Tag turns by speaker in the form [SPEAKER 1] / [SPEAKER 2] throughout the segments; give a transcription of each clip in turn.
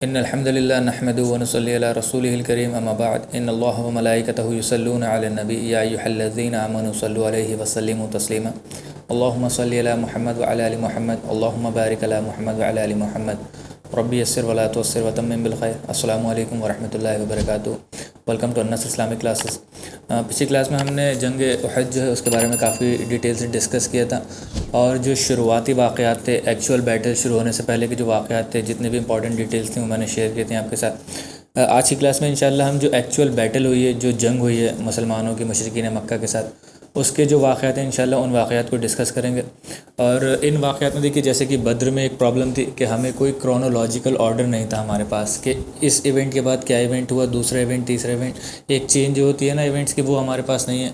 [SPEAKER 1] ان الحمد للہ نحمده ونصلي على رسوله الكريم اما بعد ان الله وملائكته يصلون على النبي يا ايها الذين امنوا صلوا عليه وسلموا تسليما اللهم صل على محمد وعلى ال محمد اللهم بارك على محمد وعلى ال محمد ربی یسر ولا تعسر وتمم بالخیر۔ السلام علیکم ورحمۃ اللہ وبرکاتہ۔ Welcome to Alnasr Islamic classes. پچھلی کلاس میں ہم نے جنگ احد جو ہے اس کے بارے میں کافی ڈیٹیل سے ڈسکس کیا تھا، اور جو شروعاتی واقعات تھے، ایکچوئل بیٹل شروع ہونے سے پہلے کے جو واقعات تھے، جتنے بھی امپورٹنٹ ڈیٹیلس تھیں وہ میں نے شیئر کیے تھے آپ کے ساتھ۔ آج کی کلاس میں انشاءاللہ ہم جو ایکچوئل بیٹل ہوئی ہے، جو جنگ ہوئی ہے مسلمانوں کی مشرکین مکہ کے ساتھ، اس کے جو واقعات ہیں انشاءاللہ ان واقعات کو ڈسکس کریں گے۔ اور ان واقعات میں دیکھیے، جیسے کہ بدر میں ایک پرابلم تھی کہ ہمیں کوئی کرونولوجیکل آرڈر نہیں تھا ہمارے پاس، کہ اس ایونٹ کے بعد کیا ایونٹ ہوا، دوسرا ایونٹ، تیسرا ایونٹ، ایک چینج جو ہوتی ہے نا ایونٹس کی، وہ ہمارے پاس نہیں ہے،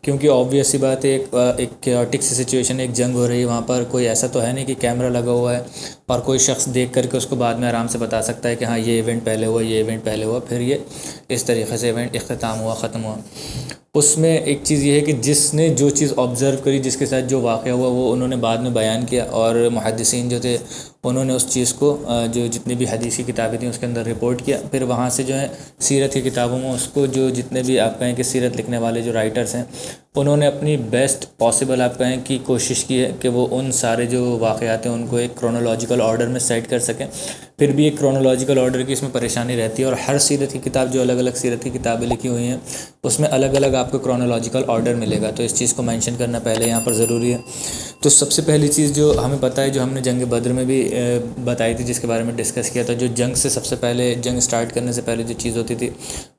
[SPEAKER 1] کیونکہ آبویس سی بات ہے، ایک کیوٹک سی سچویشن، ایک جنگ ہو رہی ہے، وہاں پر کوئی ایسا تو ہے نہیں کہ کیمرہ لگا ہوا ہے اور کوئی شخص دیکھ کر کے اس کو بعد میں آرام سے بتا سکتا ہے کہ ہاں یہ ایونٹ پہلے ہوا، یہ ایونٹ پہلے ہوا، پھر یہ اس طریقے سے ایونٹ اختتام ہوا، ختم ہوا۔ اس میں ایک چیز یہ ہے کہ جس نے جو چیز آبزرو کری، جس کے ساتھ جو واقعہ ہوا، وہ انہوں نے بعد میں بیان کیا، اور محدثین جو تھے انہوں نے اس چیز کو جو جتنی بھی حدیثی کتابیں تھیں اس کے اندر رپورٹ کیا۔ پھر وہاں سے جو ہے سیرت کی کتابوں میں اس کو، جو جتنے بھی آپ کہیں کہ سیرت لکھنے والے جو رائٹرز ہیں، انہوں نے اپنی بیسٹ پاسبل آپ کہیں کی کوشش کی ہے کہ وہ ان سارے جو واقعات ہیں ان کو ایک کرونولوجیکل آرڈر میں سیٹ کر سکیں۔ پھر بھی ایک کرونولوجیکل آرڈر کی اس میں پریشانی رہتی ہے، اور ہر سیرت کی کتاب، جو الگ الگ سیرت کی کتابیں لکھی ہوئی ہیں، اس میں الگ الگ آپ کو کرونولوجیکل آرڈر ملے گا، تو اس چیز کو مینشن کرنا پہلے یہاں پر ضروری ہے۔ تو سب سے پہلی چیز جو ہمیں پتہ ہے، جو ہم نے جنگ بدر میں بھی بتائی تھی، جس کے بارے میں ڈسکس کیا تھا، جو جنگ سے سب سے پہلے، جنگ سٹارٹ کرنے سے پہلے جو چیز ہوتی تھی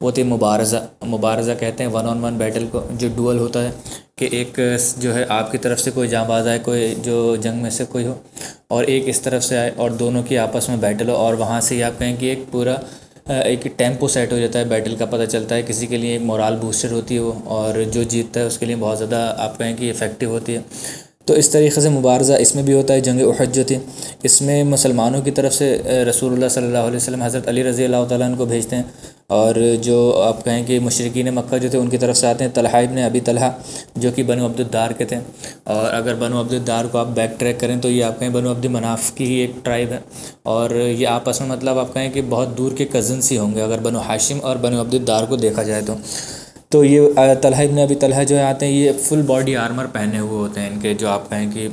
[SPEAKER 1] وہ تھی مبارزہ۔ مبارزہ کہتے ہیں ون آن ون بیٹل کو، جو ڈوئل ہوتا ہے، کہ ایک جو ہے آپ کی طرف سے کوئی جانباز آئے، کوئی جو جنگ میں سے کوئی ہو، اور ایک اس طرف سے آئے، اور دونوں کی آپس میں بیٹل ہو، اور وہاں سے آپ کہیں کہ ایک پورا ایک ٹیمپو سیٹ ہو جاتا ہے، بیٹل کا پتہ چلتا ہے، کسی کے لیے ایک مورال بوسٹر ہوتی ہے وہ، اور جو جیتتا ہے اس کے لیے بہت زیادہ آپ کہیں کہ افیکٹو ہوتی ہے۔ تو اس طریقے سے مبارزہ اس میں بھی ہوتا ہے۔ جنگ احد جو تھی، اس میں مسلمانوں کی طرف سے رسول اللہ صلی اللہ علیہ وسلم حضرت علی رضی اللہ تعالیٰ عنہ کو بھیجتے ہیں، اور جو آپ کہیں کہ مشرکین مکہ جو تھے ان کی طرف سے آتے ہیں طلحہ ابن ابی طلحہ، جو کہ بنو عبد الدار کے تھے، اور اگر بنو عبد الدار کو آپ بیک ٹریک کریں تو یہ آپ کہیں بنو عبد مناف کی ہی ایک ٹرائب ہے، اور یہ آپس میں مطلب آپ کہیں کہ بہت دور کے کزنس ہی ہوں گے اگر بنو ہاشم اور بنو عبد الدار کو دیکھا جائے تو یہ طلحہ ابن ابی طلحہ جو آتے ہیں، یہ فل باڈی آرمر پہنے ہوئے ہوتے ہیں، ان کے جو آپ کہیں کہ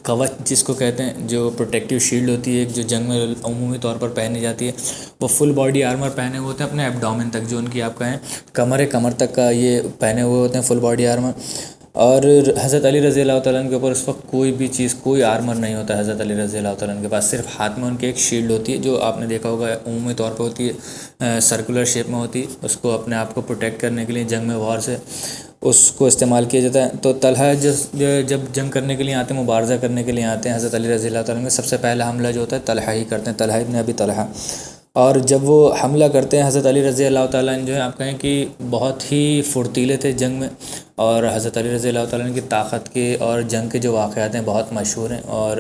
[SPEAKER 1] کوچ جس کو کہتے ہیں، جو پروٹیکٹیو شیلڈ ہوتی ہے، جو جنگ میں عمومی طور پر پہنی جاتی ہے، وہ فل باڈی آرمر پہنے ہوئے ہوتے ہیں، اپنے ایبڈومن تک، جو ان کی آپ کہیں کمر تک کا یہ پہنے ہوئے ہوتے ہیں فل باڈی آرمر۔ اور حضرت علی رضی اللہ تعالیٰ عنہ کے اوپر اس وقت کوئی بھی چیز، کوئی آرمر نہیں ہوتا ہے حضرت علی رضی اللہ تعالیٰ عنہ کے پاس، صرف ہاتھ میں ان کے ایک شیلڈ ہوتی ہے، جو آپ نے دیکھا ہوگا عمومی طور پہ ہوتی ہے، سرکولر شیپ میں ہوتی ہے، اس کو اپنے آپ کو پروٹیکٹ کرنے کے لیے جنگ میں وار سے اس کو استعمال کیا جاتا ہے۔ تو طلحہ جب جنگ کرنے کے لیے آتے ہیں، مبارزہ کرنے کے لیے آتے ہیں حضرت علی رضی اللہ تعالیٰ عنہ، سب سے پہلا حملہ جو ہوتا ہے طلحہ ہی کرتے ہیں، طلحہ ابن ابی طلحہ۔ اور جب وہ حملہ کرتے ہیں، حضرت علی رضی اللہ تعالیٰ عنہ جو ہے آپ کہیں کہ بہت ہی فرتیلے تھے جنگ میں، اور حضرت علی رضی اللہ تعالیٰ عنہ کی طاقت کے اور جنگ کے جو واقعات ہیں بہت مشہور ہیں، اور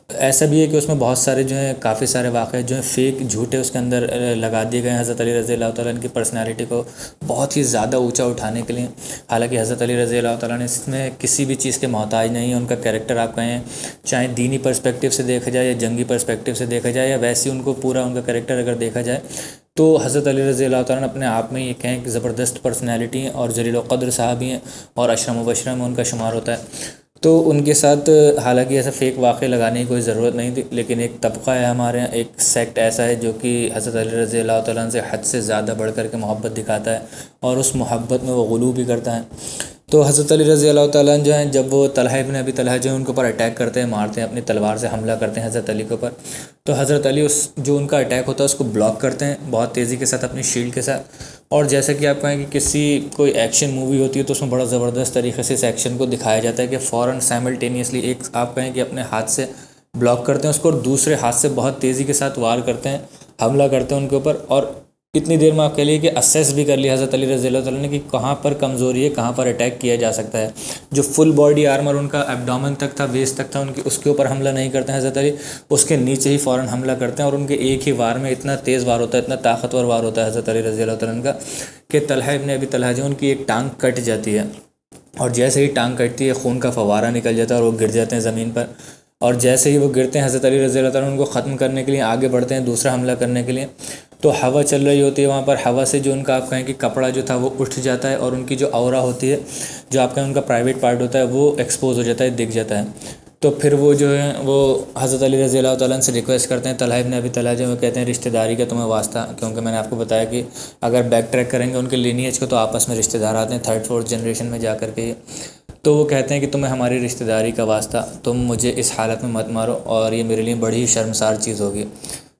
[SPEAKER 1] ایسا بھی ہے کہ اس میں بہت سارے جو ہیں، کافی سارے واقعات جو ہیں فیک، جھوٹے اس کے اندر لگا دیے گئے ہیں حضرت علی رضی اللہ تعالیٰ عنہ کی پرسنالٹی کو بہت ہی زیادہ اونچا اٹھانے کے لیے۔ حالانکہ حضرت علی رضی اللہ تعالیٰ عنہ اس میں کسی بھی چیز کے محتاج نہیں ہے، ان کا کیریکٹر آپ کہیں چاہے دینی پرسپیکٹیو سے دیکھا جائے یا جنگی پرسپیکٹیو سے دیکھا جائے، یا ویسے ان کو پورا ان کا کیریکٹر اگر دیکھا جائے تو حضرت علی رضی اللہ تعالیٰ عنہ اپنے آپ میں یہ کہیں کہ زبردست پرسنالٹی ہیں، اور جلیل القدر صحابی ہیں، اور عشرہ مبشرہ میں ان کا شمار ہوتا ہے۔ تو ان کے ساتھ حالانکہ ایسا فیک واقعہ لگانے کی کوئی ضرورت نہیں تھی، لیکن ایک طبقہ ہے ہمارے یہاں، ایک سیکٹ ایسا ہے جو کہ حضرت علی رضی اللہ تعالیٰ عنہ سے حد سے زیادہ بڑھ کر کے محبت دکھاتا ہے، اور اس محبت میں وہ غلو بھی کرتا ہے۔ تو حضرت علی رضی اللہ تعالیٰ عنہ جو ہیں، جب وہ طلحہ ابن ابی طلحہ جو ہیں ان کے اوپر اٹیک کرتے ہیں، مارتے ہیں، اپنی تلوار سے حملہ کرتے ہیں حضرت علی کے اوپر، تو حضرت علی اس جو ان کا اٹیک ہوتا ہے اس کو بلاک کرتے ہیں بہت تیزی کے ساتھ اپنی شیلڈ کے ساتھ۔ اور جیسا کہ آپ کہیں کہ کسی کوئی ایکشن مووی ہوتی ہے تو اس میں بڑا زبردست طریقے سے اس ایکشن کو دکھایا جاتا ہے کہ فوراً سائملٹینیسلی ایک آپ کہیں کہ اپنے ہاتھ سے بلاک کرتے ہیں اس کو، اور دوسرے ہاتھ سے بہت تیزی کے ساتھ وار کرتے ہیں، حملہ کرتے ہیں ان کے اوپر، اور اتنی دیر میں آپ کہہ لیے کہ اسیس بھی کر لیا حضرت علی رضی اللہ تعالیٰ نے کہ کہاں پر کمزوری ہے، کہاں پر اٹیک کیا جا سکتا ہے۔ جو فل باڈی آرمر ان کا ایبڈومن تک تھا، ویسٹ تک تھا، ان کی اس کے اوپر حملہ نہیں کرتے ہیں حضرت علی، اس کے نیچے ہی فوراً حملہ کرتے ہیں، اور ان کے ایک ہی وار میں اتنا تیز وار ہوتا ہے، اتنا طاقتور وار ہوتا ہے حضرت علی رضی اللہ تعالیٰ کا، کہ طلحہ ابن ابی طلحہ جو ان کی ایک ٹانگ کٹ جاتی ہے، اور جیسے ہی ٹانگ کٹتی ہے خون کا فوارہ نکل جاتا ہے اور وہ گر جاتے ہیں زمین پر۔ اور جیسے ہی وہ گرتے ہیں حضرت علی رضی اللہ تعالیٰ ان کو ختم کرنے کے لیے آگے بڑھتے ہیں دوسرا حملہ کرنے کے لیے، تو ہوا چل رہی ہوتی ہے وہاں پر، ہوا سے جو ان کا آپ کہیں کہ کپڑا جو تھا وہ اٹھ جاتا ہے، اور ان کی جو عورہ ہوتی ہے، جو آپ کہیں ان کا پرائیویٹ پارٹ ہوتا ہے، وہ ایکسپوز ہو جاتا ہے، دکھ جاتا ہے۔ تو پھر وہ جو ہے وہ حضرت علی رضی اللہ تعالیٰ سے ریکویسٹ کرتے ہیں، طلحہ ابن ابی طلحہ جو وہ کہتے ہیں رشتہ داری کا تمہیں واسطہ، کیونکہ میں نے آپ کو بتایا کہ اگر بیک ٹریک کریں گے ان کے لینیج کو تو آپس میں رشتہ دار آتے ہیں 3rd 4th جنریشن میں جا کر کے یہ، تو وہ کہتے ہیں کہ تمہیں ہماری رشتہ داری کا واسطہ، تم مجھے اس حالت میں مت مارو، اور یہ میرے لیے بڑی شرمسار چیز ہوگی۔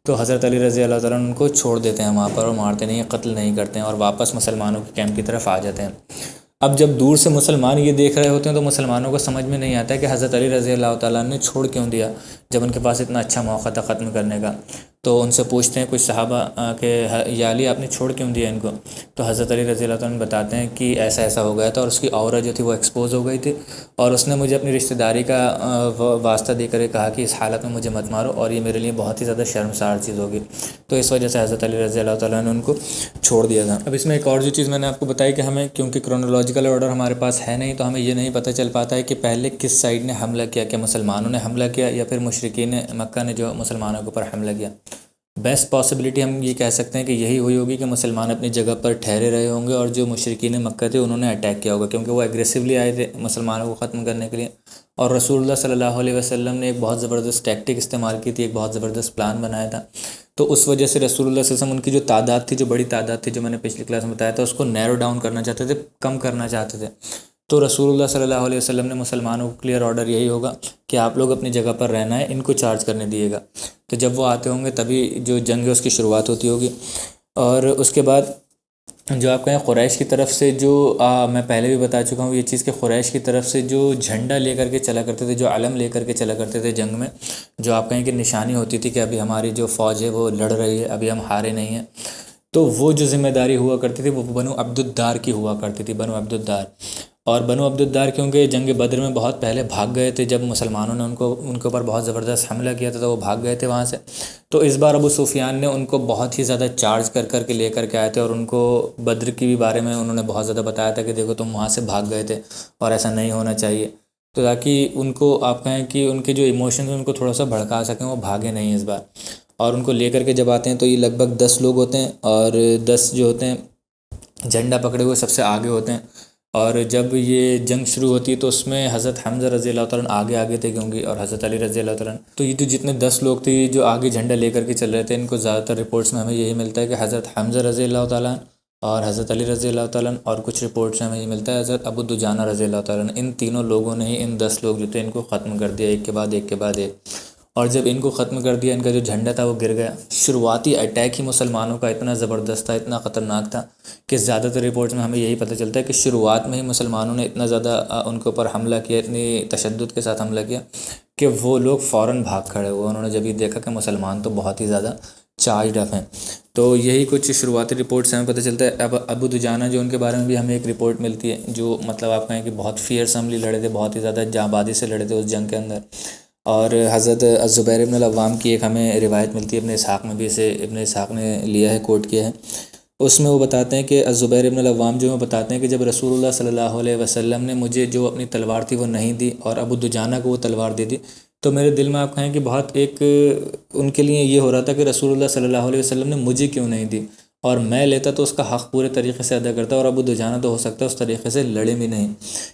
[SPEAKER 1] تو حضرت علی رضی اللہ تعالیٰ ان کو چھوڑ دیتے ہیں وہاں پر، اور مارتے نہیں ہیں، قتل نہیں کرتے ہیں، اور واپس مسلمانوں کے کیمپ کی طرف آ جاتے ہیں۔ اب جب دور سے مسلمان یہ دیکھ رہے ہوتے ہیں تو مسلمانوں کو سمجھ میں نہیں آتا ہے کہ حضرت علی رضی اللہ تعالیٰ نے چھوڑ کیوں دیا جب ان کے پاس اتنا اچھا موقع تھا ختم کرنے کا۔ تو ان سے پوچھتے ہیں کچھ صحابہ کہ یا علی آپ نے چھوڑ کیوں دیا ان کو؟ تو حضرت علی رضی اللہ تعالیٰ بتاتے ہیں کہ ایسا ایسا ہو گیا تھا، اور اس کی عورت جو تھی وہ ایکسپوز ہو گئی تھی، اور اس نے مجھے اپنی رشتہ داری کا واسطہ دے کر کہا کہ اس حالت میں مجھے مت مارو، اور یہ میرے لیے بہت ہی زیادہ شرمسار چیز ہوگی، تو اس وجہ سے حضرت علی رضی اللہ تعالیٰ نے ان کو چھوڑ دیا تھا۔ اب اس میں ایک اور جو چیز میں نے آپ کو بتائی کہ ہمیں کیونکہ کرونالوجیکل آرڈر ہمارے پاس ہے نہیں، تو ہمیں یہ نہیں پتہ چل پاتا ہے کہ پہلے کس سائڈ نے حملہ کیا، کہ مسلمانوں نے حملہ کیا یا پھر مشرکین مکہ نے جو مسلمانوں کے اوپر حملہ کیا۔ بیسٹ پاسبلٹی ہم یہ کہہ سکتے ہیں کہ یہی ہوئی ہوگی کہ مسلمان اپنی جگہ پر ٹھہرے رہے ہوں گے، اور جو مشرکین مکہ تھے انہوں نے اٹیک کیا ہوگا، کیونکہ وہ ایگریسولی آئے تھے مسلمانوں کو ختم کرنے کے لیے، اور رسول اللہ صلی اللہ علیہ وسلم نے ایک بہت زبردست ٹیکٹک استعمال کی تھی، ایک بہت زبردست پلان بنایا تھا، تو اس وجہ سے رسول اللہ صلی اللہ علیہ وسلم ان کی جو تعداد تھی، جو بڑی تعداد تھی، جو میں نے پچھلی کلاس میں بتایا تھا، اس کو نیرو ڈاؤن کرنا چاہتے تھے، کم کرنا چاہتے تھے۔ تو رسول اللہ صلی اللہ علیہ وسلم نے مسلمانوں کو کلیئر آرڈر یہی ہوگا کہ آپ لوگ اپنی جگہ پر رہنا ہے، ان کو چارج کرنے دیے گا، تو جب وہ آتے ہوں گے تبھی جو جنگ ہے اس کی شروعات ہوتی ہوگی۔ اور اس کے بعد جو آپ کہیں قریش کی طرف سے جو میں پہلے بھی بتا چکا ہوں یہ چیز کہ قریش کی طرف سے جو جھنڈا لے کر کے چلا کرتے تھے، جو علم لے کر کے چلا کرتے تھے جنگ میں، جو آپ کہیں کہ نشانی ہوتی تھی کہ ابھی ہماری جو فوج ہے وہ لڑ رہی ہے، ابھی ہم ہارے نہیں ہیں، تو وہ جو ذمہ داری ہوا کرتی تھی وہ بنو عبد الدار کی ہوا کرتی تھی، بنو عبد الدار۔ اور بنو عبد الدار کیونکہ جنگ بدر میں بہت پہلے بھاگ گئے تھے، جب مسلمانوں نے ان کے اوپر بہت زبردست حملہ کیا تھا تو وہ بھاگ گئے تھے وہاں سے، تو اس بار ابو سفیان نے ان کو بہت ہی زیادہ چارج کر کر کے لے کر کے آئے تھے، اور ان کو بدر کی بھی بارے میں انہوں نے بہت زیادہ بتایا تھا کہ دیکھو تم وہاں سے بھاگ گئے تھے اور ایسا نہیں ہونا چاہیے، تو تاکہ ان کو آپ کہیں کہ ان کے جو ایموشنز ہیں ان کو تھوڑا سا بھڑکا سکیں، وہ بھاگے نہیں اس بار۔ اور ان کو لے کر کے جب آتے ہیں تو یہ لگ بھگ 10 لوگ ہوتے ہیں، اور 10 جو ہوتے ہیں جھنڈا پکڑے ہوئے سب سے آگے ہوتے ہیں، اور جب یہ جنگ شروع ہوتی ہے تو اس میں حضرت حمزہ رضی اللہ تعالیٰ آگے تھے کیونکہ، اور حضرت علی رضی اللہ تعالیٰ، تو یہ جو جتنے 10 لوگ تھے جو آگے جھنڈا لے کر کے چل رہے تھے، ان کو زیادہ تر رپورٹس میں ہمیں یہی ملتا ہے کہ حضرت حمزہ رضی اللہ تعالیٰ اور حضرت علی رضی اللہ تعالیٰ، اور کچھ رپورٹس میں ہمیں یہ ملتا ہے حضرت ابو دجانہ رضی اللہ تعالیٰ، ان تینوں لوگوں نے ہی ان 10 لوگ جو تھے ان کو ختم کر دیا، ایک کے بعد ایک کے بعد ایک، اور جب ان کو ختم کر دیا ان کا جو جھنڈا تھا وہ گر گیا۔ شروعاتی اٹیک ہی مسلمانوں کا اتنا زبردست تھا، اتنا خطرناک تھا کہ زیادہ تر رپورٹس میں ہمیں یہی پتہ چلتا ہے کہ شروعات میں ہی مسلمانوں نے اتنا زیادہ ان کے اوپر حملہ کیا، اتنی تشدد کے ساتھ حملہ کیا کہ وہ لوگ فوراً بھاگ کھڑے ہوئے، انہوں نے جب یہ دیکھا کہ مسلمان تو بہت ہی زیادہ چارجڈ اپ ہیں۔ تو یہی کچھ شروعاتی رپورٹ سے ہمیں پتہ چلتا ہے۔ اب ابو دجانہ جو ان کے بارے میں بھی ہمیں ایک رپورٹ ملتی ہے، جو مطلب آپ کہیں کہ بہت فیئرسملی لڑے تھے، بہت ہی زیادہ جانبازی سے لڑے تھے اس جنگ کے اندر، اور حضرت الزبیر ابن العوام کی ایک ہمیں روایت ملتی ہے، ابن اسحاق میں بھی اسے ابن اسحاق نے لیا ہے، کوٹ کیا ہے، اس میں وہ بتاتے ہیں کہ الزبیر ابن العوام جو بتاتے ہیں کہ جب رسول اللہ صلی اللہ علیہ وسلم نے مجھے جو اپنی تلوار تھی وہ نہیں دی اور ابو دجانہ کو وہ تلوار دے دی، تو میرے دل میں آپ کہیں کہ بہت ایک ان کے لیے یہ ہو رہا تھا کہ رسول اللہ صلی اللہ علیہ وسلم نے مجھے کیوں نہیں دی، اور میں لیتا تو اس کا حق پورے طریقے سے ادا کرتا، اور ابو دجانہ تو ہو سکتا ہے اس طریقے سے لڑے بھی نہیں،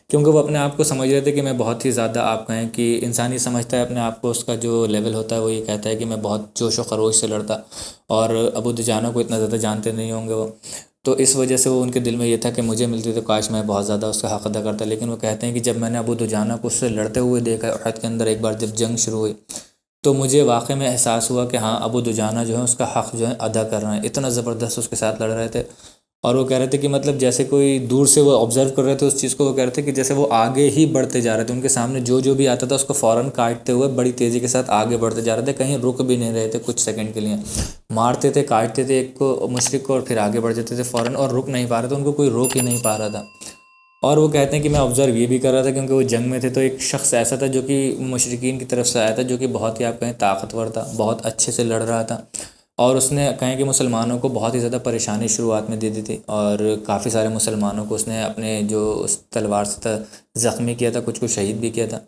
[SPEAKER 1] کیونکہ وہ اپنے آپ کو سمجھ رہے تھے کہ میں بہت ہی زیادہ آپ کہیں کہ انسانی سمجھتا ہے اپنے آپ کو، اس کا جو لیول ہوتا ہے وہ یہ کہتا ہے کہ میں بہت جوش و خروش سے لڑتا، اور ابو دجانہ کو اتنا زیادہ جانتے نہیں ہوں گے وہ، تو اس وجہ سے وہ ان کے دل میں یہ تھا کہ مجھے ملتی تو کاش میں بہت زیادہ اس کا حق ادا کرتا، لیکن وہ کہتے ہیں کہ جب میں نے ابو دجانہ کو اس سے لڑتے ہوئے دیکھا احد کے اندر ایک بار جب جنگ شروع ہوئی، تو مجھے واقعی میں احساس ہوا کہ ہاں ابو دجانہ جو ہے اس کا حق جو ہے ادا کر رہے ہیں، اتنا زبردست اس کے ساتھ لڑ رہے تھے، اور وہ کہہ رہے تھے کہ مطلب جیسے کوئی دور سے وہ آبزرو کر رہے تھے اس چیز کو، وہ کہہ رہے تھے کہ جیسے وہ آگے ہی بڑھتے جا رہے تھے، ان کے سامنے جو بھی آتا تھا اس کو فوراً کاٹتے ہوئے بڑی تیزی کے ساتھ آگے بڑھتے جا رہے تھے، کہیں رک بھی نہیں رہے تھے کچھ سیکنڈ کے لیے، مارتے تھے، کاٹتے تھے ایک کو مشرک کو، اور پھر آگے بڑھ جاتے تھے فوراً، اور رک نہیں پا رہے تھے، ان کو کوئی روک ہی نہیں پا رہا تھا۔ اور وہ کہتے ہیں کہ میں آبزرو یہ بھی کر رہا تھا کیونکہ وہ جنگ میں تھے، تو ایک شخص ایسا تھا جو کہ مشرکین کی طرف سے آیا تھا، جو کہ بہت ہی آپ کہیں طاقتور تھا، بہت اچھے سے لڑ رہا تھا، اور اس نے کہیں کہ مسلمانوں کو بہت ہی زیادہ پریشانی شروعات میں دے دی تھی، اور کافی سارے مسلمانوں کو اس نے اپنے جو اس تلوار سے زخمی کیا تھا، کچھ کو شہید بھی کیا تھا۔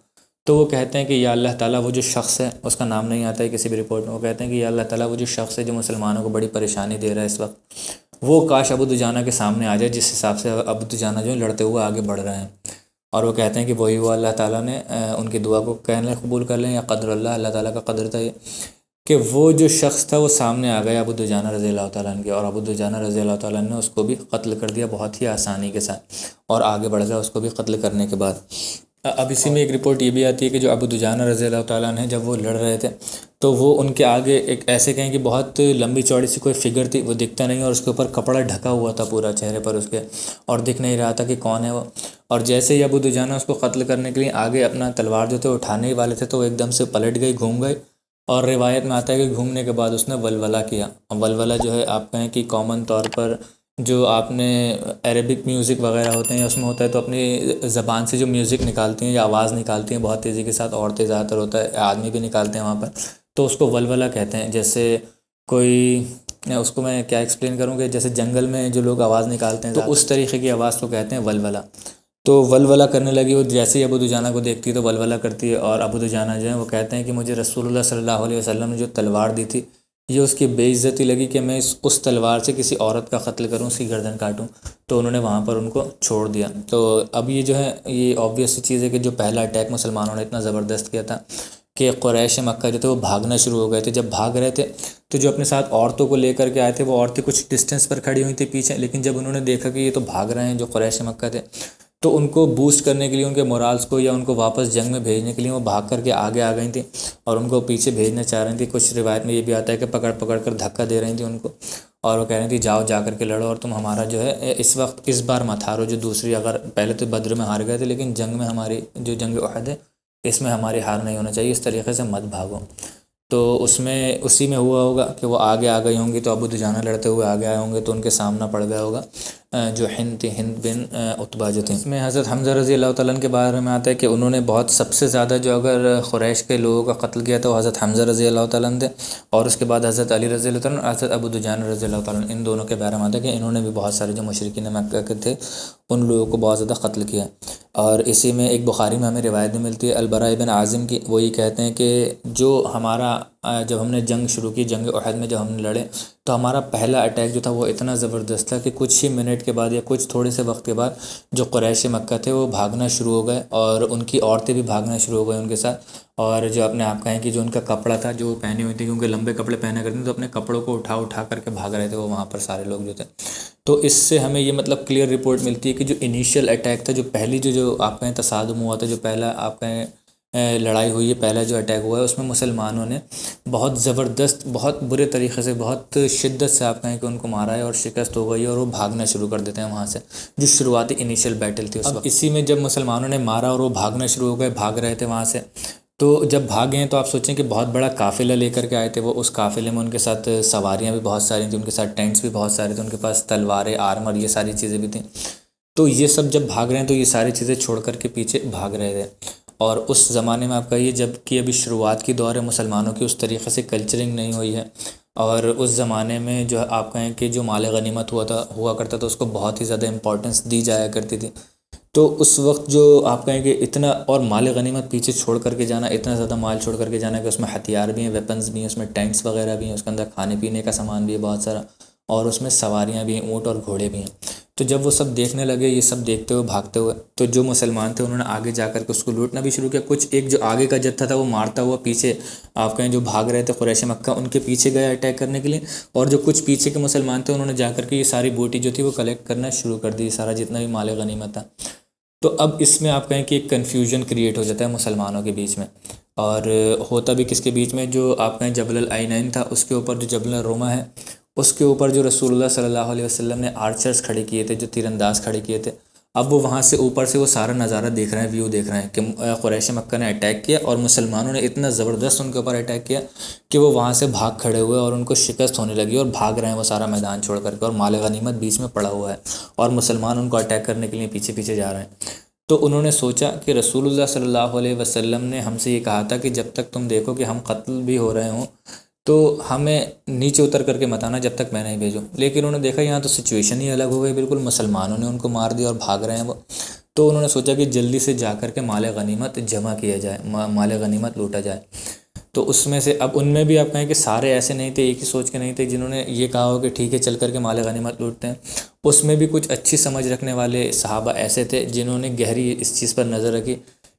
[SPEAKER 1] تو وہ کہتے ہیں کہ یا اللہ تعالیٰ وہ جو شخص ہے، اس کا نام نہیں آتا ہے کسی بھی رپورٹ میں، وہ کہتے ہیں کہ یا اللہ تعالیٰ وہ جو شخص ہے جو مسلمانوں کو بڑی پریشانی دے رہا ہے اس وقت، وہ کاش ابو دجانہ کے سامنے آ جائے، جس حساب سے ابو دجانہ جو ہے لڑتے ہوئے آگے بڑھ رہے ہیں۔ اور وہ کہتے ہیں کہ وہی وہ اللہ تعالیٰ نے ان کی دعا کو کہنے قبول کر لیں، یا قدر اللہ تعالیٰ کا قدر تھا یہ کہ وہ جو شخص تھا وہ سامنے آ گیا ابو دجانہ رضی اللہ تعالیٰ عنہ کے، اور ابو دجانہ رضی اللہ تعالیٰ عنہ نے اس کو بھی قتل کر دیا بہت ہی آسانی کے ساتھ، اور آگے بڑھ گیا اس کو بھی قتل کرنے کے بعد۔ اب اسی میں ایک رپورٹ یہ بھی آتی ہے کہ جو ابو دجانہ رضی اللہ تعالیٰ عنہ جب وہ لڑ رہے تھے تو وہ ان کے آگے ایک ایسے کہیں کہ بہت لمبی چوڑی سی کوئی فگر تھی، وہ دکھتا نہیں، اور اس کے اوپر کپڑا ڈھکا ہوا تھا پورا چہرے پر اس کے، اور دکھ نہیں رہا تھا کہ کون ہے وہ۔ اور جیسے ہی ابو دجانہ اس کو قتل کرنے کے لیے آگے اپنا تلوار جو تھے اٹھانے ہی والے تھے تو وہ ایک دم سے پلٹ گئی، گھوم گئے، اور روایت میں آتا ہے کہ گھومنے کے بعد اس نے ولولہ کیا۔ ولولہ جو ہے آپ کہیں کہ کامن طور پر جو آپ نے عربک میوزک وغیرہ ہوتے ہیں اس میں ہوتا ہے، تو اپنی زبان سے جو میوزک نکالتی ہیں یا آواز نکالتی ہیں بہت تیزی کے ساتھ، عورتیں زیادہ تر ہوتا ہے، آدمی بھی نکالتے ہیں وہاں پر، تو اس کو ولولہ کہتے ہیں۔ جیسے کوئی اس کو میں کیا ایکسپلین کروں کہ جیسے جنگل میں جو لوگ آواز نکالتے ہیں تو اس طریقے کی آواز کو کہتے ہیں ولولہ۔ تو ولولہ کرنے لگی وہ، جیسے ہی ابو دجانہ کو دیکھتی ہے تو ولولہ کرتی ہے، اور ابو دجانہ جو ہے وہ کہتے ہیں کہ مجھے رسول اللہ صلی اللہ علیہ وسلم نے جو تلوار دی تھی یہ اس کی بے عزتی لگی کہ میں اس تلوار سے کسی عورت کا قتل کروں، اس کی گردن کاٹوں، تو انہوں نے وہاں پر ان کو چھوڑ دیا۔ تو اب یہ جو ہے یہ آبویس سی چیز ہے کہ جو پہلا اٹیک مسلمانوں نے اتنا زبردست کیا تھا کہ قریش مکہ جو تھے وہ بھاگنا شروع ہو گئے تھے۔ جب بھاگ رہے تھے تو جو اپنے ساتھ عورتوں کو لے کر کے آئے تھے وہ عورتیں کچھ ڈسٹینس پر کھڑی ہوئی تھیں پیچھے، لیکن جب انہوں نے دیکھا کہ یہ تو بھاگ رہے ہیں جو قریش مکہ تھے، تو ان کو بوسٹ کرنے کے لیے، ان کے مورالز کو یا ان کو واپس جنگ میں بھیجنے کے لیے وہ بھاگ کر کے آگے آ گئی تھیں اور ان کو پیچھے بھیجنا چاہ رہی تھیں۔ کچھ روایت میں یہ بھی آتا ہے کہ پکڑ پکڑ کر دھکا دے رہی تھیں ان کو، اور وہ کہہ رہی تھی جاؤ جا کر کے لڑو، اور تم ہمارا جو ہے اس بار مت ہارو، جو دوسری اگر پہلے تو بدر میں ہار گئے تھے لیکن جنگ میں ہماری جو جنگ احد ہے اس میں ہماری ہار نہیں ہونا چاہیے، اس طریقے سے مت بھاگو۔ تو اسی میں ہوا ہوگا کہ وہ آگے آ گئی ہوں گی، تو ابو دجانہ لڑتے ہوئے آگے آئے ہوں گے تو ان کے سامنا پڑ گیا ہوگا جو ہند تھی، ہند بن عتبہ جو تھیں۔ اس میں حضرت حمزہ رضی اللہ تعالیٰ عنہ کے بارے میں آتا ہے کہ انہوں نے بہت سب سے زیادہ جو اگر قریش کے لوگوں کا قتل کیا تھا وہ حضرت حمزہ رضی اللہ تعالیٰ عنہ تھے، اور اس کے بعد حضرت علی رضی اللہ تعالیٰ عنہ، حضرت ابو دجانہ رضی اللہ تعالیٰ عنہ، ان دونوں کے بارے میں آتا ہے کہ انہوں نے بھی بہت سارے جو مشرکین مکہ کے تھے ان لوگوں کو بہت زیادہ قتل کیا۔ اور اسی میں ایک بخاری میں ہمیں روایت بھی ملتی ہے البراء بن عازم کی، وہ یہ کہتے ہیں کہ جو ہمارا جب ہم نے جنگ شروع کی، جنگ احد میں جب ہم نے لڑے تو ہمارا پہلا اٹیک جو تھا وہ اتنا زبردست تھا کہ کچھ ہی منٹ کے بعد یا کچھ تھوڑے سے وقت کے بعد جو قریش مکہ تھے وہ بھاگنا شروع ہو گئے، اور ان کی عورتیں بھی بھاگنا شروع ہو گئے ان کے ساتھ، اور جو اپنے آپ کہیں کہ جو ان کا کپڑا تھا جو وہ پہنے ہوئی تھی، کیونکہ لمبے کپڑے پہنا کرتے ہیں تو اپنے کپڑوں کو اٹھا اٹھا کر کے بھاگ رہے تھے وہ وہاں پر سارے لوگ جو تھے۔ تو اس سے ہمیں یہ مطلب کلیئر رپورٹ ملتی ہے کہ جو انیشیل اٹیک تھا، جو پہلی جو آپ کہیں تصادم ہوا تھا، جو پہلا آپ کہیں لڑائی ہوئی ہے، پہلا جو اٹیک ہوا ہے اس میں مسلمانوں نے بہت زبردست، بہت برے طریقے سے، بہت شدت سے آپ کہیں کہ ان کو مارا ہے، اور شکست ہو گئی اور وہ بھاگنا شروع کر دیتے ہیں وہاں سے، جو شروعاتی انیشیل بیٹل تھی اس وقت۔ اسی میں جب مسلمانوں نے مارا اور وہ بھاگنا شروع ہو گئے، بھاگ رہے تھے وہاں سے، تو جب بھاگے ہیں تو آپ سوچیں کہ بہت بڑا قافلہ لے کر کے آئے تھے وہ، اس قافلے میں ان کے ساتھ سواریاں بھی بہت ساری تھیں، ان کے ساتھ ٹینٹس بھی بہت سارے تھے، ان کے پاس تلواریں، آرمر، یہ ساری چیزیں بھی تھیں۔ تو یہ سب جب بھاگ رہے ہیں تو یہ ساری چیزیں چھوڑ کر کے پیچھے بھاگ رہے تھے، اور اس زمانے میں آپ کہیے جب کہ ابھی شروعات کی دور ہے، مسلمانوں کی اس طریقے سے کلچرنگ نہیں ہوئی ہے، اور اس زمانے میں جو آپ کہیں کہ جو مال غنیمت ہوا کرتا تھا اس کو بہت ہی زیادہ امپورٹنس دی جایا کرتی تھی۔ تو اس وقت جو آپ کہیں کہ اتنا، اور مال غنیمت پیچھے چھوڑ کر کے جانا، اتنا زیادہ مال چھوڑ کر کے جانا کہ اس میں ہتھیار بھی ہیں، ویپنز بھی ہیں، اس میں ٹینٹس وغیرہ بھی ہیں، اس کے اندر کھانے پینے کا سامان بھی ہے بہت سارا، اور اس میں سواریاں بھی ہیں، اونٹ اور گھوڑے بھی ہیں۔ تو جب وہ سب دیکھنے لگے، یہ سب دیکھتے ہوئے بھاگتے ہوئے، تو جو مسلمان تھے انہوں نے آگے جا کر کے اس کو لوٹنا بھی شروع کیا۔ کچھ ایک جو آگے کا جتھا تھا وہ مارتا ہوا پیچھے آپ کہیں جو بھاگ رہے تھے قریش مکہ ان کے پیچھے گیا اٹیک کرنے کے لیے، اور جو کچھ پیچھے کے مسلمان تھے انہوں نے جا کر کے یہ ساری بوٹی جو تھی وہ کلیکٹ کرنا شروع کر دی، سارا جتنا بھی مال غنیمت تھا۔ تو اب اس میں آپ کہیں کہ ایک کنفیوژن کریٹ ہو جاتا ہے مسلمانوں کے بیچ میں، اور ہوتا بھی کس کے بیچ میں، جو آپ کہیں جبل العینین تھا اس کے اوپر جو جبل الرما ہے اس کے اوپر جو رسول اللہ صلی اللہ علیہ وسلم نے آرچرز کھڑے کیے تھے، جو تیر انداز کھڑے کیے تھے، اب وہ وہاں سے اوپر سے وہ سارا نظارہ دیکھ رہے ہیں، ویو دیکھ رہے ہیں کہ قریش مکہ نے اٹیک کیا اور مسلمانوں نے اتنا زبردست ان کے اوپر اٹیک کیا کہ وہ وہاں سے بھاگ کھڑے ہوئے اور ان کو شکست ہونے لگی، اور بھاگ رہے ہیں وہ سارا میدان چھوڑ کر کے، اور مال غنیمت بیچ میں پڑا ہوا ہے اور مسلمان ان کو اٹیک کرنے کے لیے پیچھے پیچھے جا رہے ہیں۔ تو انہوں نے سوچا کہ رسول اللہ صلی اللہ علیہ وسلم نے ہم سے یہ کہا تھا کہ جب تک تم دیکھو کہ ہم قتل بھی ہو رہے ہوں تو ہمیں نیچے اتر کر کے مت آنا جب تک میں نہیں بھیجوں۔ لیکن انہوں نے دیکھا یہاں تو سچویشن ہی الگ ہو گئی، بالکل مسلمانوں نے ان کو مار دیا اور بھاگ رہے ہیں وہ، تو انہوں نے سوچا کہ جلدی سے جا کر کے مال غنیمت جمع کیا جائے، مال غنیمت لوٹا جائے۔ تو اس میں سے اب ان میں بھی آپ کہیں کہ سارے ایسے نہیں تھے، ایک ہی سوچ کے نہیں تھے جنہوں نے یہ کہا ہو کہ ٹھیک ہے چل کر کے مال غنیمت لوٹتے ہیں۔ اس میں بھی کچھ اچھی سمجھ رکھنے والے صحابہ ایسے تھے جنہوں نے گہری اس چیز پر نظر رکھی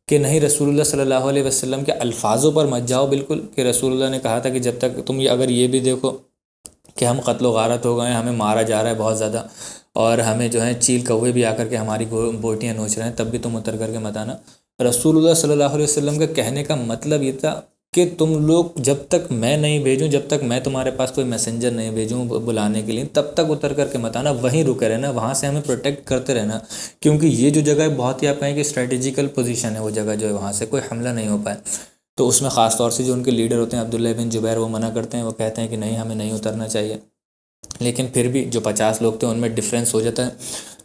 [SPEAKER 1] کہ نہیں، رسول اللہ صلی اللہ علیہ وسلم کے الفاظوں پر مت جاؤ بالکل، کہ رسول اللہ نے کہا تھا کہ جب تک تم اگر یہ بھی دیکھو کہ ہم قتل و غارت ہو گئے ہیں، ہمیں مارا جا رہا ہے بہت زیادہ، اور ہمیں جو ہے چیل کوے بھی آ کر کے ہماری بوٹیاں نوچ رہے ہیں، تب بھی تم اتر کر کے مت آنا۔ رسول اللہ صلی اللہ علیہ وسلم کا کہنے کا مطلب یہ تھا کہ تم لوگ جب تک میں نہیں بھیجوں، جب تک میں تمہارے پاس کوئی میسنجر نہیں بھیجوں بلانے کے لیے، تب تک اتر کر کے مت آنا، وہیں رکے رہنا، وہاں سے ہمیں پروٹیکٹ کرتے رہنا، کیونکہ یہ جو جگہ ہے بہت ہی آپ کہیں کہ اسٹریٹجیکل پوزیشن ہے، وہ جگہ جو ہے وہاں سے کوئی حملہ نہیں ہو پائے۔ تو اس میں خاص طور سے جو ان کے لیڈر ہوتے ہیں عبداللہ بن جبیر، وہ منع کرتے ہیں، وہ کہتے ہیں کہ نہیں، ہمیں نہیں اترنا چاہیے۔ لیکن پھر بھی جو 50 لوگ تھے ان میں ڈفرینس ہو جاتا ہے،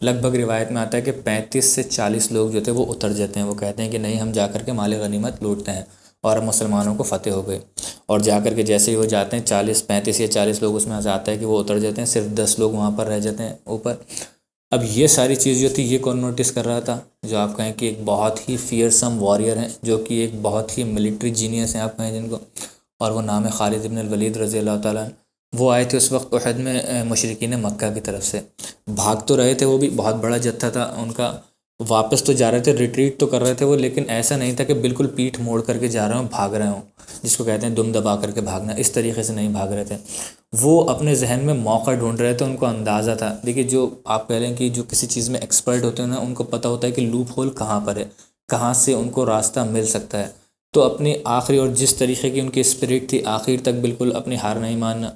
[SPEAKER 1] لگ بھگ روایت میں آتا ہے کہ 35 سے 40 لوگ جو تھے وہ اتر جاتے ہیں، وہ کہتے ہیں کہ نہیں، ہم جا کر کے مال غنیمت لوٹتے ہیں، اور مسلمانوں کو فتح ہو گئے۔ اور جا کر کے جیسے ہی وہ جاتے ہیں 35 یا 40 لوگ اس میں سے آتا ہے کہ وہ اتر جاتے ہیں، صرف 10 لوگ وہاں پر رہ جاتے ہیں اوپر۔ اب یہ ساری چیز جو تھی یہ کون نوٹس کر رہا تھا؟ جو آپ کہیں کہ ایک بہت ہی فیئرسم واریر ہیں، جو کہ ایک بہت ہی ملٹری جینیس ہیں آپ کہیں جن کو، اور وہ نام ہے خالد بن الولید رضی اللہ تعالیٰ عنہ۔ وہ آئے تھے اس وقت احد میں مشرکین مکہ کی طرف سے، بھاگ تو رہے تھے، وہ بھی بہت بڑا جتھا تھا ان کا، واپس تو جا رہے تھے، ریٹریٹ تو کر رہے تھے وہ، لیکن ایسا نہیں تھا کہ بالکل پیٹھ موڑ کر کے جا رہے ہوں، بھاگ رہے ہوں، جس کو کہتے ہیں دم دبا کر کے بھاگنا، اس طریقے سے نہیں بھاگ رہے تھے۔ وہ اپنے ذہن میں موقع ڈھونڈ رہے تھے، ان کو اندازہ تھا۔ دیکھیے جو آپ کہہ لیں کہ جو کسی چیز میں ایکسپرٹ ہوتے ہیں نا، ان کو پتہ ہوتا ہے کہ لوپ ہول کہاں پر ہے، کہاں سے ان کو راستہ مل سکتا ہے۔ تو اپنی آخری، اور جس طریقے کی ان کی اسپرٹ تھی آخر تک بالکل اپنی ہار نہیں ماننا،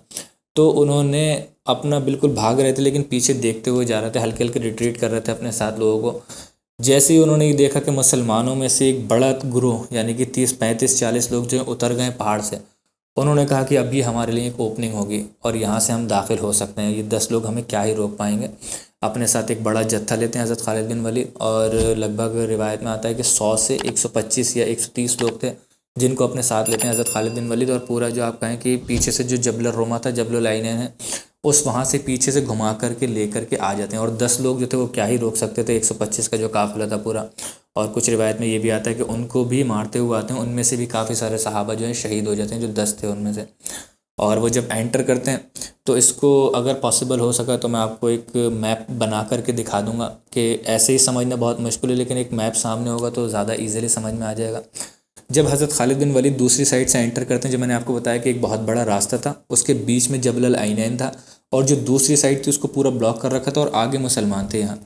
[SPEAKER 1] تو انہوں نے اپنا بالکل بھاگ رہے تھے لیکن پیچھے دیکھتے ہوئے جا رہے تھے، ہلکے ہلکے ریٹریٹ کر رہے تھے اپنے ساتھ لوگوں کو۔ جیسے ہی انہوں نے یہ دیکھا کہ مسلمانوں میں سے ایک بڑا گروہ یعنی کہ 30 35 40 لوگ جو ہیں اتر گئے پہاڑ سے، انہوں نے کہا کہ اب یہ ہمارے لیے ایک اوپننگ ہوگی اور یہاں سے ہم داخل ہو سکتے ہیں، یہ 10 لوگ ہمیں کیا ہی روک پائیں گے۔ اپنے ساتھ ایک بڑا جتھا لیتے ہیں حضرت خالد بن ولید، اور لگ بھگ روایت میں آتا ہے کہ 100 سے 125 یا 130 لوگ تھے جن کو اپنے ساتھ لیتے ہیں حضرت خالد بن ولید، اور پورا جو آپ کہیں کہ پیچھے سے جو جبل الرما تھا، جبل العینین ہے، اس وہاں سے پیچھے سے گھما کر کے لے کر کے آ جاتے ہیں، اور 10 لوگ جو تھے وہ کیا ہی روک سکتے تھے 125 کا جو قافلہ تھا پورا۔ اور کچھ روایت میں یہ بھی آتا ہے کہ ان کو بھی مارتے ہوئے آتے ہیں، ان میں سے بھی کافی سارے صحابہ جو ہیں شہید ہو جاتے ہیں، جو 10 تھے ان میں سے۔ اور وہ جب انٹر کرتے ہیں تو اس کو اگر پاسبل ہو سکا تو میں آپ کو ایک میپ بنا کر کے دکھا دوں گا، کہ ایسے ہی سمجھنا بہت مشکل ہے، لیکن ایک میپ سامنے ہوگا تو زیادہ ایزیلی سمجھ میں آ جائے گا۔ جب حضرت خالد بن ولید دوسری سائڈ سے انٹر کرتے ہیں، جو میں نے آپ کو بتایا کہ ایک بہت بڑا راستہ تھا، اس کے بیچ میں جبل العینین تھا، اور جو دوسری سائڈ تھی اس کو پورا بلاک کر رکھا تھا، اور آگے مسلمان تھے یہاں۔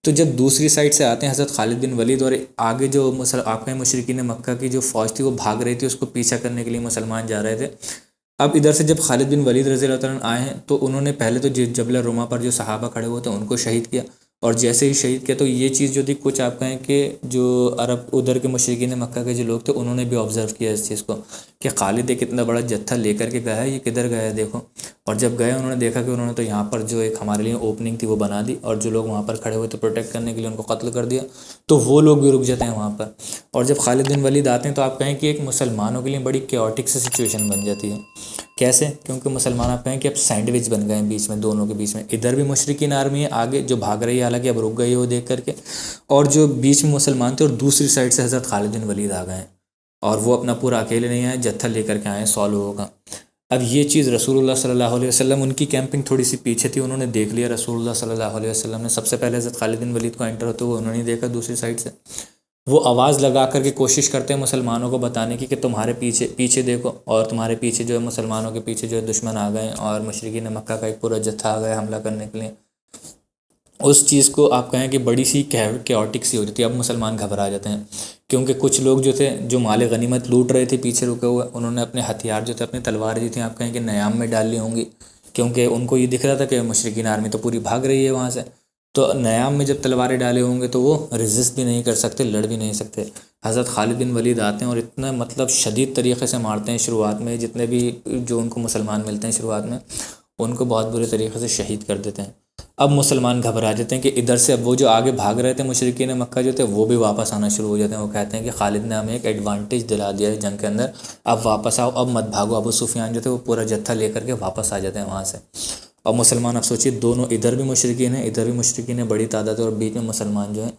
[SPEAKER 1] تو جب دوسری سائڈ سے آتے ہیں حضرت خالد بن ولید، اور آگے جو آپ کے مشرکین مکہ کی جو فوج تھی وہ بھاگ رہی تھی، اس کو پیچھا کرنے کے لیے مسلمان جا رہے تھے۔ اب ادھر سے جب خالد بن ولید رضی اللہ تعالیٰ عنہ آئے ہیں تو انہوں نے پہلے تو جبل الرما پر جو صحابہ کھڑے ہوئے تھے ان کو شہید کیا، اور جیسے ہی شہید کیا تو یہ چیز جو تھی، کچھ آپ کہیں کہ جو عرب ادھر کے مشرکین مکہ کے جو لوگ تھے انہوں نے بھی آبزرو کیا اس چیز کو، کہ خالد ایک اتنا بڑا جتھا لے کر کے گیا ہے، یہ کدھر گیا ہے دیکھو۔ اور جب گئے انہوں نے دیکھا کہ انہوں نے تو یہاں پر جو ایک ہمارے لیے اوپننگ تھی وہ بنا دی، اور جو لوگ وہاں پر کھڑے ہوئے تھے پروٹیکٹ کرنے کے لیے ان کو قتل کر دیا، تو وہ لوگ بھی رک جاتے ہیں وہاں پر۔ اور جب خالد بن ولید آتے ہیں تو آپ کہیں کہ ایک مسلمانوں کے لیے بڑی کیوٹک سی سچویشن بن جاتی ہے۔ کیسے؟ کیونکہ مسلمان آپ کہیں کہ اب سینڈوچ بن گئے ہیں بیچ میں، دونوں کے بیچ میں، ادھر بھی مشرکین آرمی ہے آگے جو بھاگ رہی ہے، حالانکہ اب رک گئی ہے وہ دیکھ کر کے، اور جو بیچ میں مسلمان تھے، اور دوسری سائڈ سے حضرت خالد بن ولید آ گئے ہیں، اور وہ اپنا پورا اکیلے نہیں آئے، جتھا لے کر کے آئے 100 لوگوں کا۔ اب یہ چیز رسول اللہ صلی اللہ علیہ وسلم، ان کی کیمپنگ تھوڑی سی پیچھے تھی، انہوں نے دیکھ لیا، رسول اللہ صلی اللہ علیہ وسلم نے سب سے پہلے حضرت خالد بن ولید کو انٹر ہوتے ہوئے انہوں نے دیکھا دوسری سائڈ سے۔ وہ آواز لگا کر کے کوشش کرتے ہیں مسلمانوں کو بتانے کی کہ تمہارے پیچھے دیکھو، اور تمہارے پیچھے جو ہے مسلمانوں کے پیچھے جو ہے دشمن آ گئے، اور مشرکین مکہ کا ایک پورا جتھا آ گیا حملہ کرنے کے لیے۔ اس چیز کو آپ کہیں کہ بڑی سی کیوٹک سی ہو جاتی ہے، اب مسلمان گھبرا جاتے ہیں، کیونکہ کچھ لوگ جو تھے جو مال غنیمت لوٹ رہے تھے پیچھے رکے ہوئے، انہوں نے اپنے ہتھیار جو تھے، اپنی تلوار جو تھیں آپ کہیں کہ نیام میں ڈال لی ہوں گی، کیونکہ ان کو یہ دکھ رہا تھا کہ مشرکین آرمی تو پوری بھاگ رہی ہے وہاں سے، تو نیام میں جب تلواریں ڈالے ہوں گے تو وہ ریزسٹ بھی نہیں کر سکتے، لڑ بھی نہیں سکتے۔ حضرت خالد بن ولید آتے ہیں اور اتنا مطلب شدید طریقے سے مارتے ہیں، شروعات میں جتنے بھی جو ان کو مسلمان ملتے ہیں شروعات میں ان کو بہت برے طریقے سے شہید کر دیتے ہیں۔ اب مسلمان گھبرا جاتے ہیں کہ ادھر سے اب وہ جو آگے بھاگ رہے تھے مشرکین مکہ جو تھے وہ بھی واپس آنا شروع ہو جاتے ہیں. وہ کہتے ہیں کہ خالد نے ہمیں ایک ایڈوانٹیج دلا دیا ہے جنگ کے اندر, اب واپس آؤ, اب مت بھاگو. ابو سفیان جو تھے وہ پورا جتھا لے کر کے واپس آ جاتے ہیں وہاں سے. اور مسلمان اب سوچیے دونوں, ادھر بھی مشرکین ہیں ادھر بھی مشرکین ہیں, بڑی تعداد ہے, اور بیچ میں مسلمان جو ہیں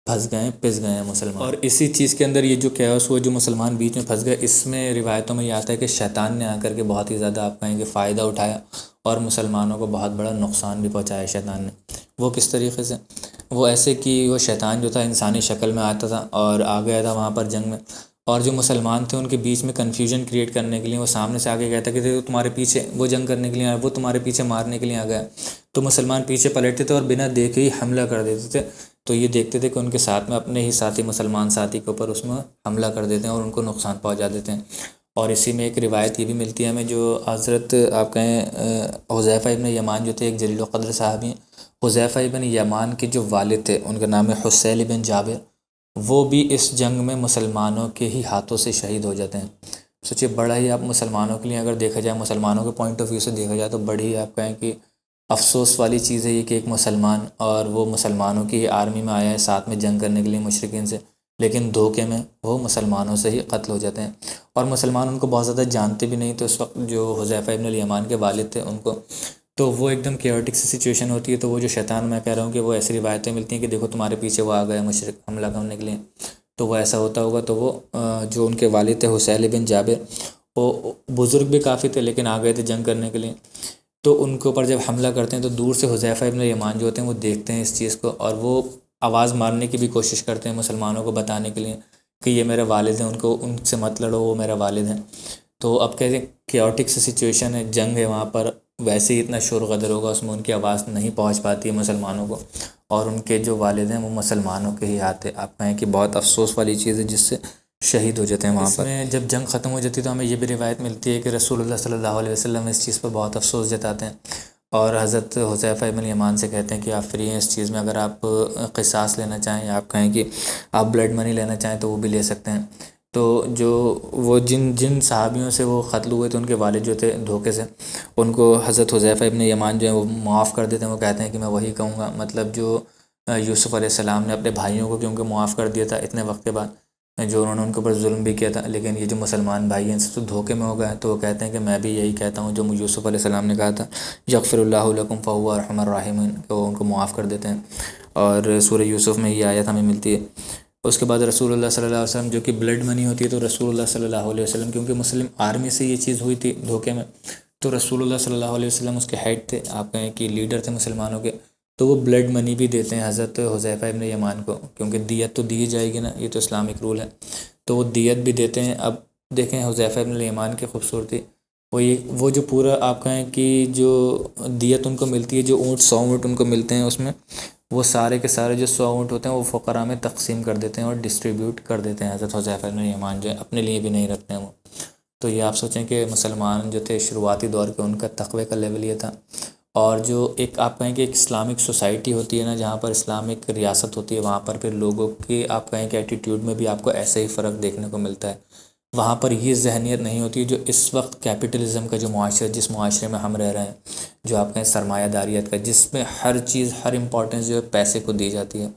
[SPEAKER 1] پھنس گئے ہیں, پس گئے ہیں مسلمان. اور اسی چیز کے اندر یہ جو کیوس ہوا, جو مسلمان بیچ میں پھنس گئے, اس میں روایتوں میں یہ آتا ہے کہ شیطان نے آ کر کے بہت ہی زیادہ آپ کہیں گے فائدہ اٹھایا, اور مسلمانوں کو بہت بڑا نقصان بھی پہنچایا شیطان نے. وہ کس طریقے سے؟ وہ ایسے کہ وہ شیطان جو تھا انسانی شکل میں آتا تھا اور آ گیا تھا وہاں پر جنگ میں, اور جو مسلمان تھے ان کے بیچ میں کنفیوژن کریٹ کرنے کے لیے وہ سامنے سے آگے کہتا کہ دیکھو تمہارے پیچھے وہ جنگ کرنے کے لیے آیا, وہ تمہارے پیچھے مارنے کے لیے آ گیا. تو مسلمان پیچھے پلٹتے تھے اور بنا دیکھے ہی حملہ کر دیتے تھے. تو یہ دیکھتے تھے کہ ان کے ساتھ میں اپنے ہی ساتھی مسلمان ساتھی کے اوپر اس میں حملہ کر دیتے ہیں اور ان کو نقصان پہنچا دیتے ہیں. اور اسی میں ایک روایت یہ بھی ملتی ہے ہمیں, جو حضرت آپ کہیں حذیفہ ابن یمان جو تھے, ایک جلیل القدر صحابی ہیں. حذیفہ ابن یمان کے جو والد تھے ان کا نام ہے حسیل بن جابر, وہ بھی اس جنگ میں مسلمانوں کے ہی ہاتھوں سے شہید ہو جاتے ہیں. سوچیے بڑا ہی آپ مسلمانوں کے لیے اگر دیکھا جائے, مسلمانوں کے پوائنٹ آف ویو سے دیکھا جائے تو بڑی آپ کہیں کہ افسوس والی چیز ہے یہ کہ ایک مسلمان, اور وہ مسلمانوں کی آرمی میں آیا ہے ساتھ میں جنگ کرنے کے لیے مشرکین سے, لیکن دھوکے میں وہ مسلمانوں سے ہی قتل ہو جاتے ہیں. اور مسلمان ان کو بہت زیادہ جانتے بھی نہیں تھے اس وقت, جو حذیفہ ابن الیمان کے والد تھے ان کو. تو وہ ایک دم کیوٹک سی سچویشن ہوتی ہے. تو وہ جو شیطان, میں کہہ رہا ہوں کہ وہ ایسی روایتیں ملتی ہیں کہ دیکھو تمہارے پیچھے وہ آ گئے مشرک حملہ کرنے کے لیے, تو وہ ایسا ہوتا ہوگا. تو وہ جو ان کے والد تھے حسیل بن جابر, وہ بزرگ بھی کافی تھے لیکن آ گئے تھے جنگ کرنے کے لیے. تو ان کے اوپر جب حملہ کرتے ہیں تو دور سے حذیفہ ابن یمان جو ہوتے ہیں وہ دیکھتے ہیں اس چیز کو, اور وہ آواز مارنے کی بھی کوشش کرتے ہیں مسلمانوں کو بتانے کے لیے کہ یہ میرے والد ہیں, ان کو ان سے مت لڑو, وہ میرا والد ہیں. تو اب کہتے ہیں کیوٹک سی سچویشن ہے, جنگ ہے وہاں پر, ویسے ہی اتنا شور غدر ہوگا اس میں, ان کی آواز نہیں پہنچ پاتی ہے مسلمانوں کو, اور ان کے جو والد ہیں وہ مسلمانوں کے ہی ہاتھ ہے. آپ کہیں کہ بہت افسوس والی چیز ہے جس سے شہید ہو جاتے ہیں وہاں پر. اس میں جب جنگ ختم ہو جاتی ہے تو ہمیں یہ بھی روایت ملتی ہے کہ رسول اللہ صلی اللہ علیہ وسلم اس چیز پر بہت افسوس جتاتے ہیں, اور حضرت حذیفہ ابن یمان سے کہتے ہیں کہ آپ فری ہیں اس چیز میں, اگر آپ قصاص لینا چاہیں یا آپ کہیں کہ آپ بلڈ منی لینا چاہیں تو وہ بھی لے سکتے ہیں. تو جو وہ جن صحابیوں سے وہ قتل ہوئے تھے ان کے والد جو تھے دھوکے سے, ان کو حضرت حذیفہ ابن یمان جو ہیں وہ معاف کر دیتے ہیں. وہ کہتے ہیں کہ میں وہی کہوں گا, مطلب جو یوسف علیہ السلام نے اپنے بھائیوں کو کیونکہ معاف کر دیا تھا اتنے وقت کے بعد, جو انہوں نے ان کے اوپر ظلم بھی کیا تھا, لیکن یہ جو مسلمان بھائی ہیں ان سے تو دھوکے میں ہو گئے. تو وہ کہتے ہیں کہ میں بھی یہی کہتا ہوں جو یوسف علیہ السلام نے کہا تھا, یغفر اللہ لکم فہو ارحم الراحمین, کہ وہ ان کو معاف کر دیتے ہیں. اور سورہ یوسف میں یہ آیت ہمیں ملتی ہے. اس کے بعد رسول اللہ صلی اللہ علیہ وسلم جو کہ بلڈ منی ہوتی ہے, تو رسول اللہ صلی اللہ علیہ وسلم کیونکہ مسلم آرمی سے یہ چیز ہوئی تھی دھوکے میں, تو رسول اللہ صلی اللہ علیہ وسلم اس کے ہیڈ تھے, آپ کہیں کہ لیڈر تھے مسلمانوں کے, تو وہ بلڈ منی بھی دیتے ہیں حضرت حذیفہ ابن یمان کو, کیونکہ دیت تو دی جائے گی نا, یہ تو اسلامک رول ہے, تو وہ دیت بھی دیتے ہیں. اب دیکھیں حذیفہ ابن یمان کی خوبصورتی, وہ جو پورا آپ کہیں کہ جو دیت ان کو ملتی ہے, جو اونٹ 100 اونٹ ان کو ملتے ہیں, اس میں وہ سارے کے سارے جو 100 اونٹ ہوتے ہیں وہ فقراء میں تقسیم کر دیتے ہیں اور ڈسٹریبیوٹ کر دیتے ہیں. حضرت حذیفہ ابن یمان جو ہے اپنے لیے بھی نہیں رکھتے ہیں وہ. تو یہ آپ سوچیں کہ مسلمان جو تھے شروعاتی دور کے, ان کا تقوی کا لیول یہ تھا. اور جو ایک آپ کہیں کہ ایک اسلامک سوسائٹی ہوتی ہے نا, جہاں پر اسلامک ریاست ہوتی ہے, وہاں پر پھر لوگوں کے آپ کہیں کہ ایٹیٹیوڈ میں بھی آپ کو ایسے ہی فرق دیکھنے کو ملتا ہے. وہاں پر یہ ذہنیت نہیں ہوتی جو اس وقت کیپٹلزم کا جو معاشرہ, جس معاشرے میں ہم رہ رہے ہیں, جو آپ کہیں سرمایہ داریت کا, جس میں ہر چیز ہر امپورٹنس جو ہے پیسے کو دی جاتی ہے.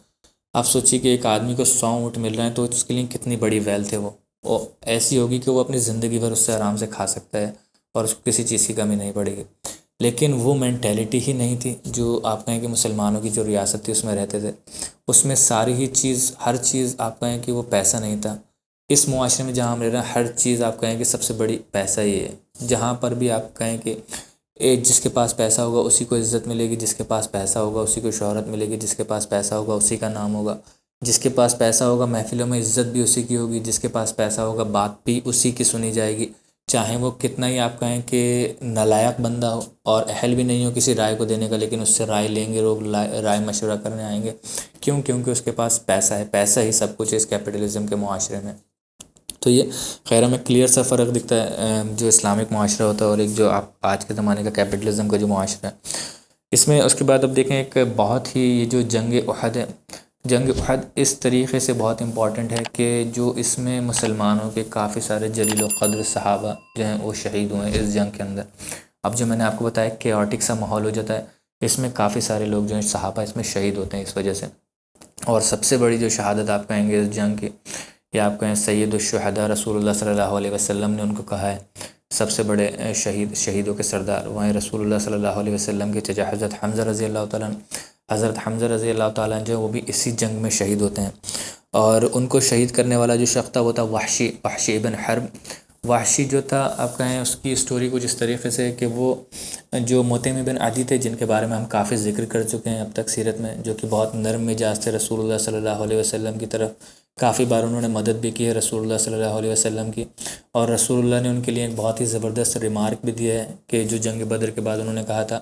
[SPEAKER 1] آپ سوچیے کہ ایک آدمی کو 100 اونٹ مل رہے ہیں تو اس کے لیے کتنی بڑی ویلتھ ہے. وہ ایسی ہوگی کہ وہ اپنی زندگی بھر اس سے آرام سے کھا سکتا ہے اور اس کو کسی چیز کی کمی نہیں پڑے گی. لیکن وہ مینٹیلٹی ہی نہیں تھی جو آپ کہیں کہ مسلمانوں کی جو ریاست تھی اس میں رہتے تھے. اس میں ساری ہی چیز, ہر چیز آپ کہیں کہ وہ پیسہ نہیں تھا. اس معاشرے میں جہاں ہم رہ رہے ہیں, ہر چیز آپ کہیں کہ سب سے بڑی پیسہ ہی ہے. جہاں پر بھی آپ کہیں کہ جس کے پاس پیسہ ہوگا اسی کو عزت ملے گی, جس کے پاس پیسہ ہوگا اسی کو شہرت ملے گی, جس کے پاس پیسہ ہوگا اسی کا نام ہوگا, جس کے پاس پیسہ ہوگا محفلوں میں عزت بھی اسی کی ہوگی, جس کے پاس پیسہ ہوگا بات بھی اسی کی سنی جائے گی, چاہے وہ کتنا ہی آپ کہیں کہ نالائق بندہ ہو اور اہل بھی نہیں ہو کسی رائے کو دینے کا, لیکن اس سے رائے لیں گے لوگ, رائے مشورہ کرنے آئیں گے. کیوں؟ کیونکہ اس کے پاس پیسہ ہے. پیسہ ہی سب کچھ ہے اس کیپٹلزم کے معاشرے میں. تو یہ خیر ہمیں کلیئر سا فرق دکھتا ہے جو اسلامک معاشرہ ہوتا ہے اور ایک جو آپ آج کے زمانے کا کیپٹلزم کا جو معاشرہ ہے. اس میں اس کے بعد اب دیکھیں ایک بہت ہی یہ جو جنگ احد ہے, جنگ احد اس طریقے سے بہت امپورٹنٹ ہے کہ جو اس میں مسلمانوں کے کافی سارے جلیل و قدر صحابہ جو ہیں وہ شہید ہوئے ہیں اس جنگ کے اندر. اب جو میں نے آپ کو بتایا کیوٹک سا ماحول ہو جاتا ہے, اس میں کافی سارے لوگ جو ہیں صحابہ اس میں شہید ہوتے ہیں اس وجہ سے۔ اور سب سے بڑی جو شہادت آپ کہیں گے اس جنگ کی، یا آپ کہیں سید الشہداء رسول اللہ صلی اللہ علیہ وسلم نے ان کو کہا ہے سب سے بڑے شہیدوں کے سردار، وہیں رسول اللہ صلی اللہ علیہ وسلم کے چچا حضرت حمزہ رضی اللہ تعالیٰ عنہ، حضرت حمزہ رضی اللہ تعالیٰ عنہ جو وہ بھی اسی جنگ میں شہید ہوتے ہیں۔ اور ان کو شہید کرنے والا جو شخص تھا وہ تھا وحشی بن حرب۔ وحشی جو تھا آپ کہیں اس کی اسٹوری کچھ اس طریقے سے کہ وہ جو مطعم بن عدی تھے، جن کے بارے میں ہم کافی ذکر کر چکے ہیں اب تک سیرت میں، جو کہ بہت نرم مزاج تھے رسول اللہ صلی اللہ علیہ وسلم کی طرف، کافی بار انہوں نے مدد بھی کی ہے رسول اللہ صلی اللہ علیہ وسلم کی، اور رسول اللہ نے ان کے لیے ایک بہت ہی زبردست ریمارک بھی دیا ہے کہ جو جنگ بدر کے بعد انہوں نے کہا تھا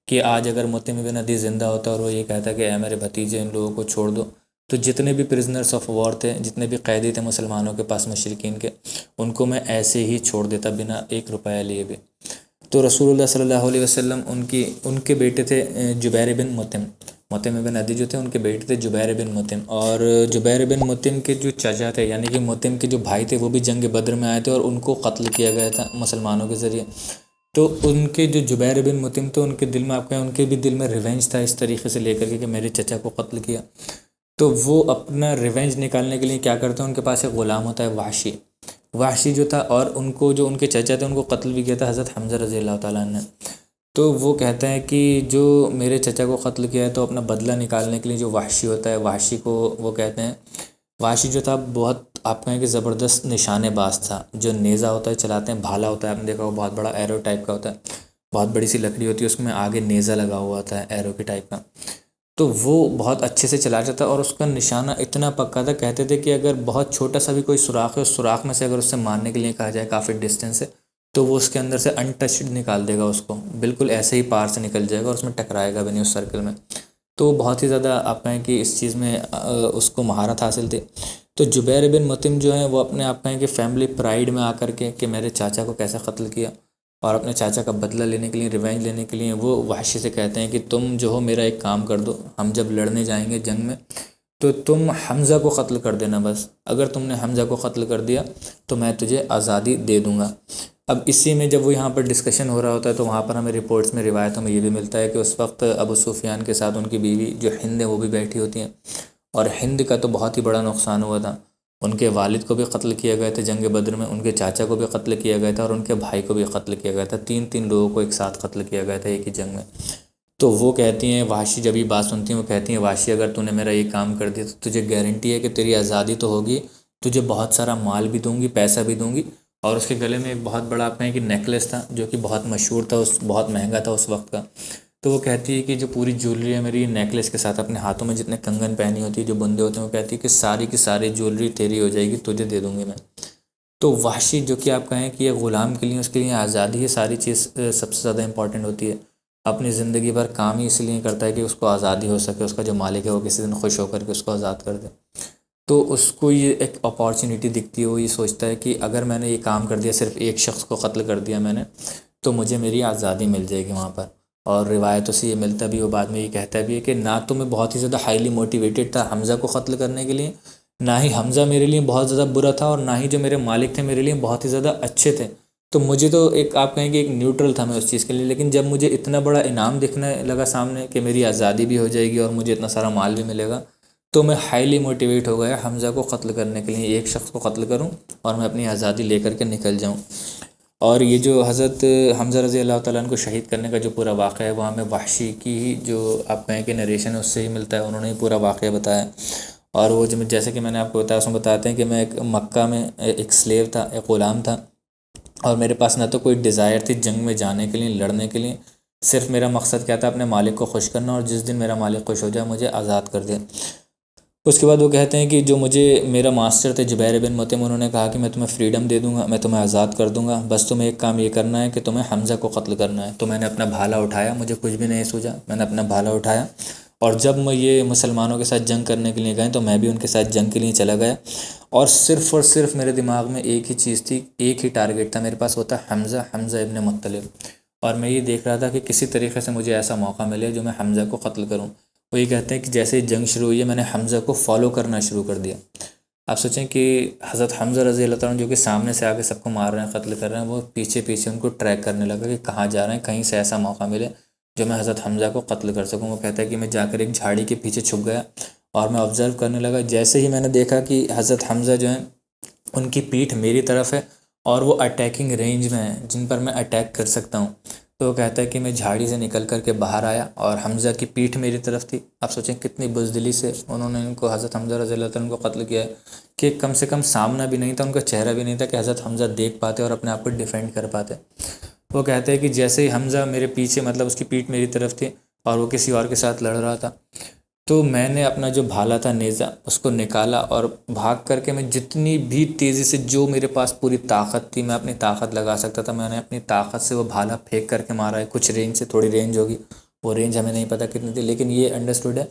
[SPEAKER 1] کہ آج اگر مطعم بن عدی زندہ ہوتا اور وہ یہ کہتا کہ اے میرے بھتیجے ان لوگوں کو چھوڑ دو، تو جتنے بھی پرزنرس آف وار تھے، جتنے بھی قیدی تھے مسلمانوں کے پاس مشرکین کے، ان کو میں ایسے ہی چھوڑ دیتا بنا ایک روپیہ لیے بھی۔ تو رسول اللہ صلی اللہ علیہ وسلم ان کے بیٹے تھے جبیر بن مطعم بن عدی جو تھے ان کے بیٹے تھے جبیر بن مطعم، اور جبیر بن مطعم کے جو چچا تھے یعنی کہ مطعم کے جو بھائی تھے وہ بھی جنگ بدر میں آئے تھے اور ان کو قتل کیا گیا تھا مسلمانوں کے ذریعے۔ تو ان کے جو جبیر بن مطعم تھے ان کے دل میں آپ کہیں ان کے بھی دل میں ریونج تھا اس طریقے سے لے کر کے کہ میرے چچا کو قتل کیا، تو وہ اپنا ریونج نکالنے کے لیے کیا کرتے ہیں، ان کے پاس ایک غلام ہوتا ہے وحشی جو تھا، اور ان کو جو ان کے چچا تھے ان کو قتل بھی کیا تھا حضرت حمزہ رضی اللہ تعالیٰ عنہ نے۔ تو وہ کہتا ہے کہ جو میرے چچا کو قتل کیا ہے تو اپنا بدلہ نکالنے کے لیے جو وحشی ہوتا ہے، وحشی کو وہ کہتے ہیں، وحشی جو تھا بہت آپ کہیں کہ زبردست نشانے باز تھا، جو نیزہ ہوتا ہے چلاتے ہیں، بھالا ہوتا ہے آپ نے دیکھا وہ بہت بڑا ایرو ٹائپ کا ہوتا ہے، بہت بڑی سی لکڑی ہوتی ہے اس میں آگے نیزہ لگا ہوا ہوتا ہے ایرو کے ٹائپ کا، تو وہ بہت اچھے سے چلاتا تھا اور اس کا نشانہ اتنا پکا تھا، کہتے تھے کہ اگر بہت چھوٹا سا بھی کوئی سوراخ ہے اس سوراخ میں سے اگر اس سے مارنے کے لیے کہا جائے کافی ڈسٹینس سے، تو وہ اس کے اندر سے انٹچڈ نکال دے گا، اس کو بالکل ایسے ہی پار سے نکل جائے گا اور اس میں ٹکرائے گا بھی نہیں اس سرکل میں۔ تو بہت ہی زیادہ آپ کہیں کہ اس چیز میں اس کو مہارت حاصل تھی۔ تو جبیر بن مطعم جو ہیں وہ اپنے آپ کہیں کہ فیملی پرائیڈ میں آ کر کے کہ میرے چاچا کو کیسے قتل کیا، اور اپنے چاچا کا بدلہ لینے کے لیے، ریونج لینے کے لیے، وہ وحشی سے کہتے ہیں کہ تم جو ہو میرا ایک کام کر دو، ہم جب لڑنے جائیں گے جنگ میں تو تم حمزہ کو قتل کر دینا، بس اگر تم نے حمزہ کو قتل کر دیا تو میں تجھے آزادی دے دوں گا۔ اب اسی میں جب وہ یہاں پر ڈسکشن ہو رہا ہوتا ہے تو وہاں پر ہمیں رپورٹس میں روایتوں میں یہ بھی ملتا ہے کہ اس وقت ابو سفیان کے ساتھ ان کی بیوی جو ہند ہے وہ بھی بیٹھی ہوتی ہیں، اور ہند کا تو بہت ہی بڑا نقصان ہوا تھا، ان کے والد کو بھی قتل کیا گئے تھے جنگ بدر میں، ان کے چاچا کو بھی قتل کیا گیا تھا اور ان کے بھائی کو بھی قتل کیا گیا تھا، تین لوگوں کو ایک ساتھ قتل کیا گیا تھا ایک ہی جنگ میں۔ تو وہ کہتی ہیں وحشی جب یہ بات سنتی ہیں وہ کہتی ہیں وحشی اگر تو نے میرا یہ کام کر دیا تو تجھے گارنٹی ہے کہ تیری آزادی تو ہوگی، تجھے بہت سارا مال بھی دوں گی، پیسہ بھی دوں گی، اور اس کے گلے میں ایک بہت بڑا آپ کہیں کہ نیکلس تھا جو کہ بہت مشہور تھا، بہت مہنگا تھا اس وقت کا۔ تو وہ کہتی ہے کہ جو پوری جویلری ہے میری نیکلس کے ساتھ، اپنے ہاتھوں میں جتنے کنگن پہنی ہوتی ہے جو بندے ہوتے ہیں، وہ کہتی ہے کہ ساری کی ساری جویلری تیری ہو جائے گی، تجھے دے دوں گی میں۔ تو وحشی جو کہ آپ کہیں کہ یہ غلام کے لیے، اس کے لیے آزادی ہے ساری چیز سب سے زیادہ امپورٹنٹ ہوتی ہے، اپنی زندگی بھر کام ہی اس لیے کرتا ہے کہ اس کو آزادی ہو سکے، اس کا جو مالک ہے وہ کسی دن خوش ہو کر کے اس کو آزاد کر دے۔ تو اس کو یہ ایک اپارچونیٹی دکھتی ہے، وہ یہ سوچتا ہے کہ اگر میں نے یہ کام کر دیا، صرف ایک شخص کو قتل کر دیا میں نے، تو مجھے میری آزادی مل جائے گی وہاں پر۔ اور روایتوں سے یہ ملتا بھی، وہ بعد میں یہ کہتا بھی ہے کہ نہ تو میں بہت ہی زیادہ ہائیلی موٹیویٹڈ تھا حمزہ کو قتل کرنے کے لیے، نہ ہی حمزہ میرے لیے بہت زیادہ برا تھا، اور نہ ہی جو میرے مالک تھے میرے لیے بہت ہی زیادہ اچھے تھے، تو مجھے تو ایک آپ کہیں کہ ایک نیوٹرل تھا میں اس چیز کے لیے۔ لیکن جب مجھے اتنا بڑا انعام دکھنے لگا سامنے کہ میری آزادی بھی ہو جائے گی اور مجھے اتنا سارا مال بھی ملے گا، تو میں ہائیلی موٹیویٹ ہو گیا حمزہ کو قتل کرنے کے لیے، ایک شخص کو قتل کروں اور میں اپنی آزادی لے کر کے نکل جاؤں۔ اور یہ جو حضرت حمزہ رضی اللہ تعالیٰ عنہ کو شہید کرنے کا جو پورا واقعہ ہے، وہ ہمیں وحشی کی ہی جو آپ کہیں کہ نریشن ہے اس سے ہی ملتا ہے، انہوں نے ہی پورا واقعہ بتایا۔ اور وہ جیسے کہ میں نے آپ کو بتایا، اس میں بتاتے ہیں کہ میں ایک مکہ میں ایک سلیو تھا، ایک غلام تھا، اور میرے پاس نہ تو کوئی ڈیزائر تھی جنگ میں جانے کے لیے، لڑنے کے لیے، صرف میرا مقصد کیا تھا اپنے مالک کو خوش کرنا، اور جس دن میرا مالک خوش ہو جائے مجھے آزاد کر دے۔ اس کے بعد وہ کہتے ہیں کہ جو مجھے میرا ماسٹر تھے جبیر بن مطعم، انہوں نے کہا کہ میں تمہیں فریڈم دے دوں گا، میں تمہیں آزاد کر دوں گا، بس تمہیں ایک کام یہ کرنا ہے کہ تمہیں حمزہ کو قتل کرنا ہے۔ تو میں نے اپنا بھالا اٹھایا، مجھے کچھ بھی نہیں سوجا، میں نے اپنا بھالا اٹھایا، اور جب میں یہ مسلمانوں کے ساتھ جنگ کرنے کے لیے گئے تو میں بھی ان کے ساتھ جنگ کے لیے چلا گیا، اور صرف میرے دماغ میں ایک ہی چیز تھی، ایک ہی ٹارگیٹ تھا میرے پاس، وہ تھا حمزہ ابن مطلب، اور میں یہ دیکھ رہا تھا کہ کسی طریقے سے مجھے ایسا موقع ملے جو میں حمزہ کو قتل کروں۔ وہ یہ کہتے ہیں کہ جیسے ہی جنگ شروع ہوئی ہے میں نے حمزہ کو فالو کرنا شروع کر دیا۔ آپ سوچیں کہ حضرت حمزہ رضی اللہ تعالیٰ عنہ جو کہ سامنے سے آگے سب کو مار رہے ہیں، قتل کر رہے ہیں، وہ پیچھے ان کو ٹریک کرنے لگا کہ کہاں جا رہے ہیں، کہیں سے ایسا موقع ملے جو میں حضرت حمزہ کو قتل کر سکوں۔ وہ کہتا ہے کہ میں جا کر ایک جھاڑی کے پیچھے چھپ گیا اور میں آبزرو کرنے لگا، جیسے ہی میں نے دیکھا کہ حضرت حمزہ جو ہیں ان کی پیٹھ میری طرف ہے اور وہ اٹیکنگ رینج میں ہیں جن پر میں اٹیک کر سکتا ہوں، تو وہ کہتا ہے کہ میں جھاڑی سے نکل کر کے باہر آیا اور حمزہ کی پیٹھ میری طرف تھی۔ آپ سوچیں کتنی بزدلی سے انہوں نے ان کو، حضرت حمزہ رضی اللہ عنہ کو قتل کیا ہے، کہ کم سے کم سامنا بھی نہیں تھا، ان کا چہرہ بھی نہیں تھا کہ حضرت حمزہ دیکھ پاتے اور اپنے آپ کو ڈیفینڈ کر پاتے۔ وہ کہتے ہیں کہ جیسے ہی حمزہ میرے پیچھے، مطلب اس کی پیٹھ میری طرف تھی اور وہ کسی اور کے ساتھ لڑ رہا تھا، تو میں نے اپنا جو بھالا تھا نیزہ اس کو نکالا اور بھاگ کر کے میں جتنی بھی تیزی سے، جو میرے پاس پوری طاقت تھی، میں اپنی طاقت لگا سکتا تھا، میں نے اپنی طاقت سے وہ بھالا پھینک کر کے مارا ہے۔ کچھ رینج سے، تھوڑی رینج ہوگی، وہ رینج ہمیں نہیں پتہ کتنی تھی، لیکن یہ انڈرسٹوڈ ہے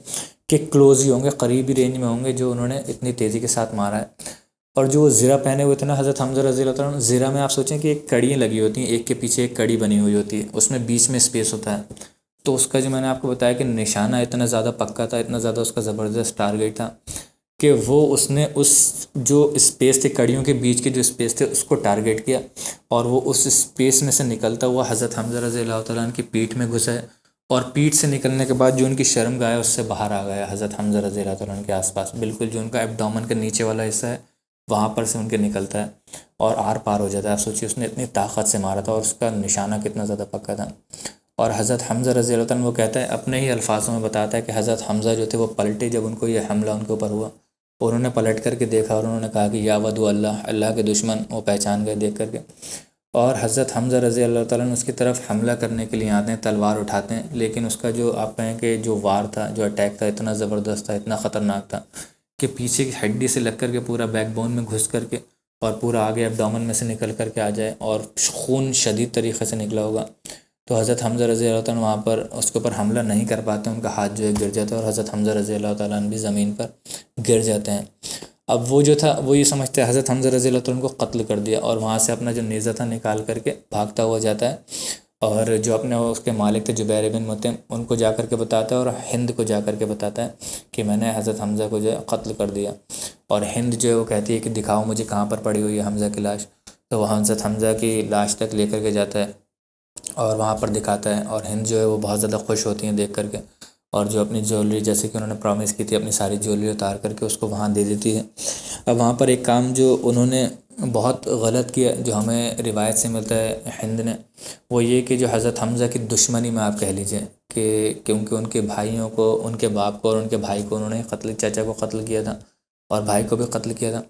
[SPEAKER 1] کہ کلوز ہی ہوں گے، قریبی رینج میں ہوں گے جو انہوں نے اتنی تیزی کے ساتھ مارا ہے۔ اور جو وہ زرہ پہنے ہوئے تھے نا حضرت حمزہ رضی اللہ عنہ، زرہ میں آپ سوچیں کہ ایک کڑیاں لگی ہوتی ہیں، ایک کے پیچھے ایک کڑی بنی ہوئی ہوتی ہے، اس میں بیچ میں اسپیس ہوتا ہے، تو اس کا جو میں نے آپ کو بتایا کہ نشانہ اتنا زیادہ پکا تھا، اتنا زیادہ اس کا زبردست ٹارگیٹ تھا کہ وہ اس نے اس جو اسپیس تھی، کڑیوں کے بیچ کی جو اسپیس تھے، اس کو ٹارگیٹ کیا اور وہ اس اسپیس میں سے نکلتا ہوا حضرت حمزہ رضی اللہ تعالیٰ عنہ کی پیٹھ میں گھسا ہے، اور پیٹھ سے نکلنے کے بعد جو ان کی شرم گاہ ہے اس سے باہر آ گیا حضرت حمزہ رضی اللہ تعالیٰ عنہ کے آس پاس، بالکل جو ان کا ایبڈومن کا نیچے والا حصہ ہے وہاں پر سے ان کے نکلتا ہے اور آر پار ہو جاتا ہے۔ آپ سوچیے اس نے اتنی طاقت سے مارا تھا اور اس کا نشانہ کتنا زیادہ پکا تھا۔ اور حضرت حمزہ رضی اللہ عنہ وہ کہتا ہے، اپنے ہی الفاظوں میں بتاتا ہے کہ حضرت حمزہ جو تھے وہ پلٹے جب ان کو یہ حملہ ان کے اوپر ہوا، اور انہوں نے پلٹ کر کے دیکھا اور انہوں نے کہا کہ یا ودو اللہ، اللہ کے دشمن، وہ پہچان گئے دیکھ کر کے۔ اور حضرت حمزہ رضی اللہ تعالیٰ عنہ اس کی طرف حملہ کرنے کے لیے آتے ہیں، تلوار اٹھاتے ہیں، لیکن اس کا جو آپ کہیں کہ جو وار تھا، جو اٹیک تھا، اتنا زبردست تھا، اتنا خطرناک تھا کہ پیچھے کی ہڈی سے لگ کر کے پورا بیک بون میں گھس کر کے اور پورا آگے ایبڈومن میں سے نکل کر کے آ جائے اور خون شدید طریقے سے نکلا ہوگا، تو حضرت حمزہ رضی اللہ تعالیٰ عنہ وہاں پر اس کے اوپر حملہ نہیں کر پاتے، ان کا ہاتھ جو ہے گر جاتا ہے اور حضرت حمزہ رضی اللہ تعالیٰ عنہ بھی زمین پر گر جاتے ہیں۔ اب وہ جو تھا وہ یہ سمجھتے ہیں حضرت حمزہ رضی اللہ تعالیٰ عنہ کو قتل کر دیا، اور وہاں سے اپنا جو نیزہ تھا نکال کر کے بھاگتا ہوا جاتا ہے، اور جو اپنے اس کے مالک تھے جبیر بن مطعم، ان کو جا کر کے بتاتا ہے اور ہند کو جا کر کے بتاتا ہے کہ میں نے حضرت حمزہ کو جو ہے قتل کر دیا۔ اور ہند جو ہے وہ کہتی ہے کہ دکھاؤ مجھے کہاں پر پڑی ہوئی ہے حمزہ کی لاش، تو وہ حضرت حمزہ کی لاش تک لے کر کے جاتا ہے اور وہاں پر دکھاتا ہے، اور ہند جو ہے وہ بہت زیادہ خوش ہوتی ہیں دیکھ کر کے، اور جو اپنی جیولری، جیسے کہ انہوں نے پرومس کی تھی، اپنی ساری جیولری اتار کر کے اس کو وہاں دے دیتی ہے۔ اب وہاں پر ایک کام جو انہوں نے بہت غلط کیا، جو ہمیں روایت سے ملتا ہے ہند نے، وہ یہ کہ جو حضرت حمزہ کی دشمنی میں آپ کہہ لیجئے کہ کیونکہ ان کے بھائیوں کو، ان کے باپ کو اور ان کے بھائی کو انہوں نے قتل، چچا کو قتل کیا تھا اور بھائی کو بھی قتل کیا تھا،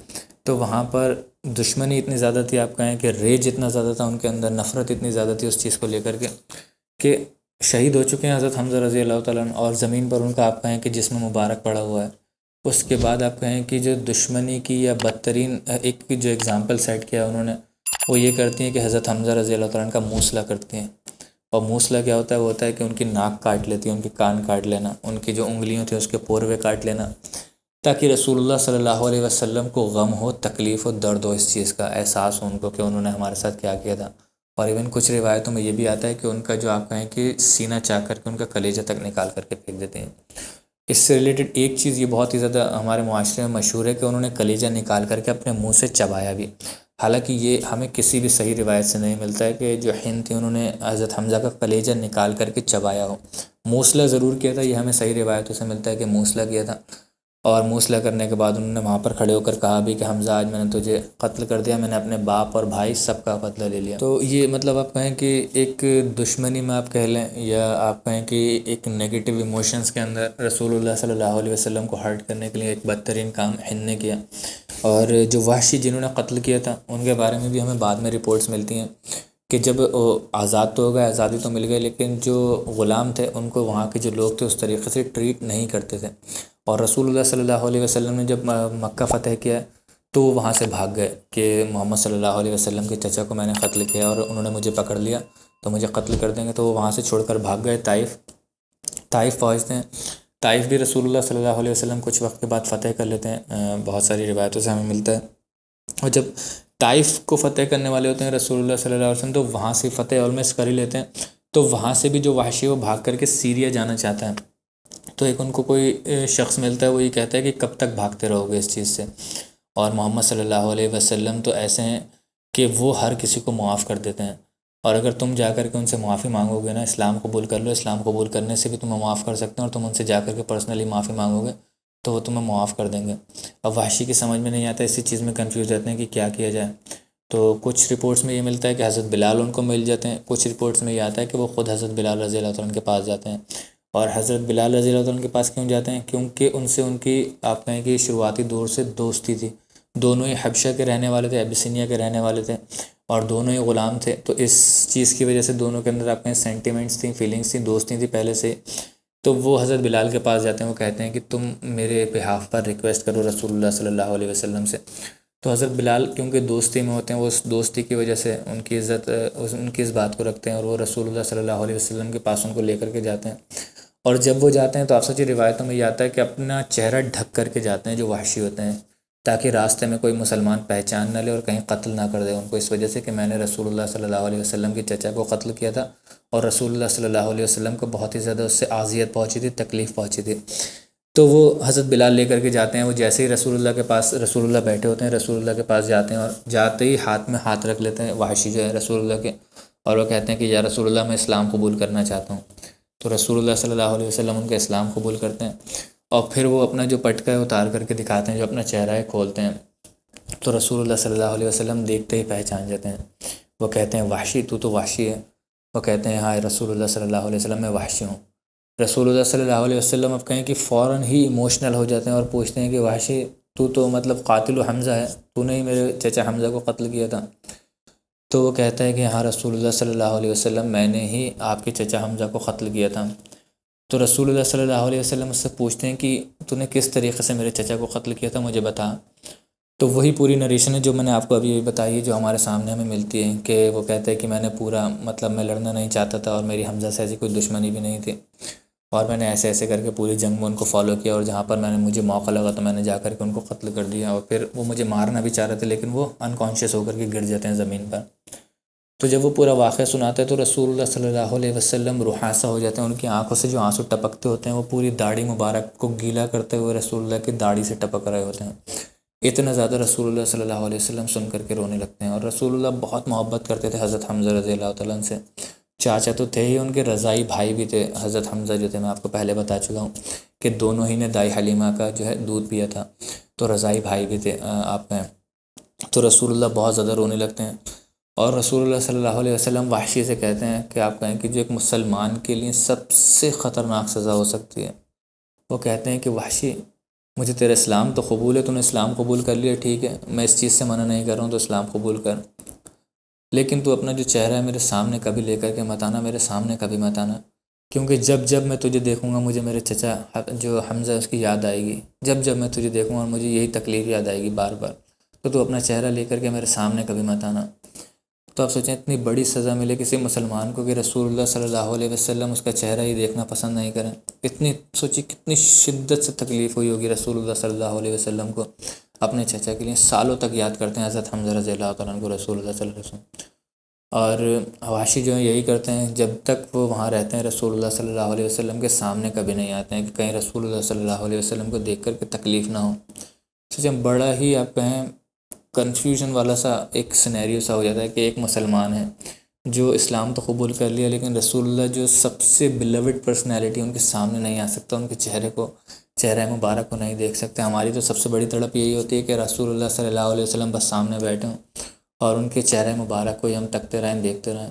[SPEAKER 1] تو وہاں پر دشمنی اتنی زیادہ تھی، آپ کہیں کہ ریج اتنا زیادہ تھا ان کے اندر، نفرت اتنی زیادہ تھی اس چیز کو لے کر کے کہ شہید ہو چکے ہیں حضرت حمزہ رضی اللہ تعالیٰ عنہ، اور زمین پر ان کا آپ کہیں کہ جسم مبارک پڑا ہوا ہے۔ اس کے بعد آپ کہیں کہ جو دشمنی کی یا بدترین ایک جو اگزامپل سیٹ کیا انہوں نے، وہ یہ کرتی ہیں کہ حضرت حمزہ رضی اللہ تعالیٰ عنہ کا موصلہ کرتی ہیں، اور موصلہ کیا ہوتا ہے؟ وہ ہوتا ہے کہ ان کی ناک کاٹ لیتی ہیں، ان کے کان کاٹ لینا، ان کی جو انگلیوں تھیں اس کے پوروے کاٹ لینا، تاکہ رسول اللہ صلی اللہ علیہ وسلم کو غم ہو، تکلیف ہو، درد ہو، اس چیز کا احساس ہو ان کو کہ انہوں نے ہمارے ساتھ کیا کیا تھا۔ اور ایون کچھ روایتوں میں یہ بھی آتا ہے کہ ان کا جو آپ کہیں کہ سینہ چاہ کر کے ان کا کلیجہ تک نکال کر کے پھینک دیتے ہیں۔ اس سے ریلیٹڈ ایک چیز یہ بہت ہی زیادہ ہمارے معاشرے میں مشہور ہے کہ انہوں نے کلیجہ نکال کر کے اپنے منہ سے چبایا بھی، حالانکہ یہ ہمیں کسی بھی صحیح روایت سے نہیں ملتا ہے کہ جو ہند تھی انہوں نے حضرت حمزہ کا کلیجہ نکال کر کے چبایا ہو۔ موصلہ ضرور کیا تھا، یہ ہمیں صحیح روایتوں سے ملتا ہے کہ موصلہ کیا تھا، اور موصلہ کرنے کے بعد انہوں نے وہاں پر کھڑے ہو کر کہا بھی کہ حمزہ آج میں نے تجھے قتل کر دیا، میں نے اپنے باپ اور بھائی سب کا بدلہ لے لیا۔ تو یہ مطلب آپ کہیں کہ ایک دشمنی میں آپ کہہ لیں، یا آپ کہیں کہ ایک نیگیٹو ایموشنز کے اندر رسول اللہ صلی اللہ علیہ وسلم کو ہرٹ کرنے کے لیے ایک بدترین کام ہند نے کیا۔ اور جو وحشی جنہوں نے قتل کیا تھا ان کے بارے میں بھی ہمیں بعد میں رپورٹس ملتی ہیں کہ جب آزاد تو ہو گئے، آزادی تو مل گئی، لیکن جو غلام تھے ان کو وہاں کے جو لوگ تھے اس طریقے سے ٹریٹ نہیں کرتے تھے، اور رسول اللہ صلی اللہ علیہ وسلم نے جب مکہ فتح کیا تو وہ وہاں سے بھاگ گئے کہ محمد صلی اللہ علیہ وسلم کے چچا کو میں نے قتل کیا اور انہوں نے مجھے پکڑ لیا تو مجھے قتل کر دیں گے، تو وہ وہاں سے چھوڑ کر بھاگ گئے طائف پہنچتے ہیں۔ طائف بھی رسول اللہ صلی اللہ علیہ وسلم کچھ وقت کے بعد فتح کر لیتے ہیں، بہت ساری روایتوں سے ہمیں ملتا ہے، اور جب طائف کو فتح کرنے والے ہوتے ہیں رسول اللہ صلی اللہ علیہ وسلم تو وہاں سے فتح آلموسٹ کر ہی لیتے ہیں، تو وہاں سے بھی جو وحشی وہ بھاگ کر کے سیریا جانا چاہتا ہے، تو ایک ان کو کوئی شخص ملتا ہے، وہ یہ کہتا ہے کہ کب تک بھاگتے رہو گے اس چیز سے، اور محمد صلی اللہ علیہ وسلم تو ایسے ہیں کہ وہ ہر کسی کو معاف کر دیتے ہیں، اور اگر تم جا کر کے ان سے معافی مانگو گے نا، اسلام قبول کر لو، اسلام قبول کرنے سے بھی تمہیں معاف کر سکتے ہیں، اور تم ان سے جا کر کے پرسنلی معافی مانگو گے تو وہ تمہیں معاف کر دیں گے۔ اب وحشی کی سمجھ میں نہیں آتا، اسی چیز میں کنفیوز رہتے ہیں کہ کیا کیا جائے۔ تو کچھ رپورٹس میں یہ ملتا ہے کہ حضرت بلال ان کو مل جاتے ہیں، کچھ رپورٹس میں یہ آتا ہے کہ وہ خود حضرت بلال رضی اللہ تعالیٰ عنہ کے پاس جاتے ہیں۔ اور حضرت بلال رضی اللہ تعالیٰ عنہ کے پاس کیوں جاتے ہیں؟ کیونکہ ان سے ان کی آپ کہیں کہ شروعاتی دور سے دوستی تھی، دونوں ہی حبشہ کے رہنے والے تھے، ابیسینیا کے رہنے والے تھے، اور دونوں ہی غلام تھے، تو اس چیز کی وجہ سے دونوں کے اندر آپ کہیں سینٹیمنٹس تھیں، فیلنگس تھیں، دوستی تھی پہلے سے۔ تو وہ حضرت بلال کے پاس جاتے ہیں، وہ کہتے ہیں کہ تم میرے بہاف پر ریکویسٹ کرو رسول اللہ صلی اللہ علیہ وسلم سے۔ تو حضرت بلال کیونکہ دوستی میں ہوتے ہیں، وہ اس دوستی کی وجہ سے ان کی عزت ان کی اس بات کو رکھتے ہیں، اور وہ رسول اللہ صلی اللہ علیہ وسلم کے پاس ان کو لے کر کے جاتے ہیں۔ اور جب وہ جاتے ہیں تو آپ سچی روایتوں میں یہ آتا ہے کہ اپنا چہرہ ڈھک کر کے جاتے ہیں جو وحشی ہوتے ہیں، تاکہ راستے میں کوئی مسلمان پہچان نہ لے اور کہیں قتل نہ کر دے ان کو، اس وجہ سے کہ میں نے رسول اللہ صلی اللہ علیہ وسلم کے چچا کو قتل کیا تھا، اور رسول اللہ صلی اللہ علیہ وسلم کو بہت ہی زیادہ اس سے اذیت پہنچی تھی، تکلیف پہنچی تھی۔ تو وہ حضرت بلال لے کر کے جاتے ہیں، وہ جیسے ہی رسول اللہ کے پاس، رسول اللہ بیٹھے ہوتے ہیں، رسول اللہ کے پاس جاتے ہیں، اور جاتے ہی ہاتھ میں ہاتھ رکھ لیتے ہیں وحشی جو ہے رسول اللہ کے، اور وہ کہتے ہیں کہ یا رسول اللہ میں اسلام قبول کرنا چاہتا ہوں۔ تو رسول اللہ صلی اللہ علیہ وسلم ان کا اسلام قبول کرتے ہیں، اور پھر وہ اپنا جو پٹکا ہے اتار کر کے دکھاتے ہیں، جو اپنا چہرہ ہے کھولتے ہیں، تو رسول اللہ صلی اللہ علیہ وسلم دیکھتے ہی پہچان جاتے ہیں۔ وہ کہتے ہیں وحشی تو وحشی ہے؟ وہ کہتے ہیں ہاں رسول اللہ صلی اللہ علیہ وسلم میں وحشی ہوں۔ رسول اللہ صلی اللہ علیہ وسلم اب کہیں کہ فوراً ہی ایموشنل ہو جاتے ہیں اور پوچھتے ہیں کہ وحشی تو مطلب قاتل و حمزہ ہے، تو نے ہی میرے چچا حمزہ کو قتل کیا تھا؟ تو وہ کہتا ہے کہ ہاں رسول اللہ صلی اللہ علیہ وسلم میں نے ہی آپ کے چچا حمزہ کو قتل کیا تھا۔ تو رسول اللہ صلی اللہ علیہ وسلم اس سے پوچھتے ہیں کہ تو نے کس طریقے سے میرے چچا کو قتل کیا تھا، مجھے بتا۔ تو وہی پوری نریشن ہے جو میں نے آپ کو ابھی بتائی ہے، جو ہمارے سامنے ہمیں ملتی ہے، کہ وہ کہتے ہیں کہ میں نے پورا مطلب میں لڑنا نہیں چاہتا تھا، اور میری حمزہ سے ایسی کوئی دشمنی بھی نہیں تھی، اور میں نے ایسے ایسے کر کے پوری جنگ میں ان کو فالو کیا، اور جہاں پر مجھے موقع لگا تو میں نے جا کر کے ان کو قتل کر دیا، اور پھر وہ مجھے مارنا بھی چاہ رہے تھے لیکن وہ انکانشیس ہو کر کے گر جاتے ہیں زمین پر۔ تو جب وہ پورا واقعہ سناتے ہیں تو رسول اللہ صلی اللہ علیہ وسلم رحاسہ ہو جاتے ہیں، ان کی آنکھوں سے جو آنسو ٹپکتے ہوتے ہیں وہ پوری داڑھی مبارک کو گیلا کرتے ہوئے رسول اللہ کی داڑھی سے ٹپک رہے ہوتے ہیں۔ اتنا زیادہ رسول اللہ صلی اللہ علیہ وسلم سن کر کے رونے لگتے ہیں، اور رسول اللہ بہت محبت کرتے تھے حضرت حمزہ رضی اللہ تعالیٰ عنہ سے، چاچا تو تھے ہی، ان کے رضائی بھائی بھی تھے حضرت حمزہ جو تھے، میں آپ کو پہلے بتا چکا ہوں کہ دونوں ہی نے دائی حلیمہ کا جو ہے دودھ پیا تھا، تو رضائی بھائی بھی تھے آپ میں۔ تو رسول اللہ بہت زیادہ رونے لگتے ہیں، اور رسول اللہ صلی اللہ علیہ وسلم وحشی سے کہتے ہیں کہ آپ کہیں کہ جو ایک مسلمان کے لیے سب سے خطرناک سزا ہو سکتی ہے، وہ کہتے ہیں کہ وحشی مجھے تیرا اسلام تو قبول ہے، تو نے اسلام قبول کر لیا، ٹھیک ہے، میں اس چیز سے منع نہیں کر رہا ہوں، تو اسلام قبول کر، لیکن تو اپنا جو چہرہ ہے میرے سامنے کبھی لے کر کے مت آنا، میرے سامنے کبھی مت آنا، کیونکہ جب جب میں تجھے دیکھوں گا مجھے میرے چچا جو حمزہ اس کی یاد آئے گی، جب جب میں تجھے دیکھوں گا اور مجھے یہی تکلیف یاد آئے گی بار بار، تو اپنا چہرہ لے کر کے میرے سامنے کبھی مت آنا۔ تو آپ سوچیں اتنی بڑی سزا ملے کسی مسلمان کو کہ رسول اللہ صلی اللہ علیہ وسلم اس کا چہرہ ہی دیکھنا پسند نہیں کریں، اتنی سوچی کتنی شدت سے تکلیف ہوئی ہوگی رسول اللہ صلی اللہ علیہ وسلم کو اپنے چچا کے لیے، سالوں تک یاد کرتے ہیں حضرت حمزہ رضی اللہ تعالیٰ عنہ کو رسول اللہ صلی اللہ علیہ وسلم۔ اور حواشی جو ہیں یہی کرتے ہیں، جب تک وہ وہاں رہتے ہیں رسول اللہ صلی اللہ علیہ وسلم کے سامنے کبھی نہیں آتے ہیں کہ کہیں رسول اللہ صلی اللہ علیہ وسلم کو دیکھ کر کے تکلیف نہ ہو۔ سوچیں بڑا ہی آپ کہیں کنفیوژن والا سا ایک سینیریو سا ہو جاتا ہے کہ ایک مسلمان ہے جو اسلام تو قبول کر لیا، لیکن رسول اللہ جو سب سے بیلوڈ پرسنالٹی ان کے سامنے نہیں آ سکتا، ان کے چہرہ مبارک کو نہیں دیکھ سکتے۔ ہماری تو سب سے بڑی تڑپ یہی ہوتی ہے کہ رسول اللہ صلی اللہ علیہ وسلم بس سامنے بیٹھے ہوں اور ان کے چہرہ مبارک کو ہی ہم تکتے رہیں، دیکھتے رہیں۔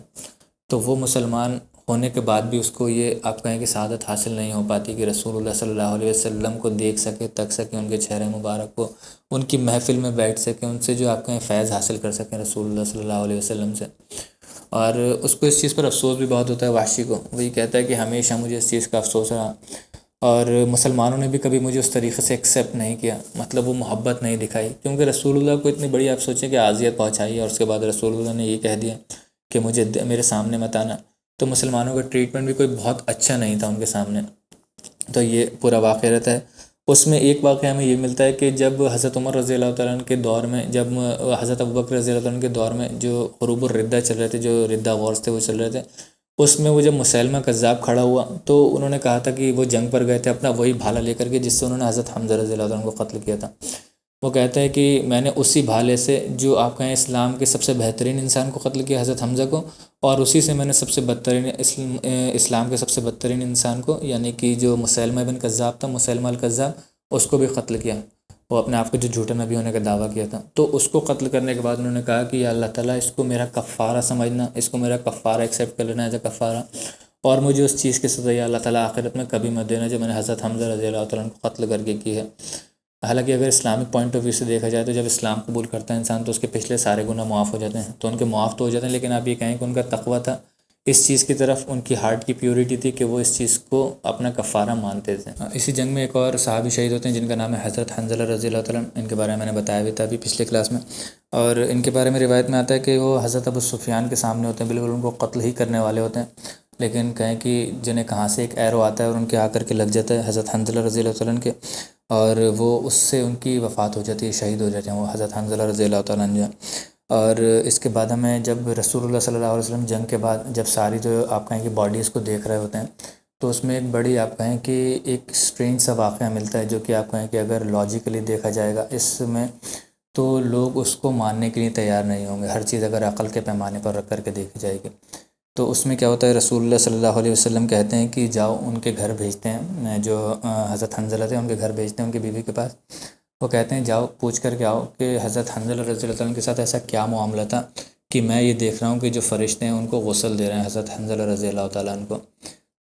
[SPEAKER 1] تو وہ مسلمان ہونے کے بعد بھی اس کو یہ آپ کہیں کہ سعادت حاصل نہیں ہو پاتی کہ رسول اللہ صلی اللہ علیہ وسلم کو دیکھ سکے، تک سکے، ان کے چہرہ مبارک کو، ان کی محفل میں بیٹھ سکے، ان سے جو آپ کہیں فیض حاصل کر سکیں رسول اللہ صلی اللہ علیہ وسلم سے۔ اور اس کو اس چیز پر افسوس بھی بہت ہوتا ہے وحشی کو، وہی کہتا ہے کہ ہمیشہ مجھے اس چیز کا افسوس رہا، اور مسلمانوں نے بھی کبھی مجھے اس طریقے سے ایکسیپٹ نہیں کیا، مطلب وہ محبت نہیں دکھائی، کیونکہ رسول اللہ کو اتنی بڑی آپ سوچیں کہ اذیت پہنچائی ہے، اور اس کے بعد رسول اللہ نے یہ کہہ دیا کہ مجھے میرے سامنے مت آنا، تو مسلمانوں کا ٹریٹمنٹ بھی کوئی بہت اچھا نہیں تھا ان کے سامنے۔ تو یہ پورا واقعہ رہتا ہے۔ اس میں ایک واقعہ ہمیں یہ ملتا ہے کہ جب حضرت عمر رضی اللہ تعالیٰ عنہ کے دور میں، جب حضرت ابوبکر رضی اللہ تعالیٰ عنہ کے دور میں جو حروب الردہ چل رہے تھے، جو ردہ وارز تھے وہ چل رہے تھے، اس میں وہ جب مسلمہ کذاب کھڑا ہوا تو انہوں نے کہا تھا کہ وہ جنگ پر گئے تھے اپنا وہی بھالا لے کر کے جس سے انہوں نے حضرت حمزہ رضی اللہ عنہ کو قتل کیا تھا۔ وہ کہتا ہے کہ میں نے اسی بھالے سے جو آپ کہیں اسلام کے سب سے بہترین انسان کو قتل کیا حضرت حمزہ کو، اور اسی سے میں نے سب سے بدترین اسلام کے سب سے بدترین انسان کو یعنی کہ جو مسیلمہ بن کذاب تھا، مسیلمہ الکذاب، اس کو بھی قتل کیا۔ وہ اپنے آپ کو جو جھوٹا نبی ہونے کا دعویٰ کیا تھا، تو اس کو قتل کرنے کے بعد انہوں نے کہا کہ یا اللہ تعالیٰ اس کو میرا کفارہ سمجھنا، اس کو میرا کفارہ ایکسیپٹ کر لینا ایز اے کفارہ، اور مجھے اس چیز کی سزا یا اللہ تعالیٰ آخرت میں کبھی مت دینا جو میں نے حضرت حمزہ رضی اللہ تعالیٰ عنہ کو قتل کر کے کی ہے۔ حالانکہ اگر اسلامک پوائنٹ آف ویو سے دیکھا جائے تو جب اسلام قبول کرتا ہے انسان تو اس کے پچھلے سارے گناہ معاف ہو جاتے ہیں، تو ان کے معاف تو ہو جاتے ہیں، لیکن آپ یہ کہیں کہ ان کا تقویٰ تھا، اس چیز کی طرف ان کی ہارٹ کی پیورٹی تھی کہ وہ اس چیز کو اپنا کفارہ مانتے تھے۔ اسی جنگ میں ایک اور صحابی شہید ہوتے ہیں جن کا نام ہے حضرت حنظلہ رضی اللہ تعالیٰ عنہ، ان کے بارے میں نے بتایا بھی تھا ابھی پچھلے کلاس میں، اور ان کے بارے میں روایت میں آتا ہے کہ وہ حضرت ابو سفیان کے سامنے ہوتے ہیں، بالکل ان کو قتل ہی کرنے والے ہوتے ہیں، لیکن کہیں کہ جنہیں کہاں سے ایک ایرو آتا ہے اور ان کے آ کر کے لگ جاتا ہے حضرت حنظلہ رضی اللہ تعالیٰ عنہ کے، اور وہ اس سے ان کی وفات ہو جاتی ہے، شہید ہو جاتے ہیں وہ حضرت حنظلہ رضی اللہ تعالیٰ عنہ۔ اور اس کے بعد ہمیں جب رسول اللہ صلی اللہ علیہ وسلم جنگ کے بعد جب ساری جو آپ کہیں کہ باڈیز کو دیکھ رہے ہوتے ہیں، تو اس میں ایک بڑی آپ کہیں کہ ایک اسٹرینج سا واقعہ ملتا ہے جو کہ آپ کہیں کہ اگر لاجیکلی دیکھا جائے گا اس میں تو لوگ اس کو ماننے کے لیے تیار نہیں ہوں گے، ہر چیز اگر عقل کے پیمانے پر رکھ کر کے دیکھی جائے گی۔ تو اس میں کیا ہوتا ہے، رسول اللہ صلی اللہ علیہ وسلم کہتے ہیں کہ جاؤ ان کے گھر بھیجتے ہیں، جو حضرت حنظلہ تھے ان کے گھر بھیجتے ہیں ان کی بیوی کے پاس، وہ کہتے ہیں جاؤ پوچھ کر کے آؤ کہ حضرت حنظلہ رضی اللہ عنہ کے ساتھ ایسا کیا معاملہ تھا کہ میں یہ دیکھ رہا ہوں کہ جو فرشتے ہیں ان کو غسل دے رہے ہیں حضرت حنظلہ رضی اللہ تعالیٰ عنہ کو۔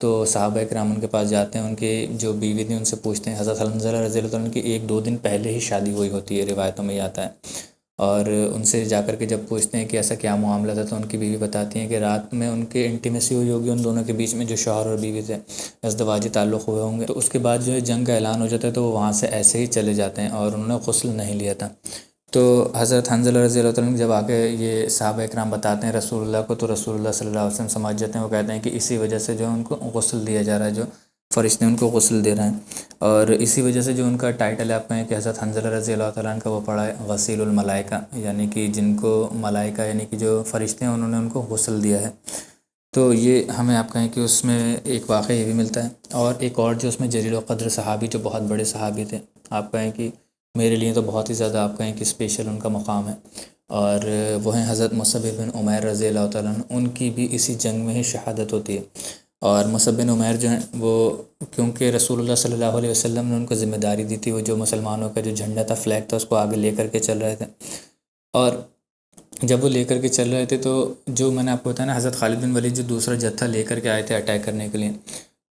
[SPEAKER 1] تو صحابہ کرام ان کے پاس جاتے ہیں، ان کی جو بیوی تھی ان سے پوچھتے ہیں، حضرت حنظلہ رضی اللہ عنہ کی 1-2 دن پہلے ہی شادی ہوئی ہوتی ہے، روایتوں میں یہ آتا ہے، اور ان سے جا کر کے جب پوچھتے ہیں کہ ایسا کیا معاملہ تھا تو ان کی بیوی بتاتی ہیں کہ رات میں ان کے انٹیمیسی ہوئی ہوگی ان دونوں کے بیچ میں، جو شوہر اور بیوی تھے، ازدواجی تعلق ہوئے ہوں گے، تو اس کے بعد جو ہے جنگ کا اعلان ہو جاتا ہے تو وہ وہاں سے ایسے ہی چلے جاتے ہیں اور انہوں نے غسل نہیں لیا تھا۔ تو حضرت حنظلہ رضی اللہ عنہ جب آگے یہ صحابہ اکرام بتاتے ہیں رسول اللہ کو، تو رسول اللہ صلی اللہ علیہ وسلم سمجھ جاتے ہیں، وہ کہتے ہیں کہ اسی وجہ سے جو ہے ان کو غسل دیا جا رہا ہے، جو فرشتے ان کو غسل دے رہے ہیں، اور اسی وجہ سے جو ان کا ٹائٹل ہے آپ کہیں کہ حضرت حنظلہ رضی اللہ تعالیٰ عنہ کا وہ پڑھا ہے غسیل الملائکہ، یعنی کہ جن کو ملائکہ یعنی کہ جو فرشتے ہیں انہوں نے ان کو غسل دیا ہے۔ تو یہ ہمیں آپ کہیں کہ اس میں ایک واقعہ یہ بھی ملتا ہے، اور ایک اور جو اس میں جلیل القدر صحابی جو بہت بڑے صحابی تھے، آپ کہیں کہ میرے لیے تو بہت ہی زیادہ آپ کہیں کہ اسپیشل ان کا مقام ہے، اور وہ ہیں حضرت مصعب بن عمیر رضی اللہ تعالیٰ عنہ، ان کی بھی اسی جنگ میں ہی شہادت ہوتی ہے۔ اور مصعب بن عمیر جو ہیں وہ کیونکہ رسول اللہ صلی اللہ علیہ وسلم نے ان کو ذمہ داری دی تھی، وہ جو مسلمانوں کا جو جھنڈا تھا، فلیگ تھا، اس کو آگے لے کر کے چل رہے تھے، اور جب وہ لے کر کے چل رہے تھے تو جو میں نے آپ کو بتایا نا حضرت خالد بن ولید جو دوسرا جتھا لے کر کے آئے تھے اٹیک کرنے کے لیے،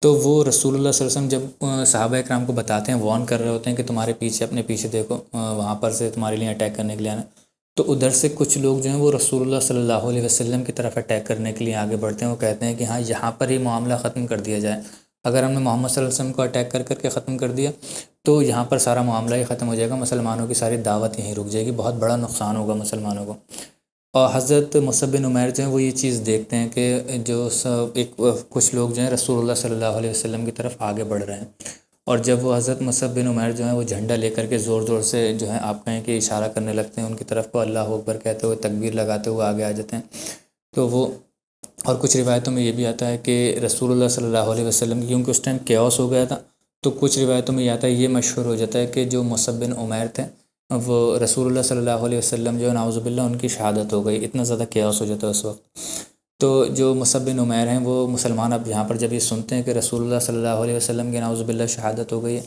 [SPEAKER 1] تو وہ رسول اللہ صلی اللہ علیہ وسلم جب صحابہ اکرام کو بتاتے ہیں، وارن کر رہے ہوتے ہیں کہ تمہارے پیچھے اپنے پیچھے دیکھو، وہاں پر سے تمہارے لیے اٹیک کرنے کے لیے آنا، تو ادھر سے کچھ لوگ جو ہیں وہ رسول اللہ صلی اللہ علیہ وسلم کی طرف اٹیک کرنے کے لیے آگے بڑھتے ہیں، وہ کہتے ہیں کہ ہاں یہاں پر ہی معاملہ ختم کر دیا جائے، اگر ہم نے محمد صلی اللہ علیہ وسلم کو اٹیک کر کے ختم کر دیا تو یہاں پر سارا معاملہ ہی ختم ہو جائے گا، مسلمانوں کی ساری دعوت یہیں رک جائے گی، بہت بڑا نقصان ہوگا مسلمانوں کو۔ اور حضرت مصعب بن عمیر جو ہیں وہ یہ چیز دیکھتے ہیں کہ جو کچھ لوگ جو ہیں رسول اللہ صلی اللہ علیہ وسلم کی طرف آگے بڑھ رہے ہیں، اور جب وہ حضرت مصعب بن عمیر جو ہیں وہ جھنڈا لے کر کے زور زور سے جو ہے آپ کہیں کہ اشارہ کرنے لگتے ہیں ان کی طرف کو، اللہ اکبر کہتے ہوئے تکبیر لگاتے ہوئے آگے آ جاتے ہیں، تو وہ اور کچھ روایتوں میں یہ بھی آتا ہے کہ رسول اللہ صلی اللہ علیہ وسلم کی کیونکہ اس ٹائم کیوس ہو گیا تھا، تو کچھ روایتوں میں یہ آتا ہے، یہ مشہور ہو جاتا ہے کہ جو مصعب بن عمیر تھے وہ رسول اللہ صلی اللہ علیہ وسلم جو نعوذ باللہ ان کی شہادت ہو گئی، اتنا زیادہ کیوس ہو جاتا ہے اس وقت۔ تو جو مصعب بن عمیر ہیں وہ مسلمان اب یہاں پر جب یہ سنتے ہیں کہ رسول اللہ صلی اللہ علیہ وسلم کی نعوذ باللہ شہادت ہو گئی ہے،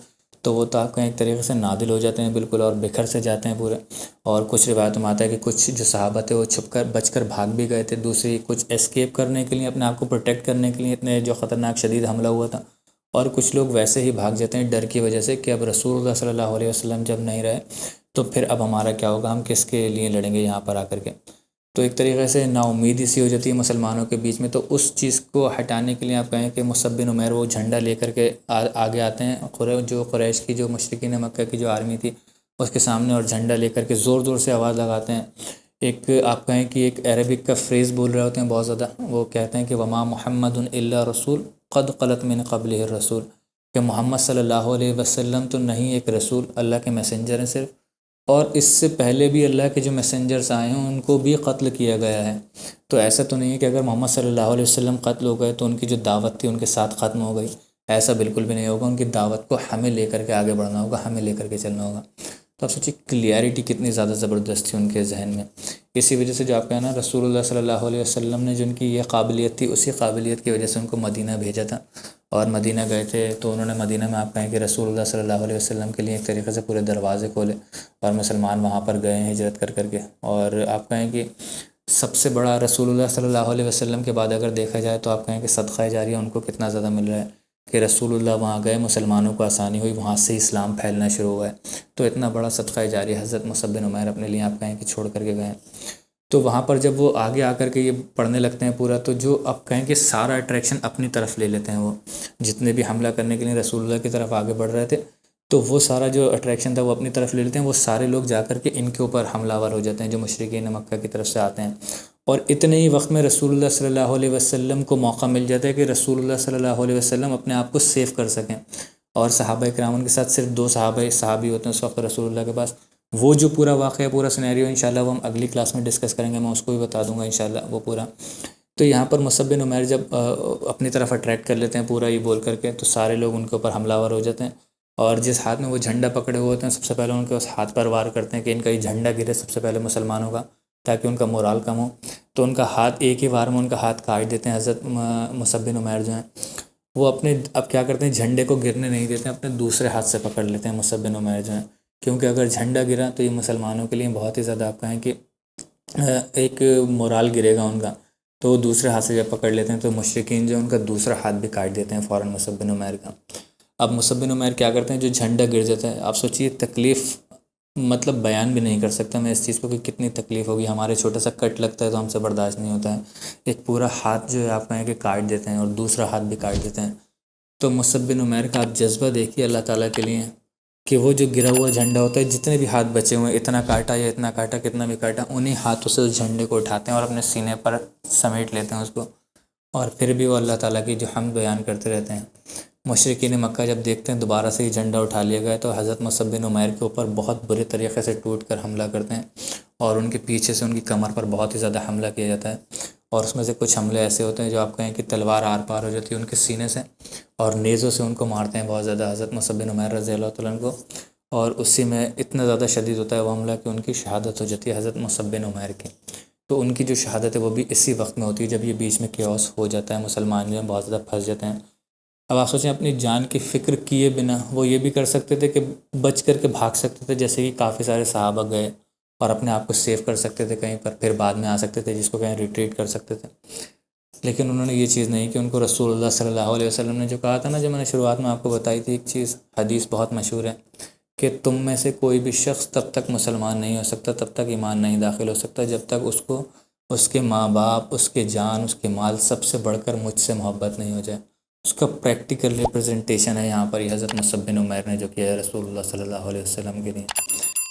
[SPEAKER 1] تو وہ تو آپ کہیں ایک طریقے سے نادل ہو جاتے ہیں بالکل، اور بکھر سے جاتے ہیں پورے، اور کچھ روایتوں میں آتا ہے کہ کچھ جو صحابہ تھے وہ چھپ کر بچ کر بھاگ بھی گئے تھے، دوسری کچھ اسکیپ کرنے کے لیے، اپنے آپ کو پروٹیکٹ کرنے کے لیے، اتنے جو خطرناک شدید حملہ ہوا تھا، اور کچھ لوگ ویسے ہی بھاگ جاتے ہیں ڈر کی وجہ سے کہ اب رسول اللہ صلی اللہ علیہ وسلم جب نہیں رہے تو پھر اب ہمارا کیا ہوگا، ہم کس کے لیے لڑیں گے یہاں پر آ کر کے۔ تو ایک طریقے سے نا امیدی سی ہو جاتی ہے مسلمانوں کے بیچ میں، تو اس چیز کو ہٹانے کے لیے آپ کہیں کہ مصعب بن عمیر وہ جھنڈا لے کر کے آگے آتے ہیں، جو قریش کی جو مشرکین مکہ کی جو آرمی تھی اس کے سامنے، اور جھنڈا لے کر کے زور زور سے آواز لگاتے ہیں، ایک آپ کہیں کہ ایک عربک کا فریز بول رہے ہوتے ہیں بہت زیادہ، وہ کہتے ہیں کہ وما محمد الا رسول قد خلت من قبلہ الرسول، کہ محمد صلی اللہ علیہ وسلم تو نہیں ایک رسول، اللہ کے میسنجر ہیں صرف، اور اس سے پہلے بھی اللہ کے جو میسنجرز آئے ہیں ان کو بھی قتل کیا گیا ہے، تو ایسا تو نہیں ہے کہ اگر محمد صلی اللہ علیہ وسلم قتل ہو گئے تو ان کی جو دعوت تھی ان کے ساتھ ختم ہو گئی، ایسا بالکل بھی نہیں ہوگا، ان کی دعوت کو ہمیں لے کر کے آگے بڑھنا ہوگا، ہمیں لے کر کے چلنا ہوگا۔ تو آپ سوچیے کلیئرٹی کتنی زیادہ زبردست تھی ان کے ذہن میں. اسی وجہ سے جو آپ کہنا رسول اللہ صلی اللہ علیہ وسلم نے جو ان کی یہ قابلیت تھی، اسی قابلیت کی وجہ سے ان کو مدینہ بھیجا تھا. اور مدینہ گئے تھے تو انہوں نے مدینہ میں آپ کہیں کہ رسول اللہ صلی اللہ علیہ وسلم کے لیے ایک طریقے سے پورے دروازے کھولے، اور مسلمان وہاں پر گئے ہیں ہجرت کر کے. اور آپ کہیں کہ سب سے بڑا رسول اللہ صلی اللہ علیہ وسلم کے بعد اگر دیکھا جائے تو آپ کہیں کہ صدقہ جاریہ ان کو کتنا زیادہ مل رہا ہے کہ رسول اللہ وہاں گئے، مسلمانوں کو آسانی ہوئی، وہاں سے اسلام پھیلنا شروع ہوا ہے. تو اتنا بڑا صدقہ جاریہ حضرت مصعب بن عمیر اپنے لیے آپ کہیں کہ چھوڑ کر کے گئے. تو وہاں پر جب وہ آگے آ کر کے یہ پڑھنے لگتے ہیں پورا، تو جو اب کہیں کہ سارا اٹریکشن اپنی طرف لے لیتے ہیں. وہ جتنے بھی حملہ کرنے کے لیے رسول اللہ کی طرف آگے بڑھ رہے تھے، تو وہ سارا جو اٹریکشن تھا وہ اپنی طرف لے لیتے ہیں. وہ سارے لوگ جا کر کے ان کے اوپر حملہ آور ہو جاتے ہیں جو مشرکین مکہ کی طرف سے آتے ہیں. اور اتنے ہی وقت میں رسول اللہ صلی اللہ علیہ وسلم کو موقع مل جاتا ہے کہ رسول اللہ صلی اللہ علیہ وسلم اپنے آپ کو سیف کر سکیں. اور صحابہ کرام کے ساتھ صرف 2 صحابی ہوتے ہیں اس وقت رسول اللہ کے پاس. وہ جو پورا واقعہ پورا سینیریو انشاءاللہ وہ ہم اگلی کلاس میں ڈسکس کریں گے، میں اس کو بھی بتا دوں گا انشاءاللہ وہ پورا. تو یہاں پر مصعب بن عمیر جب اپنی طرف اٹریکٹ کر لیتے ہیں پورا یہ بول کر کے، تو سارے لوگ ان کے اوپر حملہ آور ہو جاتے ہیں. اور جس ہاتھ میں وہ جھنڈا پکڑے ہوئے ہوتے ہیں سب سے پہلے ان کے اس ہاتھ پر وار کرتے ہیں کہ ان کا یہ جھنڈا گرے سب سے پہلے مسلمانوں کا، تاکہ ان کا مورال کم ہو. تو ان کا ہاتھ ایک ہی وار میں ان کا ہاتھ کاٹ دیتے ہیں. حضرت مصعب بن عمیر جو ہیں وہ اپنے اب کیا کرتے ہیں، جھنڈے کو گرنے نہیں دیتے ہیں، اپنے دوسرے ہاتھ سے پکڑ لیتے ہیں مصعب بن عمیر جو ہیں. کیونکہ اگر جھنڈا گرا تو یہ مسلمانوں کے لیے بہت ہی زیادہ آپ کہیں کہ ایک مورال گرے گا ان کا. تو وہ دوسرے ہاتھ سے جب پکڑ لیتے ہیں تو مشرکین جو ان کا دوسرا ہاتھ بھی کاٹ دیتے ہیں فوراً مصعب بن عمیر کا. اب مصعب بن عمیر کیا کرتے ہیں، جو جھنڈا گر جاتا ہے، آپ سوچیے تکلیف مطلب بیان بھی نہیں کر سکتا میں اس چیز کو کہ کتنی تکلیف ہوگی. ہمارے چھوٹا سا کٹ لگتا ہے تو ہم سے برداشت نہیں ہوتا ہے، ایک پورا ہاتھ جو ہے آپ کہیں کہ کاٹ دیتے ہیں اور دوسرا ہاتھ بھی کاٹ دیتے ہیں. تو مصعب بن عمیر کا آپ جذبہ دیکھیے اللہ تعالیٰ کے لیے کہ وہ جو گرا ہوا جھنڈا ہوتا ہے، جتنے بھی ہاتھ بچے ہوئے ہیں، اتنا کاٹا یا اتنا کاٹا کتنا بھی کاٹا، انہیں ہاتھوں سے اس جھنڈے کو اٹھاتے ہیں اور اپنے سینے پر سمیٹ لیتے ہیں اس کو. اور پھر بھی وہ اللہ تعالیٰ کی جو حمد بیان کرتے رہتے ہیں. مشرکین مکہ جب دیکھتے ہیں دوبارہ سے یہ جھنڈا اٹھا لیا گیا تو حضرت مصعب بن عمیر کے اوپر بہت برے طریقے سے ٹوٹ کر حملہ کرتے ہیں، اور ان کے پیچھے سے ان کی کمر پر بہت ہی زیادہ حملہ کیا جاتا ہے. اور اس میں سے کچھ حملے ایسے ہوتے ہیں جو آپ کہیں کہ تلوار آر پار ہو جاتی ہے ان کے سینے سے، اور نیزوں سے ان کو مارتے ہیں بہت زیادہ حضرت مصعب بن عمیر رضی اللہ تعالیٰ عنہ کو. اور اسی میں اتنا زیادہ شدید ہوتا ہے وہ حملہ کہ ان کی شہادت ہو جاتی ہے حضرت مصعب بن عمیر کی. تو ان کی جو شہادت ہے وہ بھی اسی وقت میں ہوتی ہے جب یہ بیچ میں کیوس ہو جاتا ہے، مسلمان جو ہیں بہت زیادہ پھنس جاتے ہیں. اب آپ سوچیں اپنی جان کی فکر کیے بنا وہ یہ بھی کر سکتے تھے کہ بچ کر کے بھاگ سکتے تھے، جیسے کہ کافی سارے صحابہ گئے اور اپنے آپ کو سیو کر سکتے تھے کہیں پر، پھر بعد میں آ سکتے تھے جس کو کہیں ریٹریٹ کر سکتے تھے. لیکن انہوں نے یہ چیز نہیں کہ ان کو رسول اللہ صلی اللہ علیہ وسلم نے جو کہا تھا نا، جو میں نے شروعات میں آپ کو بتائی تھی ایک چیز، حدیث بہت مشہور ہے کہ تم میں سے کوئی بھی شخص تب تک مسلمان نہیں ہو سکتا، تب تک ایمان نہیں داخل ہو سکتا جب تک اس کو اس کے ماں باپ، اس کے جان، اس کے مال سب سے بڑھ کر مجھ سے محبت نہیں ہو جائے. اس کا پریکٹیکل ریپرزنٹیشن ہے یہاں پر یہ حضرت مصعب بن عمیر نے جو کیا ہے رسول اللہ صلی اللہ علیہ وسلم کے لیے،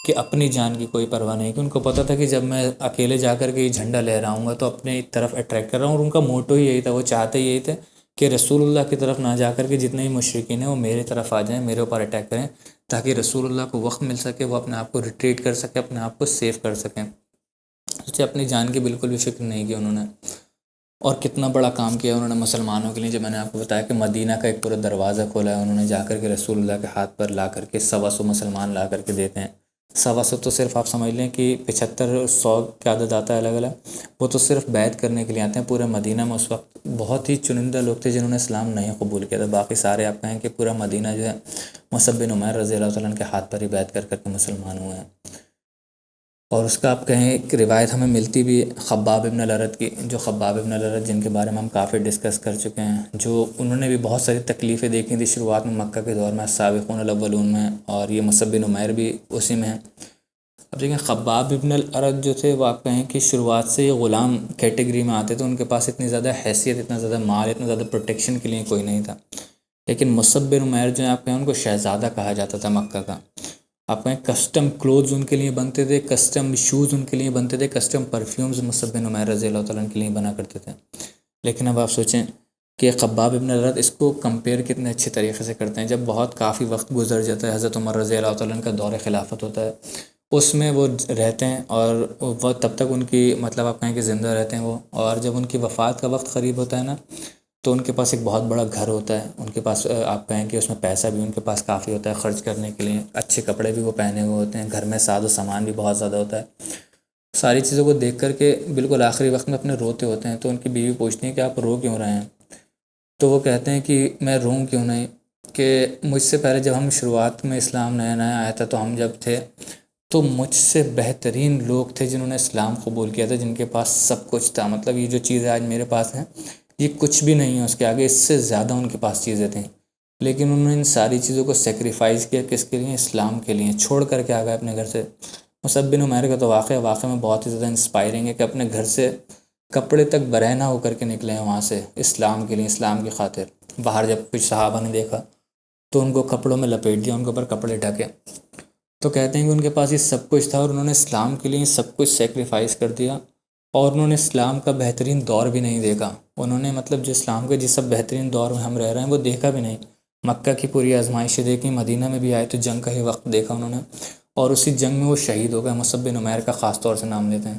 [SPEAKER 1] کہ اپنی جان کی کوئی پرواہ نہیں. کہ ان کو پتہ تھا کہ جب میں اکیلے جا کر کے یہ جھنڈا لہراؤں گا تو اپنے طرف اٹریکٹ کر رہا ہوں، اور ان کا موٹو ہی یہی تھا، وہ چاہتے یہی تھے کہ رسول اللہ کی طرف نہ جا کر کے جتنے بھی مشرکین ہیں وہ میرے طرف آ جائیں، میرے اوپر اٹیک کریں، تاکہ رسول اللہ کو وقت مل سکے، وہ اپنے آپ کو ریٹریٹ کر سکے، اپنے آپ کو سیف کر سکیں. اسے اپنی جان کی بالکل بھی فکر نہیں کی انہوں نے. اور کتنا بڑا کام کیا انہوں نے مسلمانوں کے لیے. جو میں نے آپ کو بتایا کہ مدینہ کا ایک پورا دروازہ کھولا ہے انہوں نے، جا کر کے رسول اللہ کے ہاتھ پر لا کر کے 125 مسلمان لا کر کے دیتے ہیں. 125 تو صرف آپ سمجھ لیں کہ 75-100 کی عدد آتا ہے الگ الگ، وہ تو صرف بیعت کرنے کے لیے آتے ہیں. پورے مدینہ میں اس وقت بہت ہی چنندہ لوگ تھے جنہوں نے اسلام نہیں قبول کیا تھا، باقی سارے آپ کہیں کہ پورا مدینہ جو ہے مصعب بن عمیر رضی اللہ تعالیٰ عنہ کے ہاتھ پر ہی بیعت کر کر کے مسلمان ہوئے ہیں. اور اس کا آپ کہیں ایک روایت ہمیں ملتی بھی خباب ابن الارت کی، جو خباب ابن الارت جن کے بارے میں ہم کافی ڈسکس کر چکے ہیں، جو انہوں نے بھی بہت ساری تکلیفیں دیکھی تھیں شروعات میں مکہ کے دور میں، السابقون الاولون میں، اور یہ مصعب بن عمیر بھی اسی میں ہیں. اب دیکھیں خباب ابن الارت جو تھے وہ آپ کہیں کہ شروعات سے یہ غلام کیٹیگری میں آتے تھے، ان کے پاس اتنی زیادہ حیثیت، اتنا زیادہ مال، اتنا زیادہ پروٹیکشن کے لیے کوئی نہیں تھا. لیکن مصعب بن عمیر جو ہیں آپ کہیں ان کو شہزادہ کہا جاتا تھا مکہ کا. آپ کہیں کسٹم کلوتھز ان کے لیے بنتے تھے، کسٹم شوز ان کے لیے بنتے تھے، کسٹم پرفیومز مصعب بن عمیر رضی اللہ تعالیٰ عنہ کے لیے بنا کرتے تھے. لیکن اب آپ سوچیں کہ خباب ابن الارت اس کو کمپیئر کتنے اچھے طریقے سے کرتے ہیں. جب بہت کافی وقت گزر جاتا ہے، حضرت عمر رضی اللہ تعالیٰ عنہ کا دور خلافت ہوتا ہے، اس میں وہ رہتے ہیں، اور وہ تب تک ان کی مطلب آپ کہیں کہ زندہ رہتے ہیں وہ. اور جب ان کی وفات کا وقت قریب ہوتا ہے نا، تو ان کے پاس ایک بہت بڑا گھر ہوتا ہے، ان کے پاس آپ کہیں کہ اس میں پیسہ بھی ان کے پاس کافی ہوتا ہے خرچ کرنے کے لیے، اچھے کپڑے بھی وہ پہنے ہوئے ہوتے ہیں، گھر میں ساز و سامان بھی بہت زیادہ ہوتا ہے۔ ساری چیزوں کو دیکھ کر کے بالکل آخری وقت میں اپنے روتے ہوتے ہیں، تو ان کی بیوی پوچھتی ہیں کہ آپ رو کیوں رہے ہیں؟ تو وہ کہتے ہیں کہ میں روں کیوں نہیں، کہ مجھ سے پہلے جب ہم شروعات میں اسلام نیا نیا آیا تھا تو ہم جب تھے تو مجھ سے بہترین لوگ تھے جنہوں نے اسلام قبول کیا تھا، جن کے پاس سب کچھ تھا، مطلب یہ جو چیزیں آج میرے پاس ہیں یہ کچھ بھی نہیں ہے اس کے آگے، اس سے زیادہ ان کے پاس چیزیں تھیں، لیکن انہوں نے ان ساری چیزوں کو سیکریفائز کیا، کس کے لیے؟ اسلام کے لیے، چھوڑ کر کے آ گئے اپنے گھر سے۔ مصعب بن عمیر کا تو واقعہ میں بہت ہی زیادہ انسپائرنگ ہے کہ اپنے گھر سے کپڑے تک برہنہ ہو کر کے نکلے ہیں وہاں سے اسلام کے لیے، اسلام کی خاطر۔ باہر جب کچھ صحابہ نے دیکھا تو ان کو کپڑوں میں لپیٹ دیا، ان کے اوپر کپڑے ڈھکے، تو کہتے ہیں کہ ان کے پاس یہ سب کچھ تھا اور انہوں نے اسلام کے لیے سب کچھ سیکریفائز کر دیا، اور انہوں نے اسلام کا بہترین دور بھی نہیں دیکھا۔ انہوں نے مطلب جو اسلام کے جس سب بہترین دور میں ہم رہ رہے ہیں وہ دیکھا بھی نہیں۔ مکہ کی پوری آزمائشیں دیکھی، مدینہ میں بھی آئے تو جنگ کا ہی وقت دیکھا انہوں نے، اور اسی جنگ میں وہ شہید ہو گئے۔ مصعب بن عمیر کا خاص طور سے نام لیتے ہیں،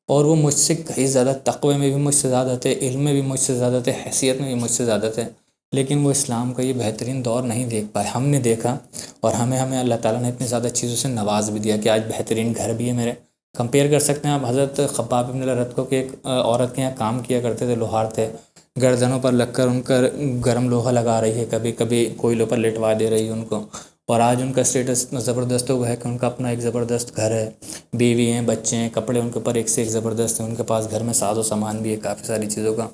[SPEAKER 1] اور وہ مجھ سے کہیں زیادہ تقوی میں بھی مجھ سے زیادہ تھے، علم میں بھی مجھ سے زیادہ تھے، حیثیت میں بھی مجھ سے زیادہ تھے، لیکن وہ اسلام کا یہ بہترین دور نہیں دیکھ پائے۔ ہم نے دیکھا، اور ہمیں اللہ تعالیٰ نے اتنی زیادہ چیزوں سے نواز بھی دیا کہ آج بہترین گھر بھی ہے میرے۔ کمپیئر کر سکتے ہیں آپ حضرت خباب بن الارت کو، کہ ایک عورت کے یہاں کام کیا کرتے تھے، لوہار تھے، گردنوں پر لگ کر ان کا گرم لوہا لگا رہی ہے، کبھی کبھی کوئلوں پر لٹوا دے رہی ہے ان کو، اور آج ان کا اسٹیٹس اتنا زبردست ہوا ہے کہ ان کا اپنا ایک زبردست گھر ہے، بیوی ہیں، بچے ہیں، کپڑے ان کے اوپر ایک سے ایک زبردست ہیں، ان کے پاس گھر میں ساز و سامان بھی ہے کافی ساری چیزوں کا۔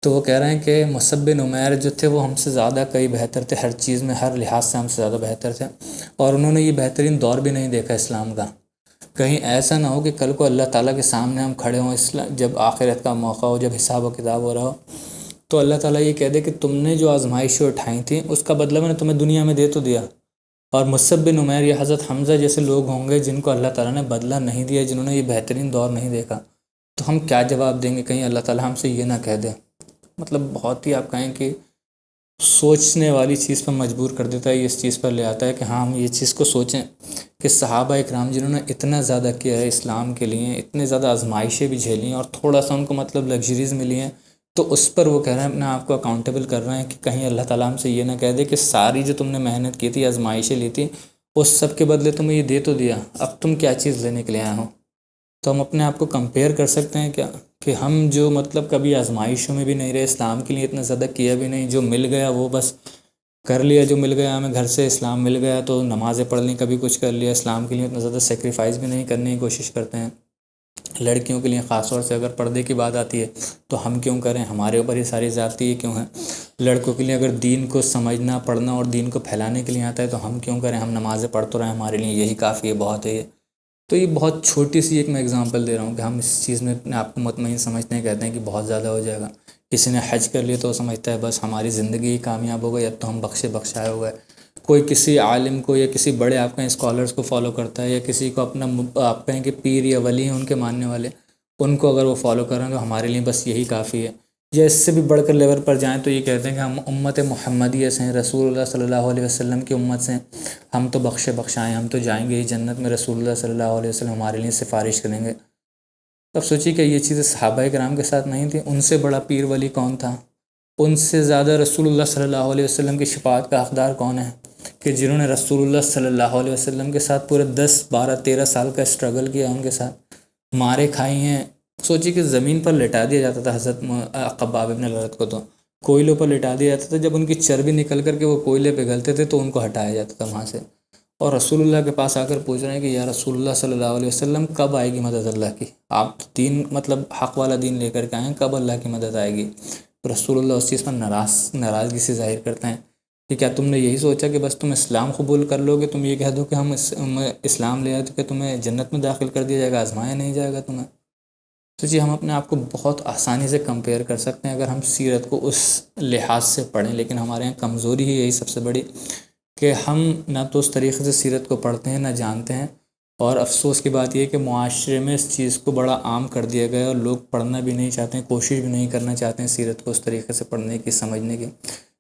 [SPEAKER 1] تو وہ کہہ رہے ہیں کہ مصعب بن عمیر جو تھے وہ ہم سے زیادہ کئی بہتر تھے، ہر چیز میں، ہر لحاظ سے ہم سے زیادہ بہتر تھے، اور انہوں نے یہ بہترین دور بھی نہیں دیکھا اسلام کا۔ کہیں ایسا نہ ہو کہ کل کو اللہ تعالیٰ کے سامنے ہم کھڑے ہوں، جب آخرت کا موقع ہو، جب حساب و کتاب ہو رہا ہو، تو اللہ تعالیٰ یہ کہہ دے کہ تم نے جو آزمائشیں اٹھائی تھیں اس کا بدلہ میں نے تمہیں دنیا میں دے تو دیا، اور مصعب بن عمیر یا حضرت حمزہ جیسے لوگ ہوں گے جن کو اللہ تعالیٰ نے بدلہ نہیں دیا، جنہوں نے یہ بہترین دور نہیں دیکھا، تو ہم کیا جواب دیں گے؟ کہیں اللہ تعالیٰ ہم سے یہ نہ کہہ دے۔ مطلب بہت ہی آپ کہیں کہ سوچنے والی چیز پر مجبور کر دیتا ہے، یہ اس چیز پر لے آتا ہے کہ ہاں ہم یہ چیز کو سوچیں کہ صحابہ اکرام جنہوں نے اتنا زیادہ کیا ہے اسلام کے لیے، اتنے زیادہ آزمائشیں بھی جھیلی ہیں، اور تھوڑا سا ان کو مطلب لگژریز ملی ہیں، تو اس پر وہ کہہ رہے ہیں، اپنے آپ کو اکاؤنٹیبل کر رہے ہیں کہ کہیں اللہ تعالیٰ ہم سے یہ نہ کہہ دے کہ ساری جو تم نے محنت کی تھی، آزمائشیں لی تھی، اس سب کے بدلے تمہیں یہ دے تو دیا، اب تم کیا چیز لینے کے لیے آئے ہو؟ تو ہم اپنے آپ کو کمپیئر کر سکتے ہیں کیا کہ ہم جو مطلب کبھی آزمائشوں میں بھی نہیں رہے، اسلام کے لیے اتنا زیادہ کیا بھی نہیں، جو مل گیا وہ بس کر لیا، جو مل گیا ہمیں گھر سے اسلام مل گیا تو نمازیں پڑھ لیں، کبھی کچھ کر لیا، اسلام کے لیے اتنا زیادہ سیکریفائز بھی نہیں کرنے کی کوشش کرتے ہیں۔ لڑکیوں کے لیے خاص طور سے اگر پردے کی بات آتی ہے تو ہم کیوں کریں، ہمارے اوپر یہ ساری زیادتی کیوں ہیں؟ لڑکوں کے لیے اگر دین کو سمجھنا، پڑھنا اور دین کو پھیلانے کے لیے آتا ہے تو ہم کیوں کریں؟ ہم نمازیں پڑھ تو رہے ہیں، ہمارے لیے یہی کافی ہے، بہت ہے یہ۔ تو یہ بہت چھوٹی سی ایک میں اگزامپل دے رہا ہوں کہ ہم اس چیز میں اپنے آپ کو مطمئن سمجھتے ہیں، کہتے ہیں کہ بہت زیادہ ہو جائے گا۔ کسی نے حج کر لیا تو وہ سمجھتا ہے بس ہماری زندگی ہی کامیاب ہو گئی، اب تو ہم بخشائے ہوئے۔ کوئی کسی عالم کو یا کسی بڑے آپ کہیں اسکالرس کو فالو کرتا ہے، یا کسی کو اپنا آپ کہیں کہ پیر یا ولی ہیں ان کے ماننے والے، ان کو اگر وہ فالو کر رہے ہیں تو ہمارے لیے بس یہی کافی ہے۔ یا اس سے بھی بڑھ کر لیول پر جائیں تو یہ کہتے ہیں کہ ہم امت محمدیہ سے ہیں، رسول اللہ صلی اللہ علیہ وسلم کی امت سے ہیں، ہم تو بخشائیں، ہم تو جائیں گے ہی جنت میں، رسول اللہ صلی اللہ علیہ وسلم ہمارے لیے سفارش کریں گے۔ اب سوچیے کہ یہ چیزیں صحابہ کرام کے ساتھ نہیں تھیں، ان سے بڑا پیر ولی کون تھا؟ ان سے زیادہ رسول اللہ صلی اللہ علیہ وسلم کی شفاعت کا حقدار کون ہے؟ کہ جنہوں نے رسول اللہ صلی اللہ علیہ وسلم کے ساتھ پورے 10 12 13 سال کا اسٹرگل کیا، ان کے ساتھ مارے کھائی ہیں۔ سوچیے کہ زمین پر لٹا دیا جاتا تھا حضرت خباب بن الارت کو، تو کوئلوں پر لٹا دیا جاتا تھا، جب ان کی چربی نکل کر کے وہ کوئلے پہ گلتے تھے تو ان کو ہٹایا جاتا تھا وہاں سے، اور رسول اللہ کے پاس آ کر پوچھ رہے ہیں کہ یا رسول اللہ صلی اللہ علیہ وسلم کب آئے گی مدد اللہ کی؟ آپ دین مطلب حق والا دین لے کر کے آئیں، کب اللہ کی مدد آئے گی؟ رسول اللہ اس چیز پر ناراضگی سے ظاہر کرتے ہیں کہ کیا تم نے یہی سوچا کہ بس تم اسلام قبول کر لو گے، تم یہ کہہ دو کہ ہم اسلام لے آئے تو کہ تمہیں جنت میں داخل کر دیا جائے گا، آزمایا نہیں جائے گا تمہیں؟ تو جی ہم اپنے آپ کو بہت آسانی سے کمپیئر کر سکتے ہیں اگر ہم سیرت کو اس لحاظ سے پڑھیں، لیکن ہمارے یہاں کمزوری ہی یہی سب سے بڑی کہ ہم نہ تو اس طریقے سے سیرت کو پڑھتے ہیں، نہ جانتے ہیں، اور افسوس کی بات یہ ہے کہ معاشرے میں اس چیز کو بڑا عام کر دیا گیا، اور لوگ پڑھنا بھی نہیں چاہتے ہیں، کوشش بھی نہیں کرنا چاہتے ہیں سیرت کو اس طریقے سے پڑھنے کی، سمجھنے کی۔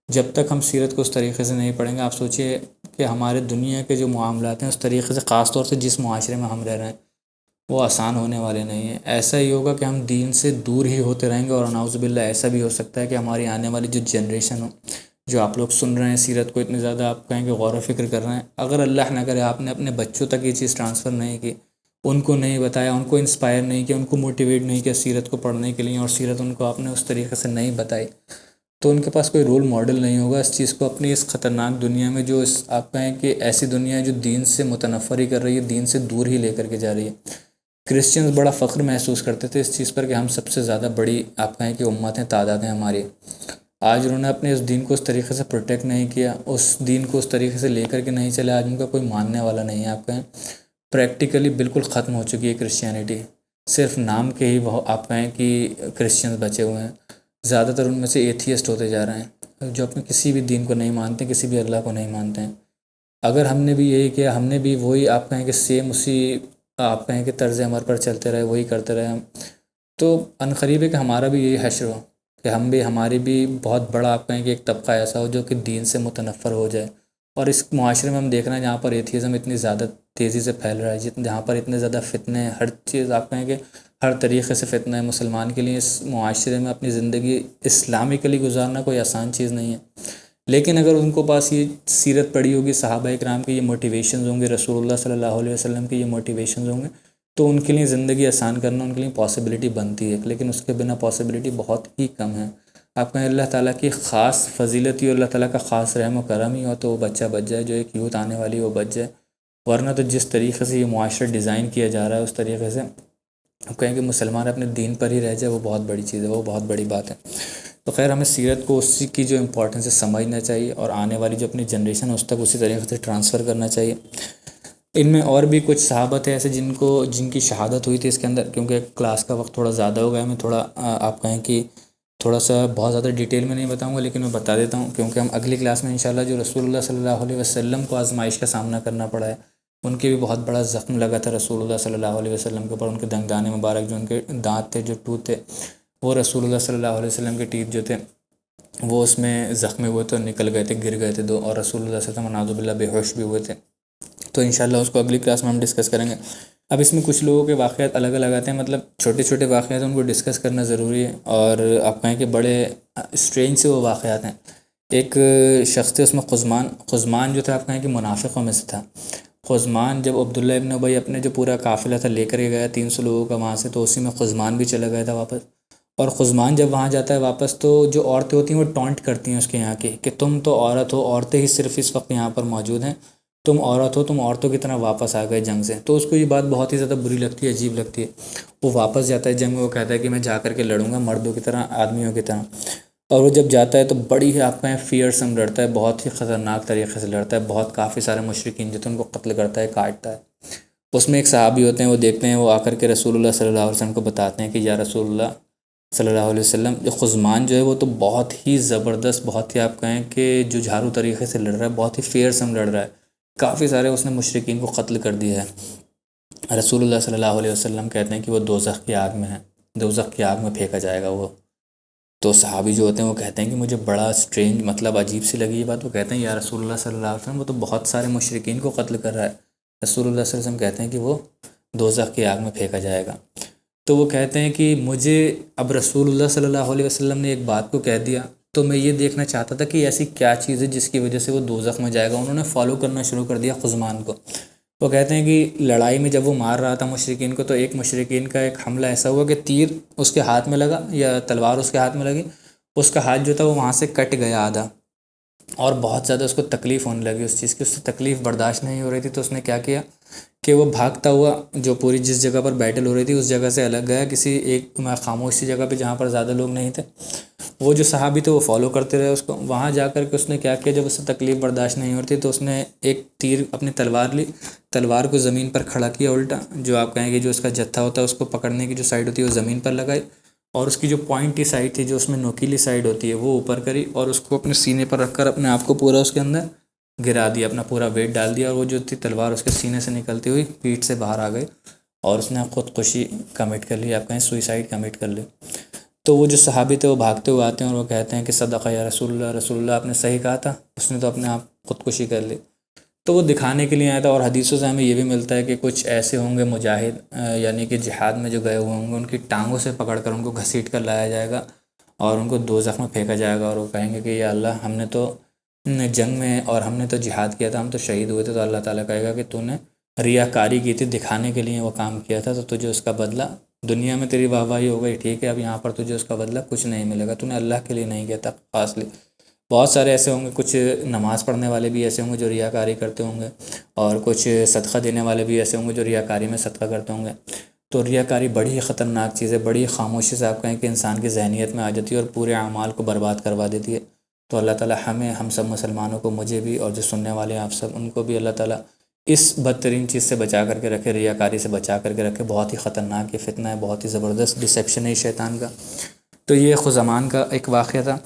[SPEAKER 1] جب تک ہم سیرت کو اس طریقے سے نہیں پڑھیں گے، آپ سوچئے کہ ہمارے دنیا کے جو معاملات ہیں اس طریقے سے، خاص طور سے جس معاشرے میں ہم رہ رہے ہیں وہ آسان ہونے والے نہیں ہیں۔ ایسا ہی ہوگا کہ ہم دین سے دور ہی ہوتے رہیں گے، اور نعوذ باللہ ایسا بھی ہو سکتا ہے کہ ہماری آنے والی جو جنریشن ہو، جو آپ لوگ سن رہے ہیں سیرت کو اتنی زیادہ آپ کہیں کہ غور و فکر کر رہے ہیں، اگر اللہ نہ کرے آپ نے اپنے بچوں تک یہ چیز ٹرانسفر نہیں کی، ان کو نہیں بتایا، ان کو انسپائر نہیں کیا، ان کو موٹیویٹ نہیں کیا سیرت کو پڑھنے کے لیے، اور سیرت ان کو آپ نے اس طریقے سے نہیں بتائی، تو ان کے پاس کوئی رول ماڈل نہیں ہوگا اس چیز کو اپنی اس خطرناک دنیا میں، جو اس آپ کہیں کہ ایسی دنیا ہے جو دین سے متنفر ہی کر رہی ہے، دین سے دور ہی لے کر کے جا رہی ہے۔ کرسچنز بڑا فخر محسوس کرتے تھے اس چیز پر کہ ہم سب سے زیادہ بڑی آپ کہیں کہ امت ہیں، تعداد ہیں ہماری۔ آج انہوں نے اپنے اس دین کو اس طریقے سے پروٹیکٹ نہیں کیا، اس دین کو اس طریقے سے لے کر کے نہیں چلے، آج ان کا کوئی ماننے والا نہیں ہے۔ آپ کہیں پریکٹیکلی بالکل ختم ہو چکی ہے کرسچینٹی، صرف نام کے ہی وہ آپ کہیں کہ کرسچنز بچے ہوئے ہیں، زیادہ تر ان میں سے ایتھیسٹ ہوتے جا رہے ہیں، جو اپنے کسی بھی دین کو نہیں مانتے، کسی بھی اللہ کو نہیں مانتے ہیں۔ اگر ہم نے بھی یہی کیا، ہم نے بھی وہی آپ کہیں کہ سیم اسی آپ کہیں کہ طرز عمل پر چلتے رہے، وہی کرتے رہے ہم، تو عنقریب ہے کہ ہمارا بھی یہی حشر ہو، کہ ہم بھی ہماری بھی بہت بڑا آپ کہیں کہ ایک طبقہ ایسا ہو جو کہ دین سے متنفر ہو جائے۔ اور اس معاشرے میں ہم دیکھ رہے ہیں جہاں پر ایتھیزم اتنی زیادہ تیزی سے پھیل رہا ہے، جہاں پر اتنے زیادہ فتنے ہیں، ہر چیز آپ کہیں کہ ہر طریقے سے فتنہ ہے مسلمان کے لیے، اس معاشرے میں اپنی زندگی اسلامکلی گزارنا کوئی آسان چیز نہیں ہے۔ لیکن اگر ان کو پاس یہ سیرت پڑھی ہوگی، صحابہ اکرام کی یہ موٹیویشنز ہوں گے، رسول اللہ صلی اللہ علیہ وسلم کی یہ موٹیویشنز ہوں گے، تو ان کے لیے زندگی آسان کرنا ان کے لیے پاسبلٹی بنتی ہے، لیکن اس کے بنا پاسبلٹی بہت ہی کم ہے۔ آپ کہیں اللہ تعالیٰ کی خاص فضیلت ہی اور اللہ تعالیٰ کا خاص رحم و کرم ہی ہو تو وہ بچہ بچ جائے، جو ایک یوتھ آنے والی وہ بچ جائے، ورنہ تو جس طریقے سے یہ معاشرہ ڈیزائن کیا جا رہا ہے اس طریقے سے آپ کہیں کہ مسلمان اپنے دین پر ہی رہ جائے، وہ بہت بڑی چیز ہے، وہ بہت بڑی بات ہے۔ تو خیر ہمیں سیرت کو اسی کی جو امپورٹنس ہے سمجھنا چاہیے، اور آنے والی جو اپنی جنریشن ہے اس تک اسی طریقے سے ٹرانسفر کرنا چاہیے۔ ان میں اور بھی کچھ صحابہ تھے ایسے جن کی شہادت ہوئی تھی اس کے اندر، کیونکہ کلاس کا وقت تھوڑا زیادہ ہو گیا، میں تھوڑا آپ کہیں کہ تھوڑا سا بہت زیادہ ڈیٹیل میں نہیں بتاؤں گا، لیکن میں بتا دیتا ہوں، کیونکہ ہم اگلی کلاس میں انشاءاللہ جو رسول اللہ صلی اللہ علیہ وسلم کو آزمائش کا سامنا کرنا پڑا ہے، ان کے بھی بہت بڑا زخم لگا تھا رسول اللہ صلی اللہ علیہ وسلم کے اوپر، ان کے دندان مبارک جو ان کے دانت تھے، جو ٹوت تھے، وہ رسول اللہ صلی اللہ علیہ وسلم کے ٹیتھ جو تھے وہ اس میں زخمی ہوئے تھے اور نکل گئے تھے، گر گئے تھے دو، اور رسول اللہ صلی اللہ علیہ وسلم نعوذ باللہ بے ہوش بھی ہوئے تھے۔ تو انشاءاللہ اس کو اگلی کلاس میں ہم ڈسکس کریں گے۔ اب اس میں کچھ لوگوں کے واقعات الگ الگ آتے ہیں، مطلب چھوٹے چھوٹے واقعات ان کو ڈسکس کرنا ضروری ہے، اور آپ کہیں کہ بڑے اسٹرینج سے وہ واقعات ہیں۔ ایک شخص تھے، اس میں قزمان جو تھا آپ کہیں کہ منافقوں میں سے تھا۔ قزمان جب عبداللہ ابن ابی اپنے جو پورا قافلہ تھا لے کر کے گیا 300 لوگوں کا وہاں سے، تو اسی میں قزمان بھی چلا گیا تھا واپس۔ اور قزمان جب وہاں جاتا ہے واپس، تو جو عورتیں ہوتی ہیں وہ ٹونٹ کرتی ہیں اس کے یہاں کی، کہ تم تو عورت ہو، عورتیں ہی صرف اس وقت یہاں پر موجود ہیں، تم عورت ہو، تم عورتوں کی طرح واپس آ گئے جنگ سے۔ تو اس کو یہ بات بہت ہی زیادہ بری لگتی ہے، عجیب لگتی ہے۔ وہ واپس جاتا ہے جنگ میں، وہ کہتا ہے کہ میں جا کر کے لڑوں گا مردوں کی طرح، آدمیوں کی طرح۔ اور وہ جب جاتا ہے تو بڑی ہی آپ کہیں فیئرسم لڑتا ہے، بہت ہی خطرناک طریقے سے لڑتا ہے، بہت کافی سارے مشرکین جو تھے ان کو قتل کرتا ہے، کاٹتا ہے۔ اس میں ایک صحابی ہوتے ہیں، وہ دیکھتے ہیں، وہ آ کر کے رسول اللہ صلی اللہ علیہ وسلم کو بتاتے ہیں کہ یا رسول اللہ صلی اللہ علیہ وسلم، جو قزمان جو ہے وہ تو بہت ہی زبردست، بہت ہی آپ کہیں کہ جھارو طریقے سے لڑ رہا ہے، بہت ہی فیئرسم لڑ رہا ہے، کافی سارے اس نے مشرکین کو قتل کر دیا ہے۔ رسول اللہ صلی اللہ علیہ وسلم کہتے ہیں کہ وہ دوزخ کی آگ میں ہے، دوزخ کی آگ میں پھینکا جائے گا وہ۔ تو صحابی جو ہوتے ہیں وہ کہتے ہیں کہ مجھے بڑا اسٹرینج، مطلب عجیب سی لگی یہ بات۔ وہ کہتے ہیں یا رسول اللہ صلی اللہ علیہ وسلم، وہ تو بہت سارے مشرکین کو قتل کر رہا ہے۔ رسول اللہ صلی اللہ علیہ وسلم کہتے ہیں کہ وہ دوزخ کی آگ میں پھینکا جائے گا۔ تو وہ کہتے ہیں کہ مجھے اب رسول اللہ صلی اللہ علیہ وسلم نے ایک بات کو کہہ دیا، تو میں یہ دیکھنا چاہتا تھا کہ ایسی کیا چیز ہے جس کی وجہ سے وہ دوزخ میں جائے گا۔ انہوں نے فالو کرنا شروع کر دیا قزمان کو۔ وہ کہتے ہیں کہ لڑائی میں جب وہ مار رہا تھا مشرکین کو، تو ایک مشرکین کا ایک حملہ ایسا ہوا کہ تیر اس کے ہاتھ میں لگا، یا تلوار اس کے ہاتھ میں لگی، اس کا ہاتھ جو تھا وہ وہاں سے کٹ گیا آدھا، اور بہت زیادہ اس کو تکلیف ہونے لگی اس چیز کی، اس سے تکلیف برداشت نہیں ہو رہی تھی۔ تو اس نے کیا کیا کہ وہ بھاگتا ہوا جو پوری جس جگہ پر بیٹل ہو رہی تھی اس جگہ سے الگ گیا، کسی ایک خاموش سی جگہ پہ جہاں پر زیادہ لوگ نہیں تھے۔ وہ جو صحابی تھے وہ فالو کرتے رہے اس کو۔ وہاں جا کر کے اس نے کیا کیا، جب اس سے تکلیف برداشت نہیں ہوتی تو اس نے ایک تیر اپنی تلوار لی، تلوار کو زمین پر کھڑا کیا الٹا، جو آپ کہیں گے جو اس کا جتھا ہوتا ہے اس کو پکڑنے کی جو سائڈ ہوتی ہے وہ زمین پر لگائی، اور اس کی جو پوائنٹی سائڈ تھی، جو اس میں نوکیلی سائڈ ہوتی ہے، وہ اوپر کری، اور اس کو اپنے سینے پر رکھ کر اپنے آپ کو پورا اس کے اندر گرا دیا، اپنا پورا ویٹ ڈال دیا، اور وہ جو تھی تلوار اس کے سینے سے نکلتی ہوئی پیٹھ سے باہر آ گئی، اور اس نے خودکشی کمٹ کر لی، آپ کہیں سوئسائڈ کمٹ کر لی۔ تو وہ جو صحابی تھے وہ بھاگتے ہوئے آتے ہیں اور وہ کہتے ہیں کہ صدقہ یا رسول اللہ، رسول اللہ آپ نے صحیح کہا تھا، اس نے تو اپنے آپ خودکشی کر لی۔ تو وہ دکھانے کے لیے آیا تھا۔ اور حدیثوں سے ہمیں یہ بھی ملتا ہے کہ کچھ ایسے ہوں گے مجاہد یعنی کہ جہاد میں جو گئے ہوئے ہوں گے، ان کی ٹانگوں سے پکڑ کر ان کو گھسیٹ کر لایا جائے گا اور ان کو دوزخ میں پھینکا جائے گا، اور وہ کہیں گے کہ یا اللہ ہم نے تو جنگ میں اور ہم نے تو جہاد کیا تھا، ہم تو شہید ہوئے تھے، تو اللہ تعالیٰ کہے گا کہ تو نے ریاکاری کی تھی، دکھانے کے لیے وہ کام کیا تھا، تو تجھے اس کا بدلہ دنیا میں تیری واہ واہی ہو گئی، ٹھیک ہے، اب یہاں پر تجھے اس کا بدلہ کچھ نہیں ملے گا، تو نے اللہ کے لیے نہیں کیا تھا خاص لیے۔ بہت سارے ایسے ہوں گے، کچھ نماز پڑھنے والے بھی ایسے ہوں گے جو ریاکاری کرتے ہوں گے، اور کچھ صدقہ دینے والے بھی ایسے ہوں گے جو ریاکاری میں صدقہ کرتے ہوں گے۔ تو ریاکاری بڑی ہی خطرناک چیز ہے، بڑی خاموشی سے آپ کہیں کہ انسان کی ذہنیت میں آ جاتی ہے اور پورے اعمال کو برباد کروا دیتی ہے۔ تو اللہ تعالیٰ ہمیں، ہم سب مسلمانوں کو، مجھے بھی اور جو سننے والے ہیں آپ سب، ان کو بھی اللہ تعالیٰ اس بدترین چیز سے بچا کر کے رکھے، ریاکاری سے بچا کر کے رکھے۔ بہت ہی خطرناک یہ فتنہ ہے، بہت ہی زبردست ڈسیپشن ہے شیطان کا۔ تو یہ خزمان کا ایک واقعہ تھا۔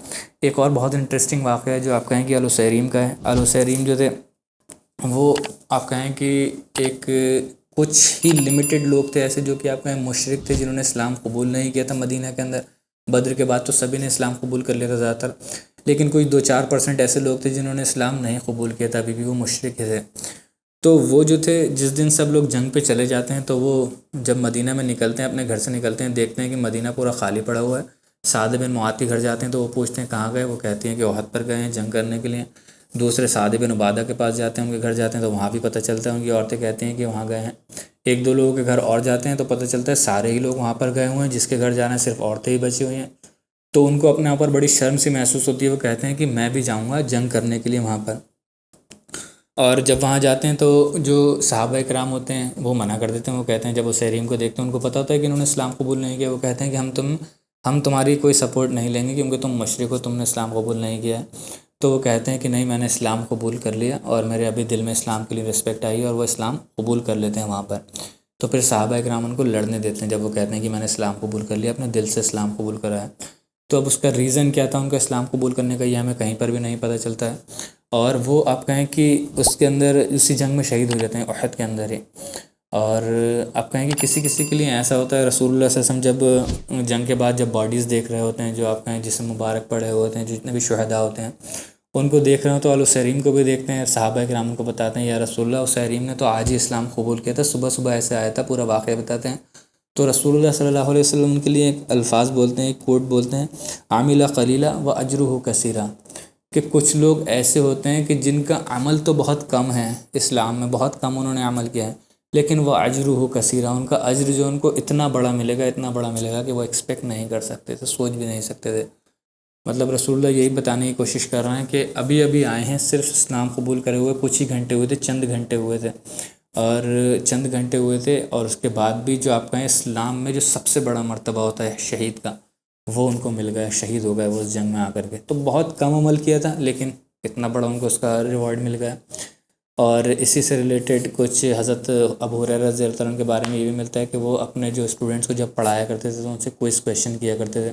[SPEAKER 1] ایک اور بہت انٹرسٹنگ واقعہ ہے جو آپ کہیں کہ الوسیریم کا ہے۔ الوسیریم جو تھے وہ آپ کہیں کہ ایک کچھ ہی لمیٹڈ لوگ تھے ایسے جو کہ آپ کہیں مشرک تھے، جنہوں نے اسلام قبول نہیں کیا تھا مدینہ کے اندر۔ بدر کے بعد تو سبھی نے اسلام قبول کر لیا تھا زیادہ تر، لیکن کوئی 2-4% ایسے لوگ تھے جنہوں نے اسلام نہیں قبول کیا تھا، ابھی بھی وہ مشرک تھے۔ تو وہ جو تھے، جس دن سب لوگ جنگ پہ چلے جاتے ہیں تو وہ جب مدینہ میں نکلتے ہیں، اپنے گھر سے نکلتے ہیں، دیکھتے ہیں کہ مدینہ پورا خالی پڑا ہوا ہے۔ سعد بن معاذ کے گھر جاتے ہیں تو وہ پوچھتے ہیں کہاں گئے، وہ کہتے ہیں کہ احد پر گئے ہیں جنگ کرنے کے لیے۔ دوسرے سعد بن عبادہ کے پاس جاتے ہیں، ان کے گھر جاتے ہیں تو وہاں بھی پتہ چلتا ہے، ان کی عورتیں کہتی ہیں کہ وہاں گئے ہیں۔ 1-2 لوگوں کے گھر اور جاتے ہیں تو پتہ چلتا ہے سارے ہی لوگ وہاں پر گئے ہوئے ہیں، جس کے گھر جانا ہے صرف عورتیں ہی بچی ہوئی ہیں۔ تو ان کو اپنے اوپر بڑی شرم سی محسوس ہوتی ہے، وہ کہتے ہیں کہ میں بھی جاؤں گا جنگ کرنے کے لیے وہاں پر۔ اور جب وہاں جاتے ہیں تو جو صحابہ کرام ہوتے ہیں وہ منع کر دیتے ہیں، وہ کہتے ہیں، جب وہ سیریم کو دیکھتے ہیں، ان کو پتہ ہوتا ہے کہ انہوں نے اسلام قبول نہیں کیا، وہ کہتے ہیں کہ ہم تمہاری کوئی سپورٹ نہیں لیں گے کیونکہ تم مشرک ہو، تم نے اسلام قبول نہیں کیا ہے۔ تو وہ کہتے ہیں کہ نہیں، میں نے اسلام قبول کر لیا اور میرے ابھی دل میں اسلام کے لیے رسپیکٹ آئی ہے، اور وہ اسلام قبول کر لیتے ہیں وہاں پر۔ تو پھر صحابہ کرام ان کو لڑنے دیتے ہیں، جب وہ کہتے ہیں کہ میں نے اسلام قبول کر لیا، اپنے دل سے اسلام قبول کرا ہے۔ تو اب اس کا ریزن کیا تھا ان کا اسلام قبول کرنے کا، یہ ہمیں کہیں پر بھی نہیں پتہ چلتا ہے۔ اور وہ آپ کہیں کہ اس کے اندر اسی جنگ میں شہید ہو جاتے ہیں، احد کے اندر ہی۔ اور آپ کہیں کہ کسی کسی کے لیے ایسا ہوتا ہے، رسول اللہ صلی اللہ علیہ وسلم جب جنگ کے بعد جب باڈیز دیکھ رہے ہوتے ہیں، جو آپ کہیں جسم مبارک پڑے ہوتے ہیں، جتنے بھی شہداء ہوتے ہیں، ان کو دیکھ رہے ہوں تو الوسیریم کو بھی دیکھتے ہیں، صحابہ کرام ان کو بتاتے ہیں یا رسول اللہ الوسیریم نے تو آج ہی اسلام قبول کیا تھا، صبح صبح ایسے آیا تھا، پورا واقعہ بتاتے ہیں۔ تو رسول اللہ صلی اللہ علیہ وسلم ان کے لیے ایک الفاظ بولتے ہیں، ایک کوٹ بولتے ہیں، عاملہ قلیلہ و اجرہ کثیرہ، کہ کچھ لوگ ایسے ہوتے ہیں کہ جن کا عمل تو بہت کم ہے، اسلام میں بہت کم انہوں نے عمل کیا ہے، لیکن وہ اجرہ کثیرہ، ان کا اجر جو ان کو اتنا بڑا ملے گا، اتنا بڑا ملے گا کہ وہ ایکسپیکٹ نہیں کر سکتے تھے، سوچ بھی نہیں سکتے تھے۔ مطلب رسول اللہ یہی بتانے کی کوشش کر رہے ہیں کہ ابھی ابھی آئے ہیں، صرف اسلام قبول کرے ہوئے کچھ ہی گھنٹے ہوئے تھے، چند گھنٹے ہوئے تھے، اور چند گھنٹے ہوئے تھے، اور اس کے بعد بھی جو آپ کہیں اسلام میں جو سب سے بڑا مرتبہ ہوتا ہے شہید کا، وہ ان کو مل گیا، شہید ہو گئے وہ اس جنگ میں آ کر کے۔ تو بہت کم عمل کیا تھا لیکن اتنا بڑا ان کو اس کا ریوارڈ مل گیا۔ اور اسی سے ریلیٹڈ کچھ حضرت ابو ہریرہ رضی اللہ عنہ کے بارے میں یہ بھی ملتا ہے کہ وہ اپنے جو اسٹوڈنٹس کو جب پڑھایا کرتے تھے تو ان سے کوئز کویشچن کیا کرتے تھے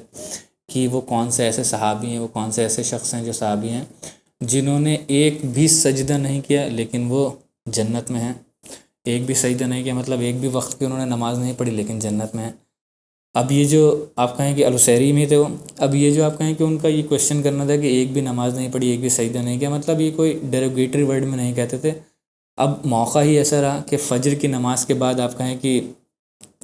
[SPEAKER 1] کہ وہ کون سے ایسے صحابی ہیں، وہ کون سے ایسے شخص ہیں جو صحابی ہیں جنہوں نے ایک بھی سجدہ نہیں کیا لیکن وہ جنت میں ہیں، ایک بھی سجدہ نہیں کیا مطلب ایک بھی وقت کی انہوں نے نماز نہیں پڑھی لیکن جنت میں ہیں۔ اب یہ جو آپ کہیں کہ الوسیریم ہی تھے وہ، اب یہ جو آپ کہیں کہ ان کا یہ کویشچن کرنا تھا کہ ایک بھی نماز نہیں پڑھی، ایک بھی سجدہ نہیں کیا، مطلب یہ کوئی ڈیروگیٹری ورڈ میں نہیں کہتے تھے۔ اب موقع ہی ایسا رہا کہ فجر کی نماز کے بعد آپ کہیں کہ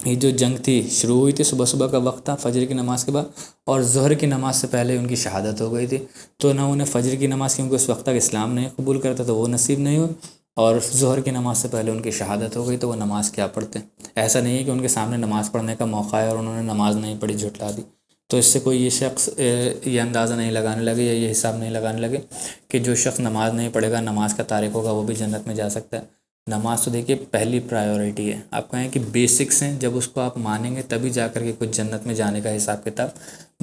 [SPEAKER 1] یہ جو جنگ تھی شروع ہوئی تھی، صبح صبح کا وقت تھا فجر کی نماز کے بعد، اور ظہر کی نماز سے پہلے ان کی شہادت ہو گئی تھی۔ تو نہ انہیں فجر کی نماز، کیونکہ اس وقت تک اسلام نہیں قبول کرتا تو وہ نصیب نہیں ہوئی، اور ظہر کی نماز سے پہلے ان کی شہادت ہو گئی تو وہ نماز کیا پڑھتے۔ ایسا نہیں ہے کہ ان کے سامنے نماز پڑھنے کا موقع ہے اور انہوں نے نماز نہیں پڑھی، جھٹلا دی۔ تو اس سے کوئی یہ شخص یہ اندازہ نہیں لگانے لگے یا یہ حساب نہیں لگانے لگے کہ جو شخص نماز نہیں پڑھے گا، نماز کا تارک ہوگا، وہ بھی جنت میں جا سکتا ہے۔ نماز تو دیکھیے پہلی پرائیورٹی ہے، آپ کہیں کہ بیسکس ہیں، جب اس کو آپ مانیں گے تبھی جا کر کے کچھ جنت میں جانے کا حساب کتاب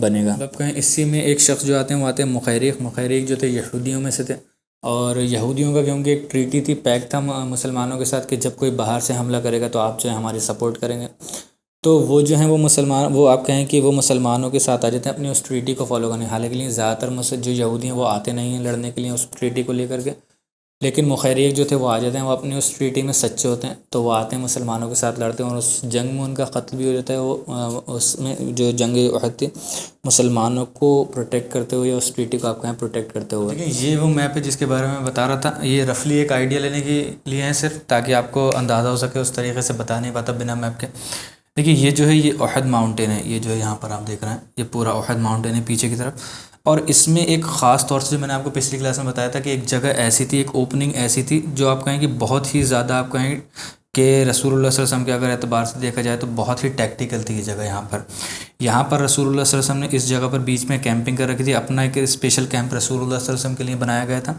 [SPEAKER 1] بنے گا۔ آپ کہیں اسی میں ایک شخص جو آتے ہیں وہ آتے ہیں مخیریق جو تھے یہودیوں میں سے تھے، اور یہودیوں کا کیونکہ ایک ٹریٹی تھی، پیک تھا مسلمانوں کے ساتھ کہ جب کوئی باہر سے حملہ کرے گا تو آپ جو ہے ہماری سپورٹ کریں گے۔ تو وہ جو ہیں وہ آپ کہیں کہ وہ مسلمانوں کے ساتھ آ جاتے ہیں اپنی اس ٹریٹی کو فالو کرنے، حالانکہ زیادہ تر جو یہودی ہیں وہ آتے نہیں ہیں لڑنے کے لیے اس ٹریٹی کو لے کر کے، لیکن مخیریق جو تھے وہ آ جاتے ہیں، وہ اپنی اس ٹریٹی میں سچے ہوتے ہیں، تو وہ آتے ہیں مسلمانوں کے ساتھ لڑتے ہیں، اور اس جنگ میں ان کا قتل بھی ہو جاتا ہے۔ وہ اس میں جو جنگ احد تھی مسلمانوں کو پروٹیکٹ کرتے ہوئے، اس ٹریٹی کو آپ کہیں پروٹیکٹ کرتے ہوئے۔ دیکھیں یہ وہ میپ ہے جس کے بارے میں بتا رہا تھا، یہ رفلی ایک آئیڈیا لینے کے لیے ہیں صرف، تاکہ آپ کو اندازہ ہو سکے، اس طریقے سے بتا نہیں پاتا بنا میپ کے۔ دیکھیے یہ جو ہے یہ احد ماؤنٹین ہے، یہ جو ہے یہاں پر آپ دیکھ رہے ہیں یہ پورا احد ماؤنٹین ہے پیچھے کی طرف، اور اس میں ایک خاص طور سے جو میں نے آپ کو پچھلی کلاس میں بتایا تھا کہ ایک جگہ ایسی تھی، ایک اوپننگ ایسی تھی جو آپ کہیں کہ بہت ہی زیادہ آپ کہیں کہ رسول اللہ صلی اللہ علیہ وسلم کے اگر اعتبار سے دیکھا جائے تو بہت ہی ٹیکٹیکل تھی یہ جگہ۔ یہاں پر رسول اللہ صلی اللہ علیہ وسلم نے اس جگہ پر بیچ میں کیمپنگ کر رکھی تھی، اپنا ایک اسپیشل کیمپ رسول اللہ صلی اللہ علیہ وسلم کے لیے بنایا گیا تھا۔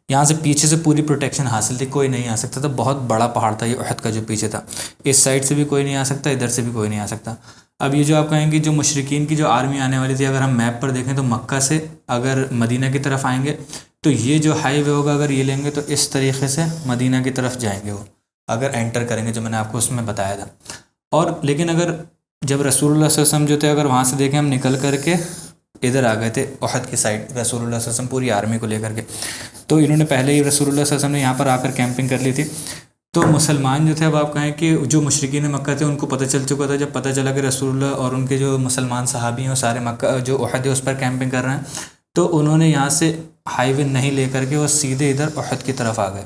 [SPEAKER 1] یہاں سے پیچھے سے پوری پروٹیکشن حاصل تھی، کوئی نہیں آ سکتا تھا، بہت بڑا پہاڑ تھا یہ احد کا جو پیچھے تھا، اس سائڈ سے بھی کوئی نہیں آ سکتا، ادھر سے بھی کوئی نہیں آ سکتا۔ اب یہ جو آپ کہیں گے جو مشرکین کی جو آرمی آنے والی تھی، اگر ہم میپ پر دیکھیں تو مکہ سے اگر مدینہ کی طرف آئیں گے تو یہ جو ہائی وے ہوگا اگر یہ لیں گے تو اس طریقے سے مدینہ کی طرف جائیں گے وہ، اگر انٹر کریں گے جو میں نے آپ کو اس میں بتایا تھا۔ اور لیکن اگر جب رسول اللہ صلی اللہ علیہ وسلم جو تھے اگر وہاں سے دیکھیں ہم نکل کر کے ادھر آ گئے تھے احد کی سائڈ، رسول اللہ صلی اللہ علیہ وسلم پوری آرمی کو لے کر کے، تو انہوں نے پہلے ہی رسول اللہ صلی اللہ علیہ وسلم نے یہاں پر آ کر کیمپنگ کر لی تھی، تو مسلمان جو تھے اب آپ کہیں کہ جو مشرکین مکہ تھے ان کو پتہ چل چکا تھا، جب پتہ چلا کہ رسول اللہ اور ان کے جو مسلمان صحابی ہیں وہ سارے مکہ جو احد ہے اس پر کیمپنگ کر رہے ہیں، تو انہوں نے یہاں سے ہائی وے نہیں لے کر کے وہ سیدھے ادھر احد کی طرف آ گئے،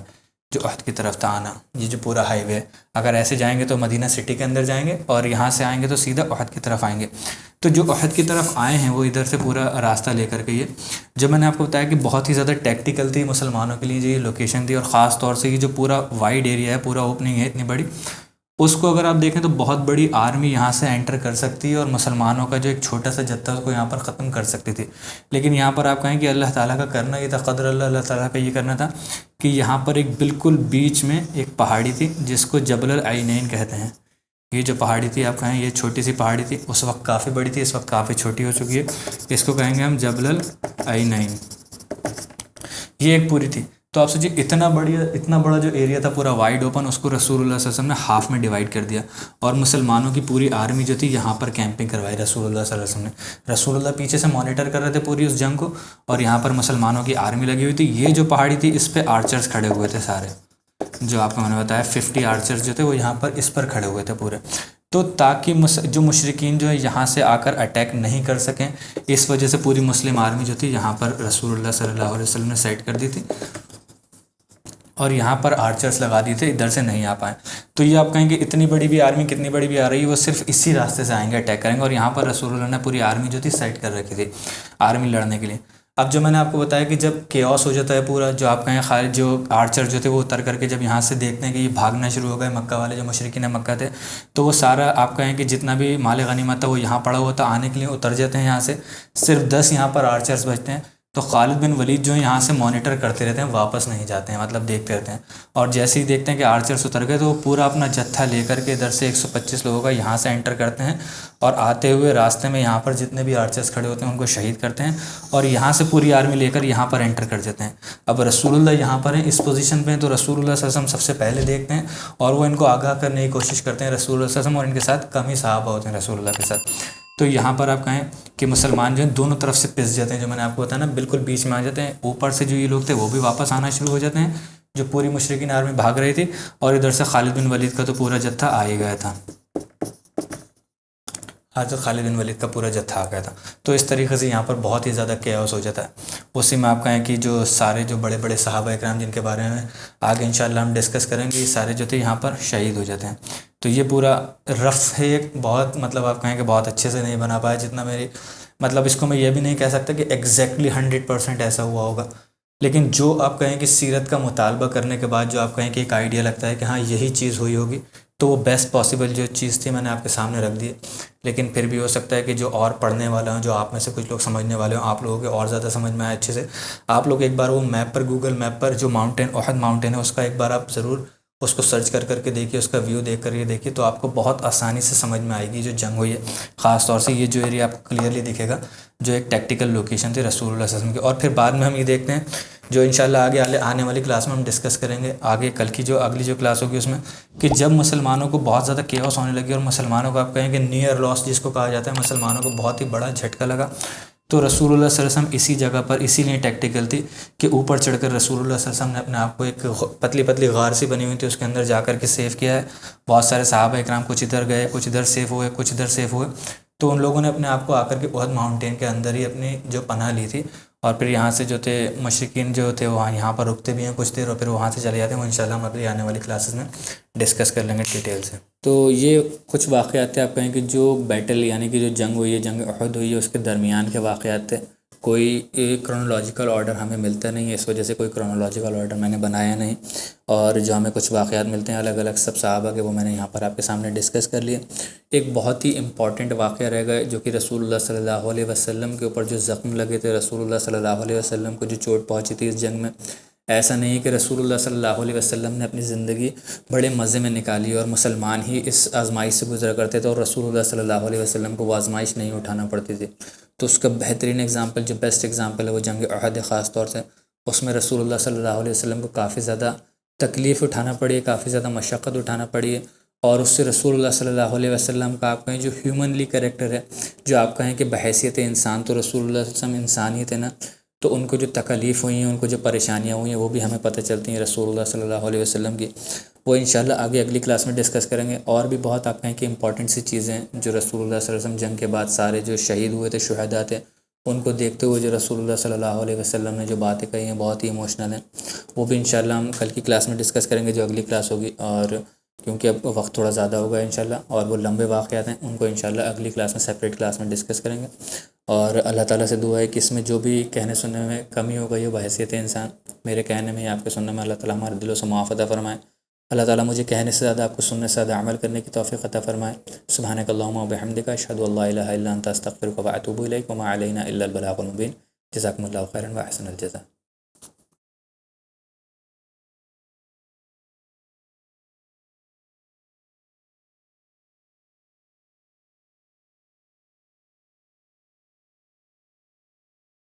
[SPEAKER 1] جو احد کی طرف تھا آنا، یہ جو پورا ہائی وے ہے، اگر ایسے جائیں گے تو مدینہ سٹی کے اندر جائیں گے، اور یہاں سے آئیں گے تو سیدھا احد کی طرف آئیں گے۔ تو جو احد کی طرف آئے ہیں وہ ادھر سے پورا راستہ لے کر کے، یہ جو میں نے آپ کو بتایا کہ بہت ہی زیادہ ٹیکٹیکل تھی مسلمانوں کے لیے جو یہ لوکیشن تھی، اور خاص طور سے یہ جو پورا وائڈ ایریا ہے، پورا اوپننگ ہے اتنی بڑی، اس کو اگر آپ دیکھیں تو بہت بڑی آرمی یہاں سے انٹر کر سکتی ہے، اور مسلمانوں کا جو ایک چھوٹا سا جتھا اس کو یہاں پر ختم کر سکتی تھی۔ لیکن یہاں پر آپ کہیں کہ اللہ تعالیٰ کا کرنا یہ تھا، قدر اللہ تعالیٰ کا یہ کرنا تھا کہ یہاں پر ایک بالکل بیچ میں ایک پہاڑی تھی جس کو جبل العینین کہتے ہیں۔ یہ جو پہاڑی تھی آپ کہیں یہ چھوٹی سی پہاڑی تھی، اس وقت کافی بڑی تھی، اس وقت کافی چھوٹی ہو چکی ہے، اس کو کہیں گے ہم جبل العینین، یہ ایک پوری تھی۔ تو آپ سوچیے اتنا بڑا جو ایریا تھا پورا وائڈ اوپن، اس کو رسول اللہ صلی اللہ علیہ وسلم نے ہاف میں ڈیوائڈ کر دیا، اور مسلمانوں کی پوری آرمی جو تھی یہاں پر کیمپنگ کروائی رسول اللہ صلی اللہ علیہ وسلم نے۔ رسول اللہ پیچھے سے مانیٹر کر رہے تھے پوری اس جنگ کو، اور یہاں پر مسلمانوں کی آرمی لگی ہوئی تھی۔ یہ جو پہاڑی تھی اس پہ آرچرز کھڑے ہوئے تھے سارے، جو آپ کو میں نے بتایا 50 آرچرز جو تھے وہ یہاں پر اس پر کھڑے ہوئے تھے پورے، تو تاکہ جو مشرکین جو ہے یہاں سے آ کر اٹیک نہیں کر سکیں، اس وجہ سے پوری مسلم آرمی جو تھی یہاں پر رسول اللہ صلی اللہ علیہ وسلم نے سیٹ کر دی تھی، اور یہاں پر آرچرز لگا دیے تھے ادھر سے نہیں آ پائیں۔ تو یہ آپ کہیں کہ اتنی بڑی بھی آرمی کتنی بڑی بھی آ رہی ہے وہ صرف اسی راستے سے آئیں گے، اٹیک کریں گے، اور یہاں پر رسول اللہ نے پوری آرمی جو تھی سیٹ کر رکھی تھی آرمی لڑنے کے لیے۔ اب جو میں نے آپ کو بتایا کہ جب کیوس ہو جاتا ہے پورا، جو آپ کہیں خارج جو آرچر جو تھے وہ اتر کر کے جب یہاں سے دیکھتے ہیں کہ یہ بھاگنا شروع ہو گئے مکہ والے جو مشرکین مکہ تھے، تو وہ سارا آپ کہیں کہ جتنا بھی مال غنیمت تھا وہ یہاں پڑا ہوا تھا، آنے کے لیے اتر جاتے ہیں یہاں سے، صرف 10 یہاں پر آرچرز بچتے ہیں۔ تو خالد بن ولید جو یہاں سے مانیٹر کرتے رہتے ہیں، واپس نہیں جاتے ہیں، مطلب دیکھتے رہتے ہیں، اور جیسے ہی دیکھتے ہیں کہ آرچرز اتر گئے تو وہ پورا اپنا جتھا لے کر کے ادھر سے 125 لوگوں کا یہاں سے انٹر کرتے ہیں، اور آتے ہوئے راستے میں یہاں پر جتنے بھی آرچرز کھڑے ہوتے ہیں ان کو شہید کرتے ہیں، اور یہاں سے پوری آرمی لے کر یہاں پر انٹر کر جاتے ہیں۔ اب رسول اللہ یہاں پر ہیں اس پوزیشن پہ ہیں، تو رسول اللہ صلی اللہ علیہ وسلم سب سے پہلے دیکھتے ہیں، اور وہ ان کو آگاہ کرنے کی کوشش کرتے ہیں رسول اللہ صلی اللہ علیہ وسلم، اور ان کے ساتھ کم ہی صحابہ ہوتے ہیں رسول اللہ کے ساتھ۔ تو یہاں پر آپ کہیں کہ مسلمان جو ہیں دونوں طرف سے پس جاتے ہیں، جو میں نے آپ کو بتایا نا بالکل بیچ میں آ جاتے ہیں، اوپر سے جو یہ لوگ تھے وہ بھی واپس آنا شروع ہو جاتے ہیں، جو پوری مشرکین آرمی بھاگ رہی تھی، اور ادھر سے خالد بن ولید کا تو پورا جتھا آ ہی گیا تھا، حضرت خالد بن ولید کا پورا جتھا آ گیا تھا۔ تو اس طریقے سے یہاں پر بہت ہی زیادہ کیوس ہو جاتا ہے۔ اسی میں آپ کہیں کہ جو سارے جو بڑے بڑے صحابہ اکرام جن کے بارے میں آگے انشاءاللہ ہم ڈسکس کریں گے، یہ سارے جو تھے یہاں پر شہید ہو جاتے ہیں۔ تو یہ پورا رف ہے، ایک بہت مطلب آپ کہیں کہ بہت اچھے سے نہیں بنا پایا، جتنا میری مطلب اس کو میں یہ بھی نہیں کہہ سکتا کہ ایگزیکٹلی 100% ایسا ہوا ہوگا، لیکن جو آپ کہیں کہ سیرت کا مطالبہ کرنے کے بعد جو آپ کہیں کہ ایک آئیڈیا لگتا ہے کہ ہاں یہی چیز ہوئی ہوگی، تو وہ بیسٹ پاسبل جو چیز تھی میں نے آپ کے سامنے رکھ دی ہے۔ لیکن پھر بھی ہو سکتا ہے کہ جو اور پڑھنے والے ہوں، جو آپ میں سے کچھ لوگ سمجھنے والے ہوں، آپ لوگوں کے اور زیادہ سمجھ میں آئے اچھے سے، آپ لوگ ایک بار وہ میپ پر گوگل میپ پر جو ماؤنٹین احد ماؤنٹین ہے اس کا ایک بار آپ ضرور اس کو سرچ کر کے دیکھیے، اس کا ویو دیکھ کر کے دیکھیے، تو آپ کو بہت آسانی سے سمجھ میں آئے گی جو جنگ ہوئی ہے۔ خاص طور سے یہ جو ایریا آپ کو کلیئرلی دکھے گا، جو ایک ٹیکٹیکل لوکیشن تھی رسول اللہ صلی اللہ علیہ وسلم کی۔ اور پھر بعد میں ہم یہ دیکھتے ہیں جو انشاءاللہ آگے آنے والی کلاس میں ہم ڈسکس کریں گے، آگے کل کی جو اگلی جو کلاس ہوگی اس میں، کہ جب مسلمانوں کو بہت زیادہ کیوس ہونے لگی اور مسلمانوں کو آپ کہیں کہ نیئر لاس جس کو کہا جاتا ہے، مسلمانوں کو بہت ہی بڑا جھٹکا لگا، تو رسول اللہ صلی اللہ علیہ وسلم اسی جگہ پر اسی لیے ٹیکٹیکل تھی کہ اوپر چڑھ کر رسول اللہ صلی اللہ علیہ وسلم نے اپنے آپ کو ایک پتلی پتلی غار سی بنی ہوئی تھی اس کے اندر جا کر کے سیف کیا ہے. بہت سارے صحابہ اکرام کچھ ادھر گئے, کچھ ادھر سیف ہوئے, کچھ ادھر سیف ہوئے. تو ان لوگوں نے اپنے آپ کو آ کر کے احد ماؤنٹین کے اندر ہی اپنی جو پناہ لی تھی. اور پھر یہاں سے جو تھے مشرکین جو تھے وہاں یہاں پر رکتے بھی ہیں کچھ دیر, اور پھر وہاں سے چلے جاتے ہیں. وہ انشاءاللہ ہم اگلی آنے والی کلاسز میں ڈسکس کر لیں گے ڈیٹیل سے. تو یہ کچھ واقعات تھے آپ کہیں کہ جو بیٹل یعنی کہ جو جنگ ہوئی ہے, جنگ احد ہوئی ہے, اس کے درمیان کے واقعات تھے. کوئی کرونالوجیکل آرڈر ہمیں ملتا نہیں ہے, اس وجہ سے کوئی کرونالوجیکل آرڈر میں نے بنایا نہیں. اور جو ہمیں کچھ واقعات ملتے ہیں الگ الگ سب صحابہ کے, وہ میں نے یہاں پر آپ کے سامنے ڈسکس کر لیے. ایک بہت ہی امپورٹنٹ واقعہ رہ گئے جو کہ رسول اللہ صلی اللہ علیہ وسلم کے اوپر جو زخم لگے تھے, رسول اللہ صلی اللہ علیہ وسلم کو جو چوٹ پہنچی تھی اس جنگ میں. ایسا نہیں کہ رسول اللہ صلی اللہ علیہ وسلم نے اپنی زندگی بڑے مزے میں نکالی اور مسلمان ہی اس آزمائش سے گزرا کرتے تھے, اور رسول اللہ صلی اللہ علیہ وسلم کو وہ آزمائش نہیں اٹھانا پڑتی تھی. تو اس کا بہترین ایگزامپل, جو بیسٹ ایگزامپل ہے, وہ جنگ احد خاص طور سے. اس میں رسول اللہ صلی اللہ علیہ وسلم کو کافی زیادہ تکلیف اٹھانا پڑی ہے, کافی زیادہ مشقت اٹھانا پڑی ہے. اور اس سے رسول اللہ صلی اللہ علیہ وسلم کا آپ کہیں جو ہیومنلی کریکٹر ہے, جو آپ کہیں کہ بحیثیت انسان تو رسول اللہ صلی اللہ علیہ وسلم انسان ہی تھے نا, تو ان کو جو تکلیف ہوئی ہیں, ان کو جو پریشانیاں ہوئی ہیں, وہ بھی ہمیں پتہ چلتی ہیں رسول اللہ صلی اللہ علیہ وسلم کی. وہ انشاءاللہ آگے اگلی کلاس میں ڈسکس کریں گے. اور بھی بہت آپ کہیں کہ امپورٹنٹ سی چیزیں جو رسول اللہ صلی اللہ علیہ وسلم جنگ کے بعد سارے جو شہید ہوئے تھے, شہداء تھے, ان کو دیکھتے ہوئے جو رسول اللہ صلی اللہ علیہ وسلم نے جو باتیں کہی ہیں بہت ہی ایموشنل ہیں. وہ بھی انشاءاللہ ہم کل کی کلاس میں ڈسکس کریں گے جو اگلی کلاس ہوگی. اور کیونکہ اب وقت تھوڑا زیادہ ہوگا انشاءاللہ, اور وہ لمبے واقعات ہیں, ان کو انشاءاللہ اگلی کلاس میں سیپریٹ کلاس میں ڈسکس کریں گے. اور اللہ تعالیٰ سے دعا ہے کہ اس میں جو بھی کہنے سننے میں کمی ہو گئی ہو بحیثیت انسان, میرے کہنے میں یا آپ کے سننے میں, اللہ تعالیٰ ہمارے دلوں سے معاف عطا فرمائے. اللہ تعالیٰ مجھے کہنے سے زیادہ آپ کو سننے سے زیادہ عمل کرنے کی توفیق عطا فرمائے. سبحانک اللہم و بحمدک, اشہد ان لا الہ الا انت, استغفرک و اتوب الیک, وما علینا الا البلاغ المبین. جزاکم اللہ خیرا و احسن الجزاء.